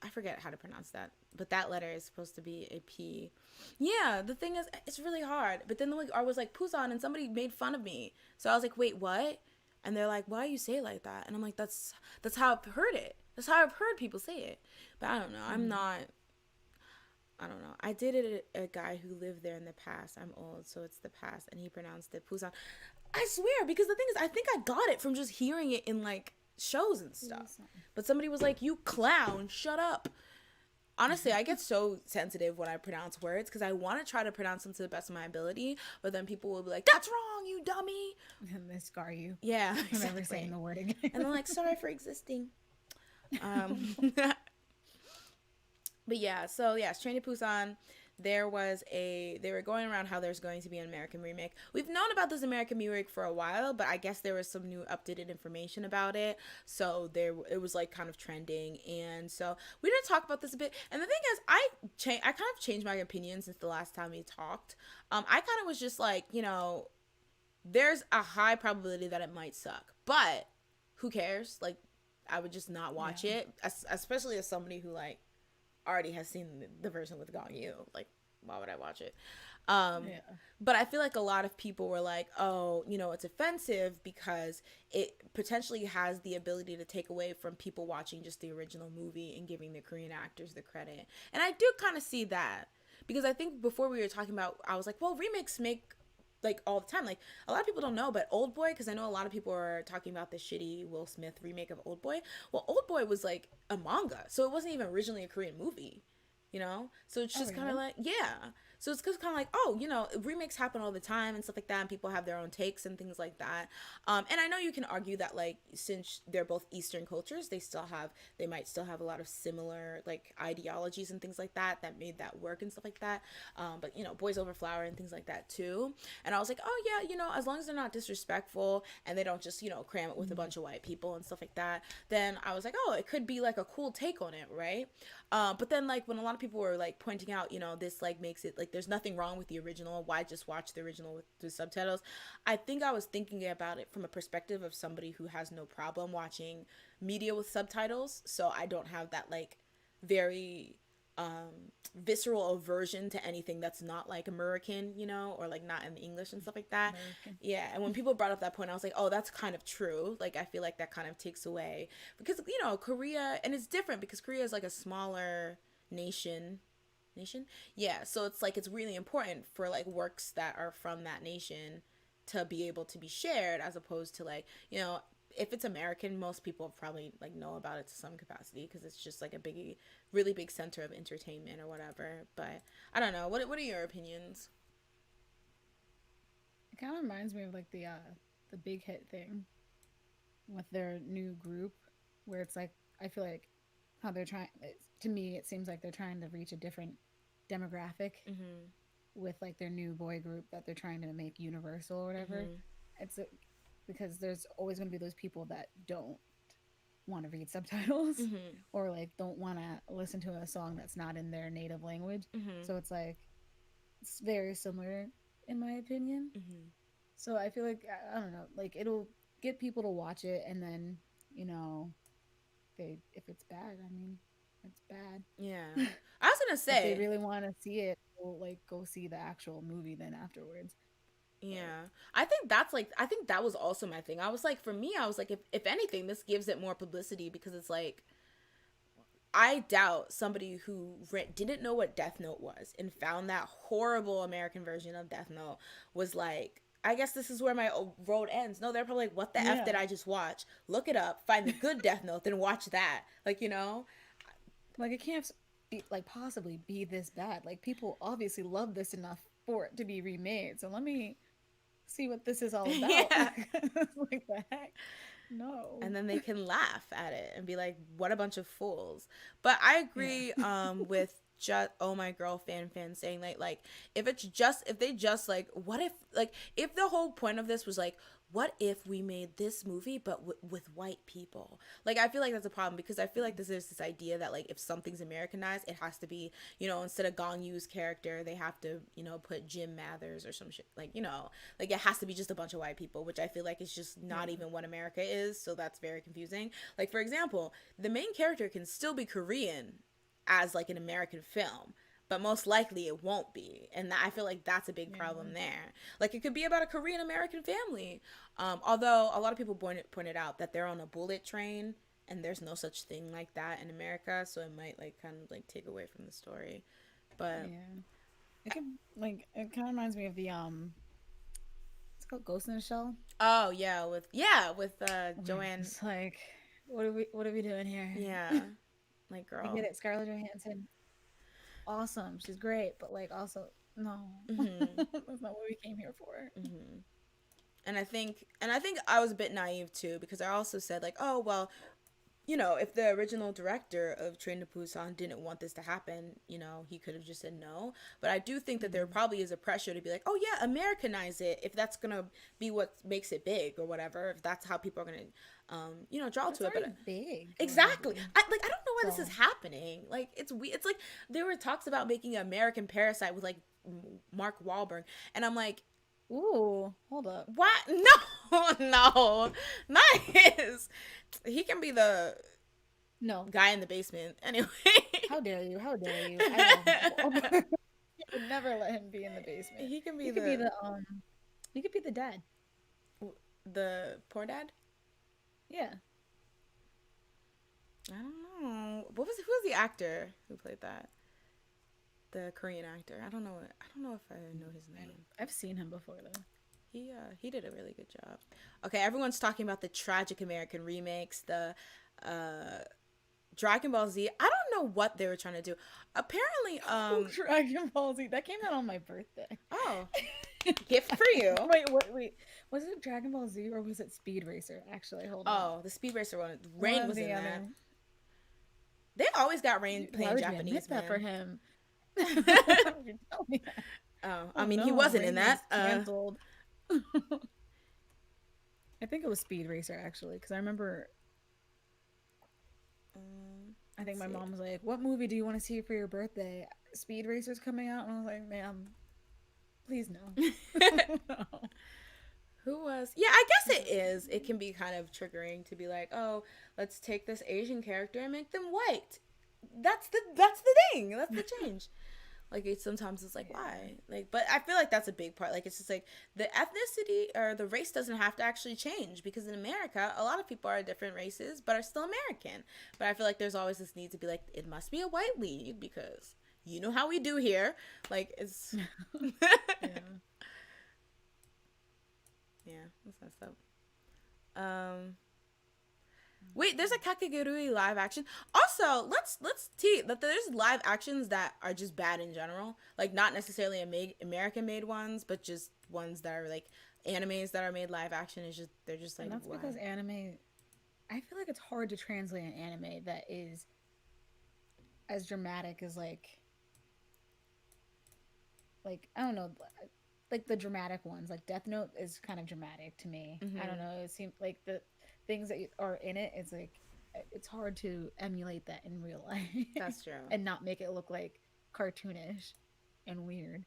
I forget how to pronounce that, but that letter is supposed to be a P. Yeah, the thing is, it's really hard. But then I was like Busan, and somebody made fun of me, so I was like, wait, what? And they're like, why do you say it like that? And I'm like, that's how I've heard it. That's how I've heard people say it. But I don't know. I don't know. I dated a guy who lived there in the past. I'm old, so it's the past. And he pronounced it Busan. I swear, because the thing is, I think I got it from just hearing it in, like, shows and stuff. But somebody was like, you clown, shut up. Honestly, I get so sensitive when I pronounce words because I want to try to pronounce them to the best of my ability, but then people will be like, that's wrong, you dummy. And they scar you. Yeah. Exactly. I'm never saying the word again. And they're like, sorry for existing. But yeah, so yeah, Train to Busan. they were going around how there's going to be an American remake. We've known about this American remake for a while, but I guess there was some new updated information about it. So it was like kind of trending, and so we did talk about this a bit. And the thing is, I kind of changed my opinion since the last time we talked. I kind of was just like, there's a high probability that it might suck, but who cares? Like, I would just not watch it, especially as somebody who like already has seen the version with Gong Yu. Like, why would I watch it? But I feel like a lot of people were like, oh, it's offensive because it potentially has the ability to take away from people watching just the original movie and giving the Korean actors the credit. And I do kind of see that, because I think before we were talking about, I was like, well, remakes make like all the time. Like, a lot of people don't know, but Old Boy, because I know a lot of people are talking about the shitty Will Smith remake of Old Boy. Well, Old Boy was like a manga, so it wasn't even originally a Korean movie, so it's just kind of like, yeah. So it's just kind of like, oh, remakes happen all the time and stuff like that, and people have their own takes and things like that. And I know you can argue that, like, since they're both Eastern cultures, they might still have a lot of similar, like, ideologies and things like that made that work and stuff like that. But, Boys Over Flower and things like that, too. And I was like, oh, yeah, as long as they're not disrespectful and they don't just, cram it with a bunch of white people and stuff like that, then I was like, oh, it could be, like, a cool take on it, right? But then, like, when a lot of people were, like, pointing out, this, like, makes it, like, there's nothing wrong with the original, why just watch the original with the subtitles? I think I was thinking about it from a perspective of somebody who has no problem watching media with subtitles, so I don't have that, like, very visceral aversion to anything that's not like American, or like not in English and stuff like that. American. Yeah, and when people brought up that point, I was like, oh, that's kind of true. Like, I feel like that kind of takes away, because Korea, and it's different because Korea is like a smaller nation. Yeah, so it's like, it's really important for like works that are from that nation to be able to be shared, as opposed to like, if it's American, most people probably like know about it to some capacity because it's just like a really big center of entertainment or whatever. But I don't know. What are your opinions? It kind of reminds me of like the BigHit thing with their new group, where it's like, I feel like how they're trying. To me, it seems like they're trying to reach a different demographic with like their new boy group that they're trying to make universal or whatever. It's because there's always going to be those people that don't want to read subtitles or like don't want to listen to a song that's not in their native language. So it's like, it's very similar in my opinion. So I feel like, I don't know, like it'll get people to watch it, and then if it's bad, I mean, it's bad. Yeah. I was gonna say, if they really want to see it, they'll like go see the actual movie then afterwards. Yeah. I think that was also my thing. I was like, for me, I was like, if anything, this gives it more publicity, because it's like, I doubt somebody who didn't know what Death Note was and found that horrible American version of Death Note was like, I guess this is where my road ends. No, they're probably like, what the F did I just watch? Look it up, find the good Death Note, then watch that. Like, Like, it can't be, like, possibly be this bad. Like, people obviously love this enough for it to be remade. So let me see what this is all about. Yeah. Like, the heck? No. And then they can laugh at it and be like, what a bunch of fools. But I agree with just Oh My Girl fan saying like if they just like, what if, like, if the whole point of this was like, what if we made this movie but with white people? Like, I feel like that's a problem, because I feel like there's this idea that like, if something's Americanized, it has to be, instead of Gong Yu's character, they have to, put Jim Mathers or some shit, like, like it has to be just a bunch of white people, which I feel like is just not even what America is. So that's very confusing. Like, for example, the main character can still be Korean as like an American film, but most likely it won't be. And I feel like that's a big problem there. Like, it could be about a Korean American family. Although a lot of people pointed out that they're on a bullet train, and there's no such thing like that in America. So it might like kind of like take away from the story. But it can, like, it kind of reminds me of the it's called Ghost in the Shell. Oh yeah, with Joanne. It's like, what are we doing here? Yeah. Like, girl. I get it, Scarlett Johansson. Awesome, she's great, but like, also, no. That's not what we came here for. And I think I was a bit naive too, because I also said like, oh well, you know, if the original director of Train to Busan didn't want this to happen, you know, he could have just said no. But I do think that there Mm. probably is a pressure to be like, oh yeah, Americanize it if that's gonna be what makes it big or whatever. If that's how people are gonna, you know, draw But it's to it. But already big exactly, already. I don't know why this is So, happening. Like it's we. It's like there were talks about making an American Parasite with like Mark Wahlberg, and I'm like, ooh, hold up. what? No, no, not his. He can be the No. guy in the basement. Anyway. How dare you? How dare you? I love Mark Wahlberg. I would never let him be in the basement. He can be He could be he could be the dad. the poor dad. Yeah. I don't know. Who was the actor who played that? The Korean actor. I don't know if I know his name. I've seen him before though. He did a really good job. Okay, everyone's talking about the tragic American remakes, the uh Dragon Ball Z. I don't know what they were trying to do. Apparently, Dragon Ball Z. That came out on my birthday. oh, gift for you. Wait. Was it Dragon Ball Z or was it Speed Racer? Actually, hold on. Oh, the Speed Racer one. Rain was in other. that. They always got Rain Why playing would you Japanese, admit that for man. him? Why would you tell me that? Oh, I Oh mean, he no, wasn't in Rain that. was canceled. I think it was Speed Racer actually, because I remember. I think my mom was like, "What movie do you want to see for your birthday? Speed Racer's coming out," and I was like, "Ma'am, please no." No. Who was? Yeah, I guess it is. It can be kind of triggering to be like, oh, let's take this Asian character and make them white. That's the thing. That's the change. Like sometimes it's like why? Like, but I feel like that's a big part. Like it's just like the ethnicity or the race doesn't have to actually change because in America, a lot of people are different races but are still American. But I feel like there's always this need to be like it must be a white lead because you know how we do here. Like it's Yeah. yeah, that's messed up. Wait, there's a Kakegurui live action. Also, let's tee that there's live actions that are just bad in general. Like not necessarily American made ones, but just ones that are like animes that are made live action. Is just they're just like And that's why? because anime, I feel like it's hard to translate an anime that is as dramatic as I don't know, like the dramatic ones. Like Death Note is kind of dramatic to me. I don't know. It seems like the things that are in it. It's like it's hard to emulate that in real life. That's true. And not make it look like cartoonish and weird.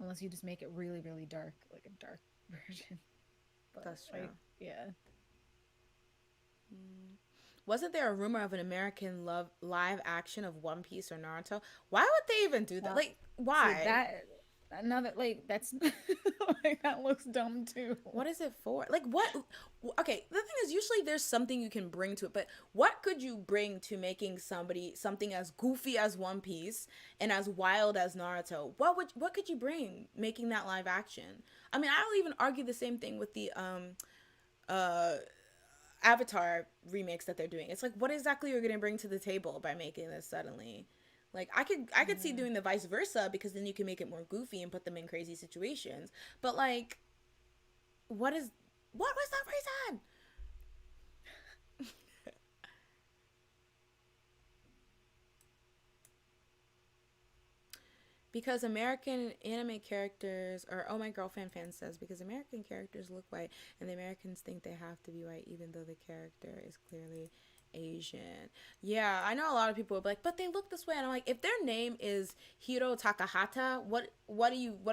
Unless you just make it really, really dark, like a dark version. But That's true. Yeah. Wasn't there a rumor of an American live action of One Piece or Naruto? Why would they even do that? Well, Like why? See, that another that's like that looks dumb too. What is it for? Like what? Okay, the thing is, usually there's something you can bring to it, but what could you bring to making something as goofy as One Piece and as wild as Naruto? What could you bring making that live action? I mean, I'll even argue the same thing with the uh Avatar remakes that they're doing. It's like what exactly you're gonna bring to the table by making this suddenly? Like I could see doing the vice versa because then you can make it more goofy and put them in crazy situations. But like what was that reason? Because American anime characters, or oh my girlfriend fan says, because American characters look white and the Americans think they have to be white even though the character is clearly Asian. Yeah, I know a lot of people will be like, but they look this way, and I'm like, if their name is Hiro Takahata, what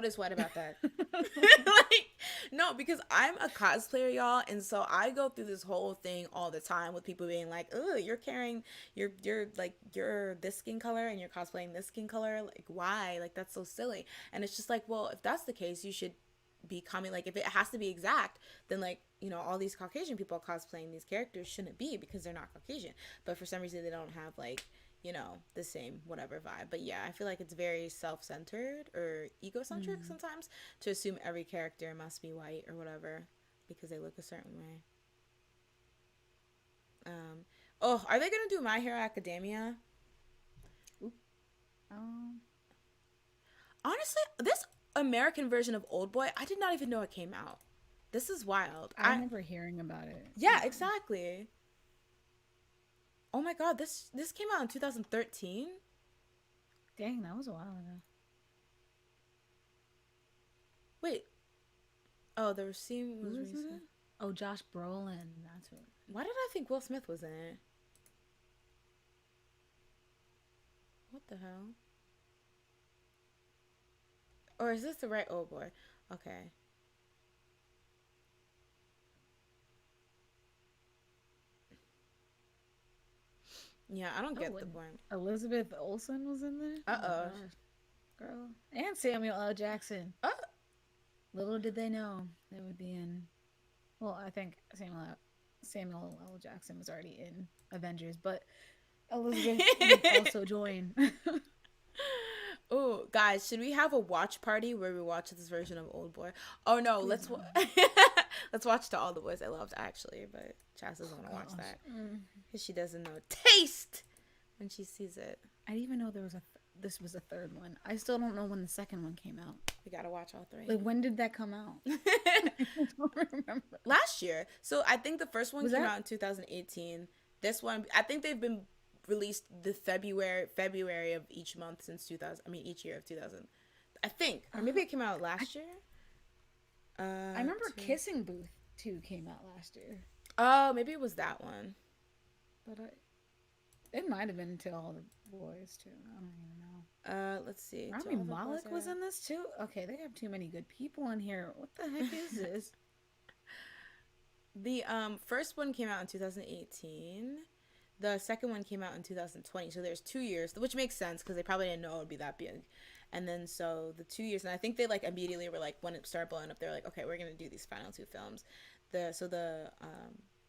is white about that? Like, no, because I'm a cosplayer, y'all, and so I go through this whole thing all the time with people being like, "Oh, you're carrying, you're like you're this skin color and you're cosplaying this skin color. Like, why? Like, that's so silly." And it's just like, well, if that's the case, you should be coming like if it has to be exact, then like all these Caucasian people cosplaying these characters shouldn't be because they're not Caucasian. But for some reason, they don't have like the same whatever vibe. But yeah, I feel like it's very self-centered or egocentric sometimes to assume every character must be white or whatever because they look a certain way. Oh, are they gonna do My Hero Academia? Um, Honestly, this American version of Old Boy, I did not even know it came out. This is wild. I remember hearing about it. Yeah, exactly. Oh my god, this came out in 2013. Dang, that was a while ago. Wait. Oh, the scene Who was was in recent. it? Oh, Josh Brolin. That's what. Why did I think Will Smith was in it? What the hell? Or is this the right old boy? Okay. Yeah, I don't Oh, get the and point. Elizabeth Olsen was in there. Uh Oh my oh. gosh, girl, and Samuel L. Jackson. Oh. Little did they know they would be in. Well, I think Samuel L. Jackson was already in Avengers, but Elizabeth would also join. Oh, guys, should we have a watch party where we watch this version of Old Boy? Oh no, Please no. let's watch To All the Boys I Loved actually, but Chaz doesn't want to watch Gosh. that because she doesn't know taste when she sees it. I didn't even know there was this was a third one. I still don't know when the second one came out. We gotta watch all three. Like, when did that come out? I don't remember. Last year. So I think the first one Was came that- out in 2018. This one, I think they've been released the February of each month since 2000. I mean, each year of 2000. I think, or maybe it came out last year. I remember Kissing Booth 2 came out last year, Oh, maybe it was that one. but it might have been To All the Boys too. I don't even know. Let's see. To Rami All the Malek Boys was I- in this too. Okay, they have too many good people in here. What the heck is this? The first one came out in 2018. The second one came out in 2020. So there's 2 years, which makes sense because they probably didn't know it would be that big. And then so the 2 years, and I think they like immediately were like, when it started blowing up, they're like, okay, we're gonna do these final two films. The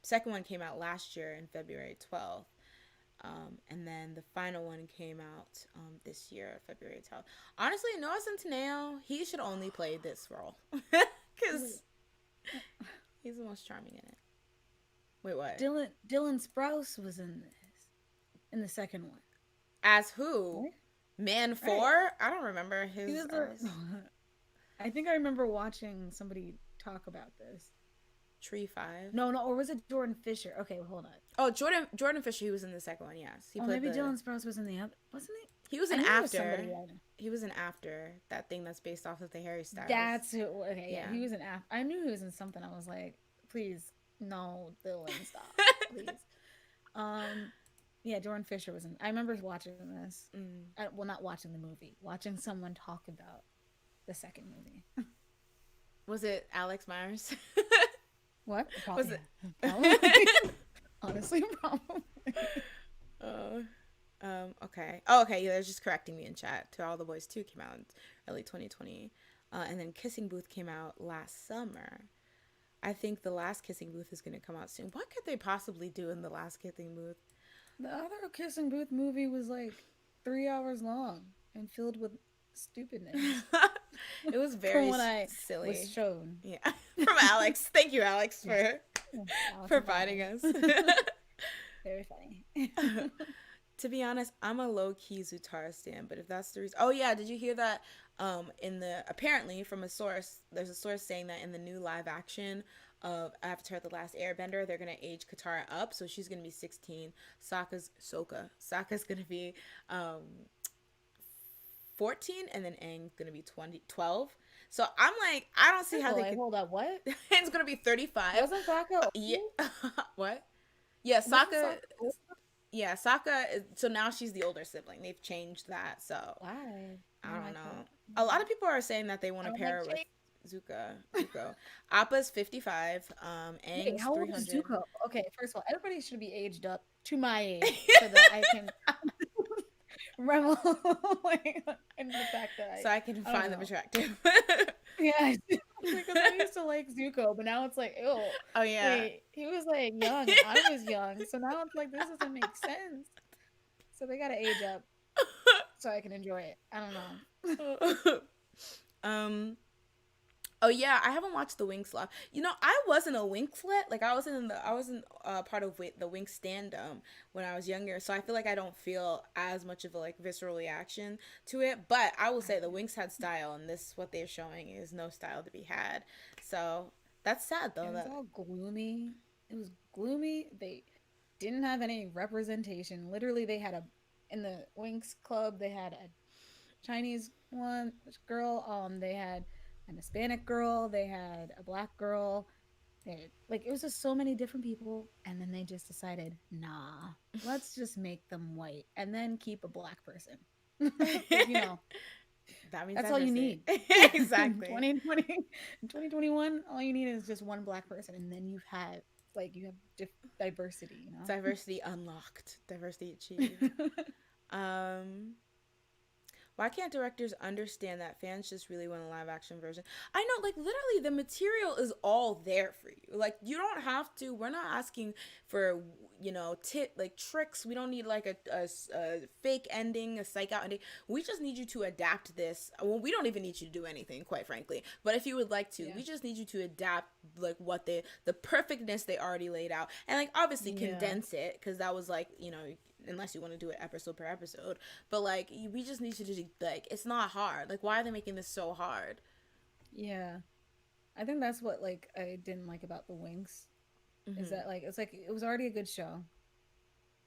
second one came out last year in February 12th. And then the final one came out this year, February 12th. Honestly, Noah Centineo, he should only play this role because he's the most charming in it. Wait, what? Dylan Sprouse was in the second one. As who? Right? Man 4? I don't remember his. He was I think I remember watching somebody talk about this. Tree 5. No, or was it Jordan Fisher? Okay, well, hold on. Oh, Jordan Fisher. He was in the second one. Yes, he played maybe Dylan Sprouse was in the other. Wasn't he? He was I an knew it was after. somebody else. He was an after that thing that's based off of the Harry Styles. That's who. Okay, yeah, Yeah. he was an after. I knew he was in something. I was like, please, no, Dylan, stop, please. Yeah, Jordan Fisher was in. I remember watching this. Well, not watching the movie, watching someone talk about the second movie. Was it Alex Myers? What? Was it? Probably. Honestly, probably. Okay. Oh, okay. Yeah, they're just correcting me in chat. To All the Boys 2 came out in early 2020. And then Kissing Booth came out last summer. I think the last Kissing Booth is going to come out soon. What could they possibly do in the last Kissing Booth? The other Kissing Booth movie was like 3 hours long and filled with stupidness. It was very From what I silly. was shown. Yeah. From Alex. Thank you, Alex, for Alex providing us. Very funny. To be honest, I'm a low-key Zutara stan, but if that's the reason... Oh, yeah, did you hear that apparently from a source, there's a source saying that in the new live action of Avatar The Last Airbender, they're going to age Katara up, so she's going to be 16. Sokka's going to be 14, and then Aang's going to be 12. So I'm like, I don't see how they could... Hold up, what? Aang's going to be 35. Wasn't Sokka? Yeah. What? Yeah, Sokka... Yeah, Sokka. So now she's the older sibling. They've changed that. So Why? I don't know. A lot of people are saying that they want to pair her with Zuko. Appa's 55. Aang's how old is 300. Zuko? Okay, first of all, everybody should be aged up to my age so that I can revel in the fact that So I can find them attractive. Yeah, because I used to like Zuko, but now it's like, ew. Oh yeah. Wait, he was like young, I was young, so now it's like this doesn't make sense. So they gotta age up so I can enjoy it. I don't know. Oh yeah, I haven't watched the Winx Club. You know, I wasn't a Winxlet. Like I wasn't part of the Winx standum when I was younger. So I feel like I don't feel as much of a like visceral reaction to it. But I will say the Winx had style, and this what they're showing is no style to be had. So that's sad though. It was all gloomy. It was gloomy. didn't have any representation. Literally, they had a in the Winx Club. They had a Chinese one girl. They had an Hispanic girl. They had a black girl. Like it was just so many different people, and then they just decided, nah, let's just make them white, and then keep a black person, because That means that's all you diversity. need. in Exactly. 2020, in 2021, all you need is just one black person, and then you have diversity. Diversity unlocked. Diversity achieved. Um, why can't directors understand that fans just really want a live action version? I know, like, literally, the material is all there for you. Like, you don't have to, we're not asking for, like tricks. We don't need, like, a fake ending, a psych out ending. We just need you to adapt this. Well, we don't even need you to do anything, quite frankly. But if you would like to, Yeah. we just need you to adapt, like, the perfectness they already laid out. And, like, obviously Yeah. condense it, because that was, like, unless you want to do it episode per episode, but like we just need you to do, like, it's not hard. Like, why are they making this so hard? Yeah. I think that's what like I didn't like about the Wings is Mm-hmm. that like it's like it was already a good show.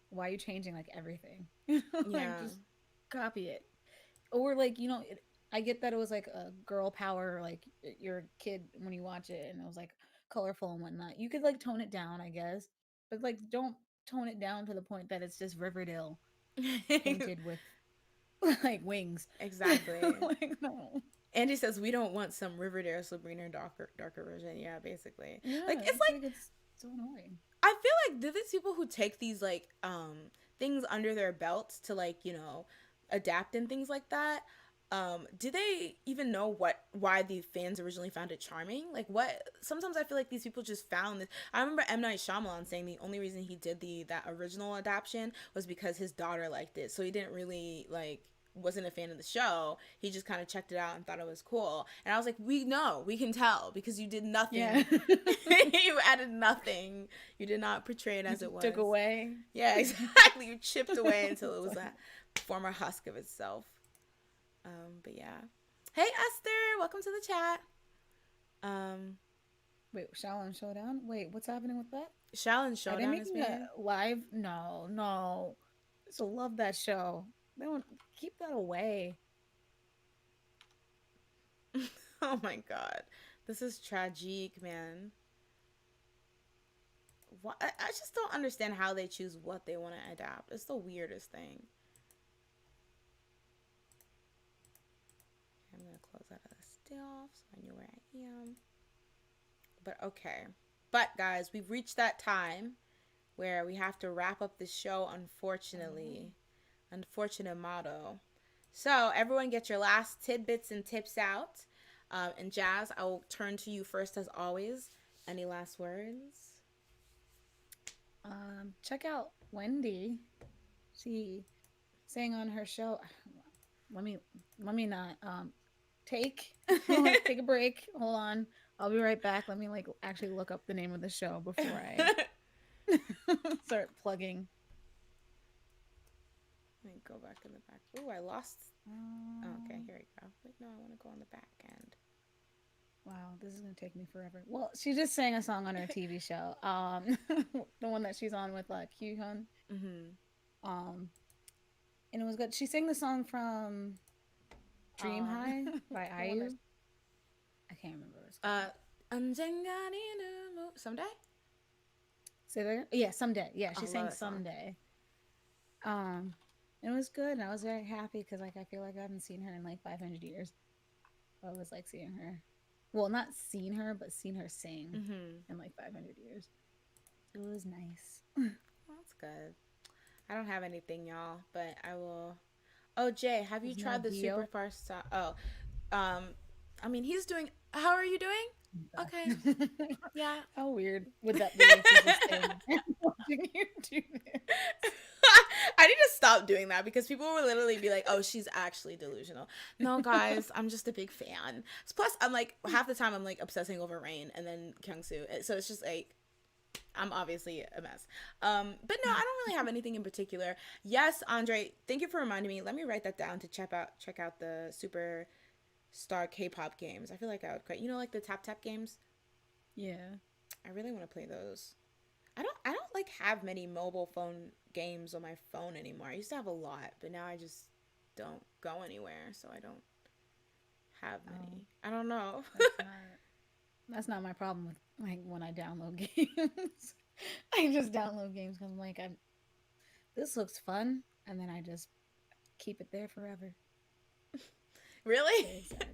Why are you changing like everything? Like Yeah. just copy it. Or like, I get that it was like a girl power, like you're a kid when you watch it and it was like colorful and whatnot. You could like tone it down, I guess. But like don't tone it down to the point that it's just Riverdale painted with like wings. Exactly. Like no. Andy says we don't want some Riverdale Sabrina darker version. Yeah, basically. Like, Yeah, it's it's like, like it's so annoying. I feel like these people who take these, like, things under their belts to, like, adapt and things like that, do they even know why the fans originally found it charming? Like, what, sometimes I feel like these people just found this. I remember M. Night Shyamalan saying the only reason he did that original adaptation was because his daughter liked it, so he didn't really, like, wasn't a fan of the show. He just kind of checked it out and thought it was cool. And I was like, we know, we can tell, because you did Yeah. nothing. You added nothing. You did not portray it You as it just took was. away. Yeah, exactly. You chipped away until it was a former husk of itself. But yeah. Hey, Esther, welcome to the chat. Um, Wait, Shaolin Showdown? Wait, what's happening with that? Shaolin Are they Showdown is making a being. live? No, no. I used to love that show. They don't keep that away. Oh my god, this is tragic, man. What? I just don't understand how they choose what they want to adapt. It's the weirdest thing. I'm gonna close out of the stuff so I know where I am. But okay. But guys, we've reached that time where we have to wrap up the show, Oh. unfortunately. Unfortunate motto. So, everyone get your last tidbits and tips out. And Jazz, I will turn to you first as always. Any last words? Check out Wendy. She sang on her show. Let me let me not take take a break. Hold on. I'll be right back. Let me like actually look up the name of the show before I start plugging. Let me go back in the back. Oh, I lost. Oh, okay, Um, here we go. Wait, no, I want to go on the back end. wow, this is gonna take me forever. Well, she just sang a song on her TV show. The one that she's on with Q Hun. Mm-hmm. Um, and it was good. She sang the song from Dream Um, High by the one that. IU. I can't remember what it's Uh, called. someday. Say that. Yeah, someday. Yeah, I she love sang that song. someday. Um, it was good, and I was very happy because like I feel like I haven't seen her in like 500 years. I was like seeing her. Well, not seen her, but seen her sing Mm-hmm. in like 500 years. It was nice. Well, that's good. I don't have anything, y'all, but I will. Oh, Jay, have you There's no tried the Dio. Superfar Star? Oh, um, I mean, he's doing. How are you doing? Okay. Yeah. How weird would that be if he's just standing there watching you do this? I need to stop doing that because people will literally be like, "Oh, she's actually delusional." No, guys, I'm just a big fan. Plus, I'm like half the time I'm like obsessing over Rain and then Kyungsoo, so it's just like I'm obviously a mess. But no, I don't really have anything in particular. Yes, Andre, thank you for reminding me. Let me write that down to check out the Superstar K-pop games. I feel like I would quite, like the tap tap games. Yeah. I really want to play those. I don't like have many mobile phone games on my phone anymore. I used to have a lot, but now I just don't go anywhere, so I don't have Oh, many. I don't know. that's not that's not my problem with like when I download games. I just download games because I'm like, this looks fun, and then I just keep it there forever. Really? Very sad.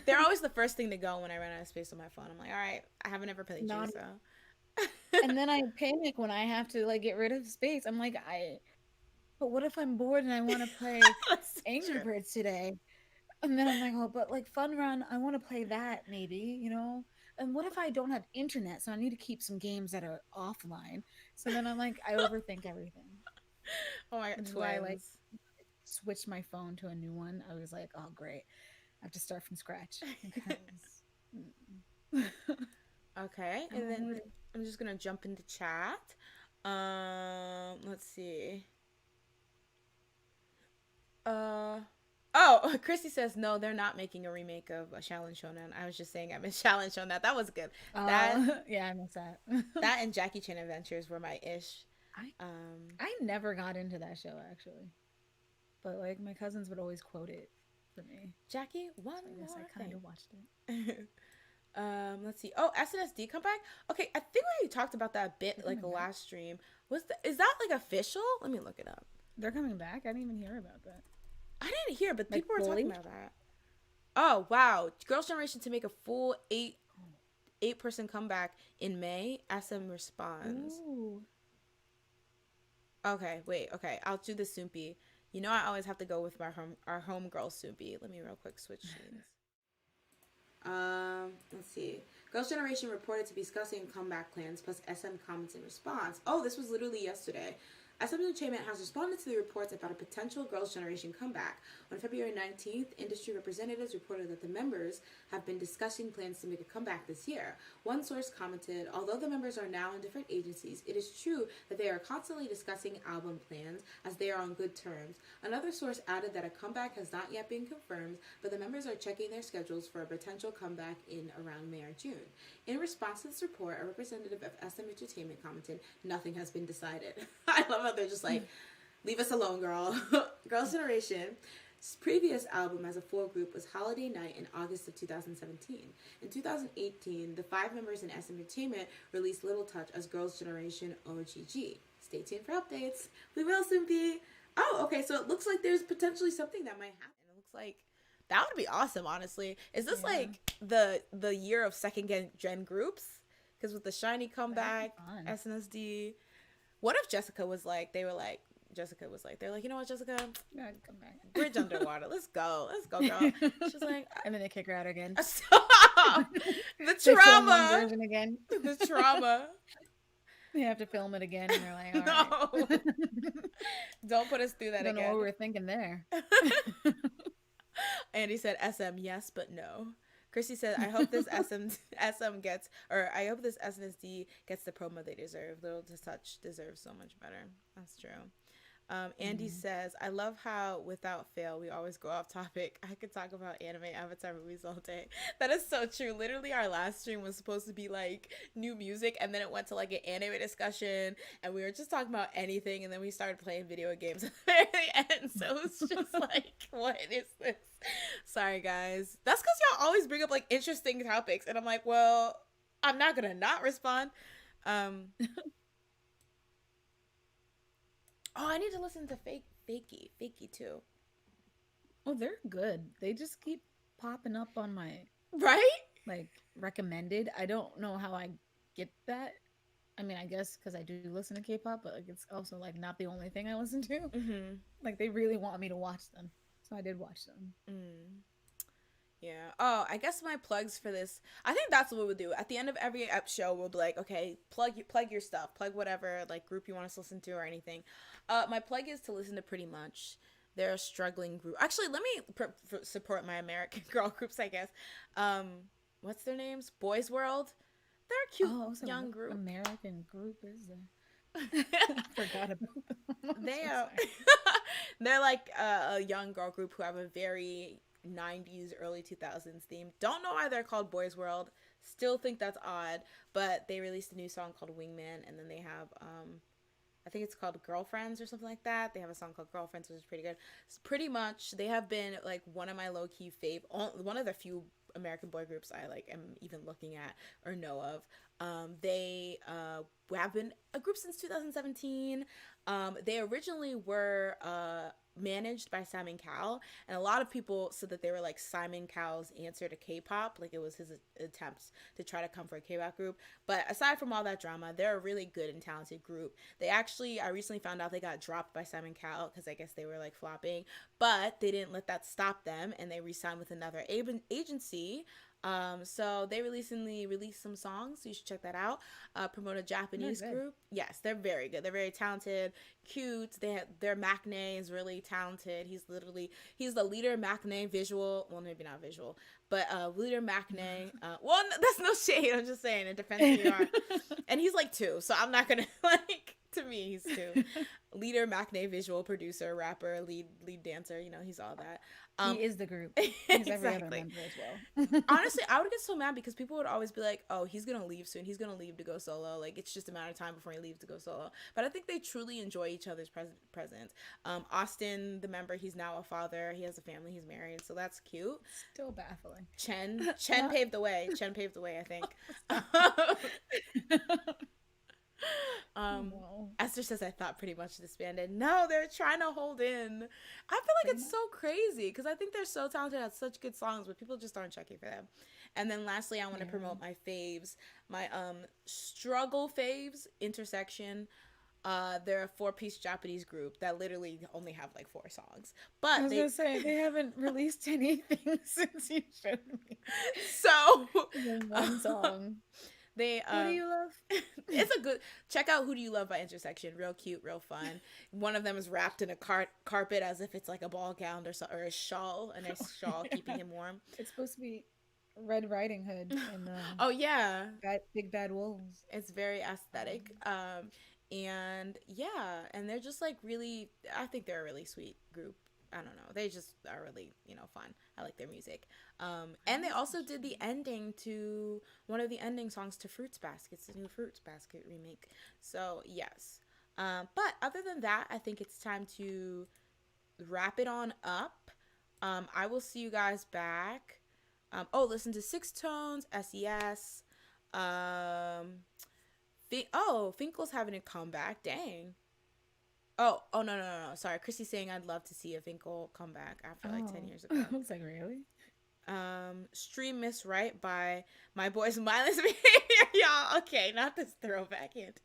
They're always the first thing to go when I run out of space on my phone. I'm like, all right, I haven't ever played you, Not, so. and then I panic when I have to like get rid of space. I'm like, but what if I'm bored and I want to play That's Angry true. Birds today? And then I'm like, oh, but like Fun Run, I want to play that maybe, And what if I don't have internet? So I need to keep some games that are offline. So then I'm like, I overthink everything, Oh my god, which is why I like twins. switched my phone to a new one. I was like, oh, great. I have to start from scratch because Okay, I'm and then over it. I'm just gonna jump into chat. Let's see. Uh, oh, Christy says no, they're not making a remake of a Shaolin Shonen. I was just saying I miss Shaolin Shonen. That was good. That Yeah, I miss that. that and Jackie Chan Adventures were my ish. I Um, I never got into that show actually, but like my cousins would always quote it for me, Jackie, one so I guess I more kind of watched it. thing. Let's see. Oh, SNSD comeback. Okay, I think we talked about that a bit They're like the coming back. last stream. Is that like official? Let me look it up. They're coming back. I didn't even hear about that. I didn't hear, but Like people were talking fully. about that. Oh wow, Girls' Generation to make a full eight-person comeback in May. SM responds. Ooh. Okay, wait. Okay, I'll do the Soompi. You know I always have to go with our homegirl Soompi. Let me real quick switch scenes. Let's see. Girls' Generation reported to be discussing comeback plans, plus SM comments in response. Oh, this was literally yesterday. SM Entertainment has responded to the reports about a potential Girls' Generation comeback. On February 19th, industry representatives reported that the members have been discussing plans to make a comeback this year. One source commented, although the members are now in different agencies, it is true that they are constantly discussing album plans as they are on good terms. Another source added that a comeback has not yet been confirmed, but the members are checking their schedules for a potential comeback in around May or June. In response to this report, a representative of SM Entertainment commented, nothing has been decided. I love how they're just like, leave us alone, girl. Girls' Generation's previous album as a full group was Holiday Night in August of 2017. In 2018, the 5 members in SM Entertainment released Little Touch as Girls' Generation OGG. Stay tuned for updates. We will soon be. Oh, okay, so it looks like there's potentially something that might happen. It looks like that would be awesome, honestly. Is this Yeah. like the year of second gen groups? Because with the Shiny That'd be comeback, fun. SNSD. What if Jessica was like, they're like, you know what, Jessica? Yeah, come back. Bridge underwater. Let's go. Let's go, girl. She's like, And then they kick her out again. stop. The They film one trauma. version again. The trauma. They have to film it again, and they're like, all No. right. Don't put us through that Don't know what again. we were thinking there. Andy said SM, yes, but no. Chrissy said, I hope this SM gets, or I hope this SNSD gets the promo they deserve. Little to Touch deserves so much better. That's true. Andy says, I love how without fail we always go off topic. I could talk about anime avatar movies all day. That is so true. Literally our last stream was supposed to be like new music, and then it went to like an anime discussion, and we were just talking about anything, and then we started playing video games at the very end. So it's just like, what is this? Sorry guys. That's because y'all always bring up like interesting topics, and I'm like, well, I'm not gonna not respond. um Oh, I need to listen to Fakey too. Oh, they're good. They just keep popping up on my Right? like recommended. I don't know how I get that. I mean, I guess because I do listen to K-pop, but like it's also like not the only thing I listen to. Mm-hmm. Like they really want me to watch them, so I did watch them. Mm. Yeah. Oh, I guess my plugs for this. I think that's what we'll do. At the end of every show, we'll be like, okay, plug your stuff, plug whatever like group you want us to listen to or anything. My plug is to listen to Pretty Much. They're a struggling group. Actually, let me support my American girl groups, I guess. What's their names? Boys World. They're a cute So young what group. American group is there? I forgot about them. They they're like a young girl group who have a very 90s early 2000s theme. Don't know why they're called Boys World. Still think that's odd, but they released a new song called Wingman, and then they have I think it's called Girlfriends or something like that. They have a song called Girlfriends, which is pretty good. It's pretty much, they have been like one of my low key one of the few American boy groups I like am even looking at or know of. They have been a group since 2017. They originally were managed by Simon Cowell, and a lot of people said that they were like Simon Cowell's answer to K-pop, like it was his attempts to try to come for a K-pop group. But aside from all that drama, they're a really good and talented group. They actually, I recently found out they got dropped by Simon Cowell because I guess they were like flopping, but they didn't let that stop them, and they re-signed with another agency. So they recently released some songs, so you should check that out. Promote a Japanese group. Yes, they're very good. They're very talented, cute. Their Maknae is really talented. He's the leader Maknae visual. Well, maybe not visual, but leader Maknae. Well, that's no shade. I'm just saying in defense of you. And he's like 2, so I'm not gonna like. To me, he's 2. Leader, Maknae, visual, producer, rapper, lead dancer. You know, he's all that. He is the group. He's exactly. Every other member as well. Honestly, I would get so mad because people would always be like, "Oh, he's gonna leave soon. He's gonna leave to go solo. Like it's just a matter of time before he leaves to go solo." But I think they truly enjoy each other's presence. Austin, the member, he's now a father. He has a family. He's married, so that's cute. Still baffling. Chen paved the way. Chen paved the way. I think. No. Esther says I thought pretty much disbanded. No, they're trying to hold in. I feel like it's so crazy because I think they're so talented at such good songs, but people just aren't checking for them. And then lastly, I want to promote my faves, my struggle faves, Intersection. They're a 4-piece Japanese group that literally only have like 4 songs. But I was gonna say they haven't released anything since you showed me. So one song. They Who Do You Love? It's a good, check out Who Do You Love by Intersection. Real cute, real fun. One of them is wrapped in a carpet as if it's like a ball gown or a shawl, a nice shawl keeping him warm. It's supposed to be Red Riding Hood and oh yeah, Big Bad Wolves. It's very aesthetic. And yeah, and they're just like really, I think they're a really sweet group. I don't know. They just are really, fun. I like their music. And they also did the ending to one of the ending songs to Fruits Basket. It's the new Fruits Basket remake. So, yes. But other than that, I think it's time to wrap it on up. I will see you guys back. Listen to Six Tones, SES. Finkel's having a comeback. Dang. Oh, no. Sorry. Chrissy's saying I'd love to see a Finkel come back after like 10 years ago. I was like, really? Stream Miss Right by my boy's mindless behavior, y'all. Okay, not this throwback hint.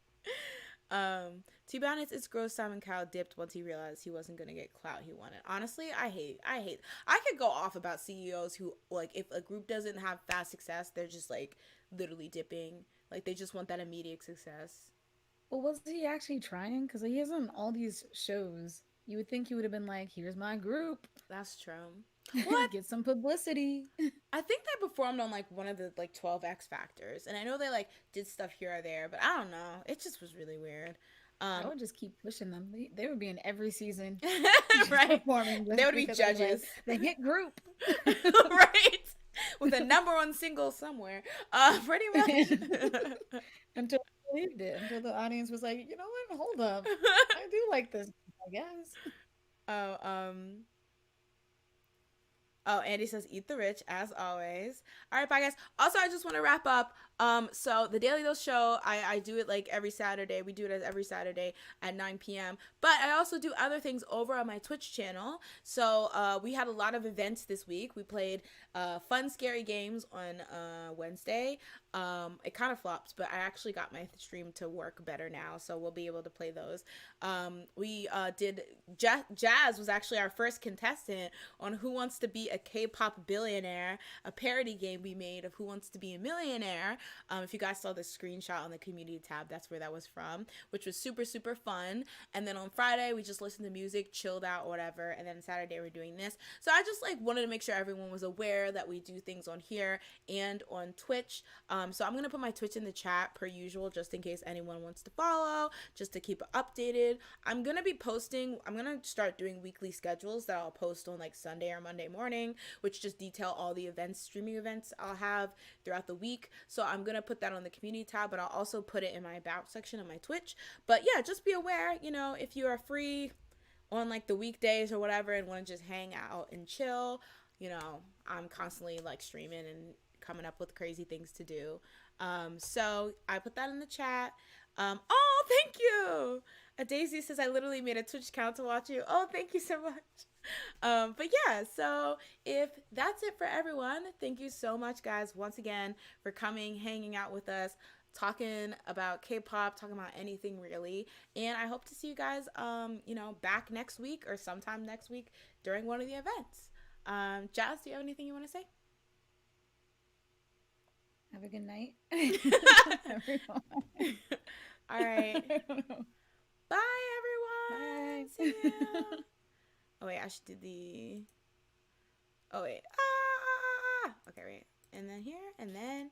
To be honest, it's gross Simon Cowell dipped once he realized he wasn't gonna get clout he wanted. Honestly, I could go off about CEOs who, like, if a group doesn't have fast success, they're just like literally dipping. Like they just want that immediate success. Well, was he actually trying? Because he is on all these shows. You would think he would have been like, here's my group. That's true. What? Get some publicity. I think they performed on like one of the like 12 X Factors. And I know they like did stuff here or there, but I don't know. It just was really weird. I would just keep pushing them. They would be in every season. Right. They would be judges. Like, the hit group. Right. With a #1 single somewhere. Pretty much. Until believed it, until the audience was like, you know what, hold up, I do like this, I guess. Andy says eat the rich as always. All right, bye guys. Also, I just want to wrap up. So the Daily Dose show, I do it like every Saturday. We do it every Saturday at 9 p.m. But I also do other things over on my Twitch channel. So we had a lot of events this week. We played fun, scary games on Wednesday. It kind of flopped, but I actually got my stream to work better now, so we'll be able to play those. We did Jazz was actually our first contestant on Who Wants to Be a K-pop Billionaire, a parody game we made of Who Wants to Be a Millionaire. If you guys saw the screenshot on the community tab, that's where that was from, which was super, super fun. And then on Friday, we just listened to music, chilled out, whatever. And then Saturday, we're doing this. So I just like wanted to make sure everyone was aware that we do things on here and on Twitch. So I'm going to put my Twitch in the chat per usual, just in case anyone wants to follow, just to keep it updated. I'm going to start doing weekly schedules that I'll post on like Sunday or Monday morning, which just detail all the events, streaming events I'll have throughout the week. So I'm going to put that on the community tab, but I'll also put it in my about section of my Twitch. But yeah, just be aware, if you are free on like the weekdays or whatever and want to just hang out and chill, I'm constantly like streaming and coming up with crazy things to do. So I put that in the chat. Oh, thank you. Daisy says I literally made a Twitch account to watch you. Oh, thank you so much. But yeah, so if that's it for everyone, thank you so much, guys, once again for coming, hanging out with us, talking about K-pop, talking about anything really. And I hope to see you guys, back next week or sometime next week during one of the events. Jazz, do you have anything you want to say? Have a good night. All right. Bye, everyone. Bye. See you. Oh, wait, I should do the... Oh, wait. Ah. Okay, wait. And then here, and then...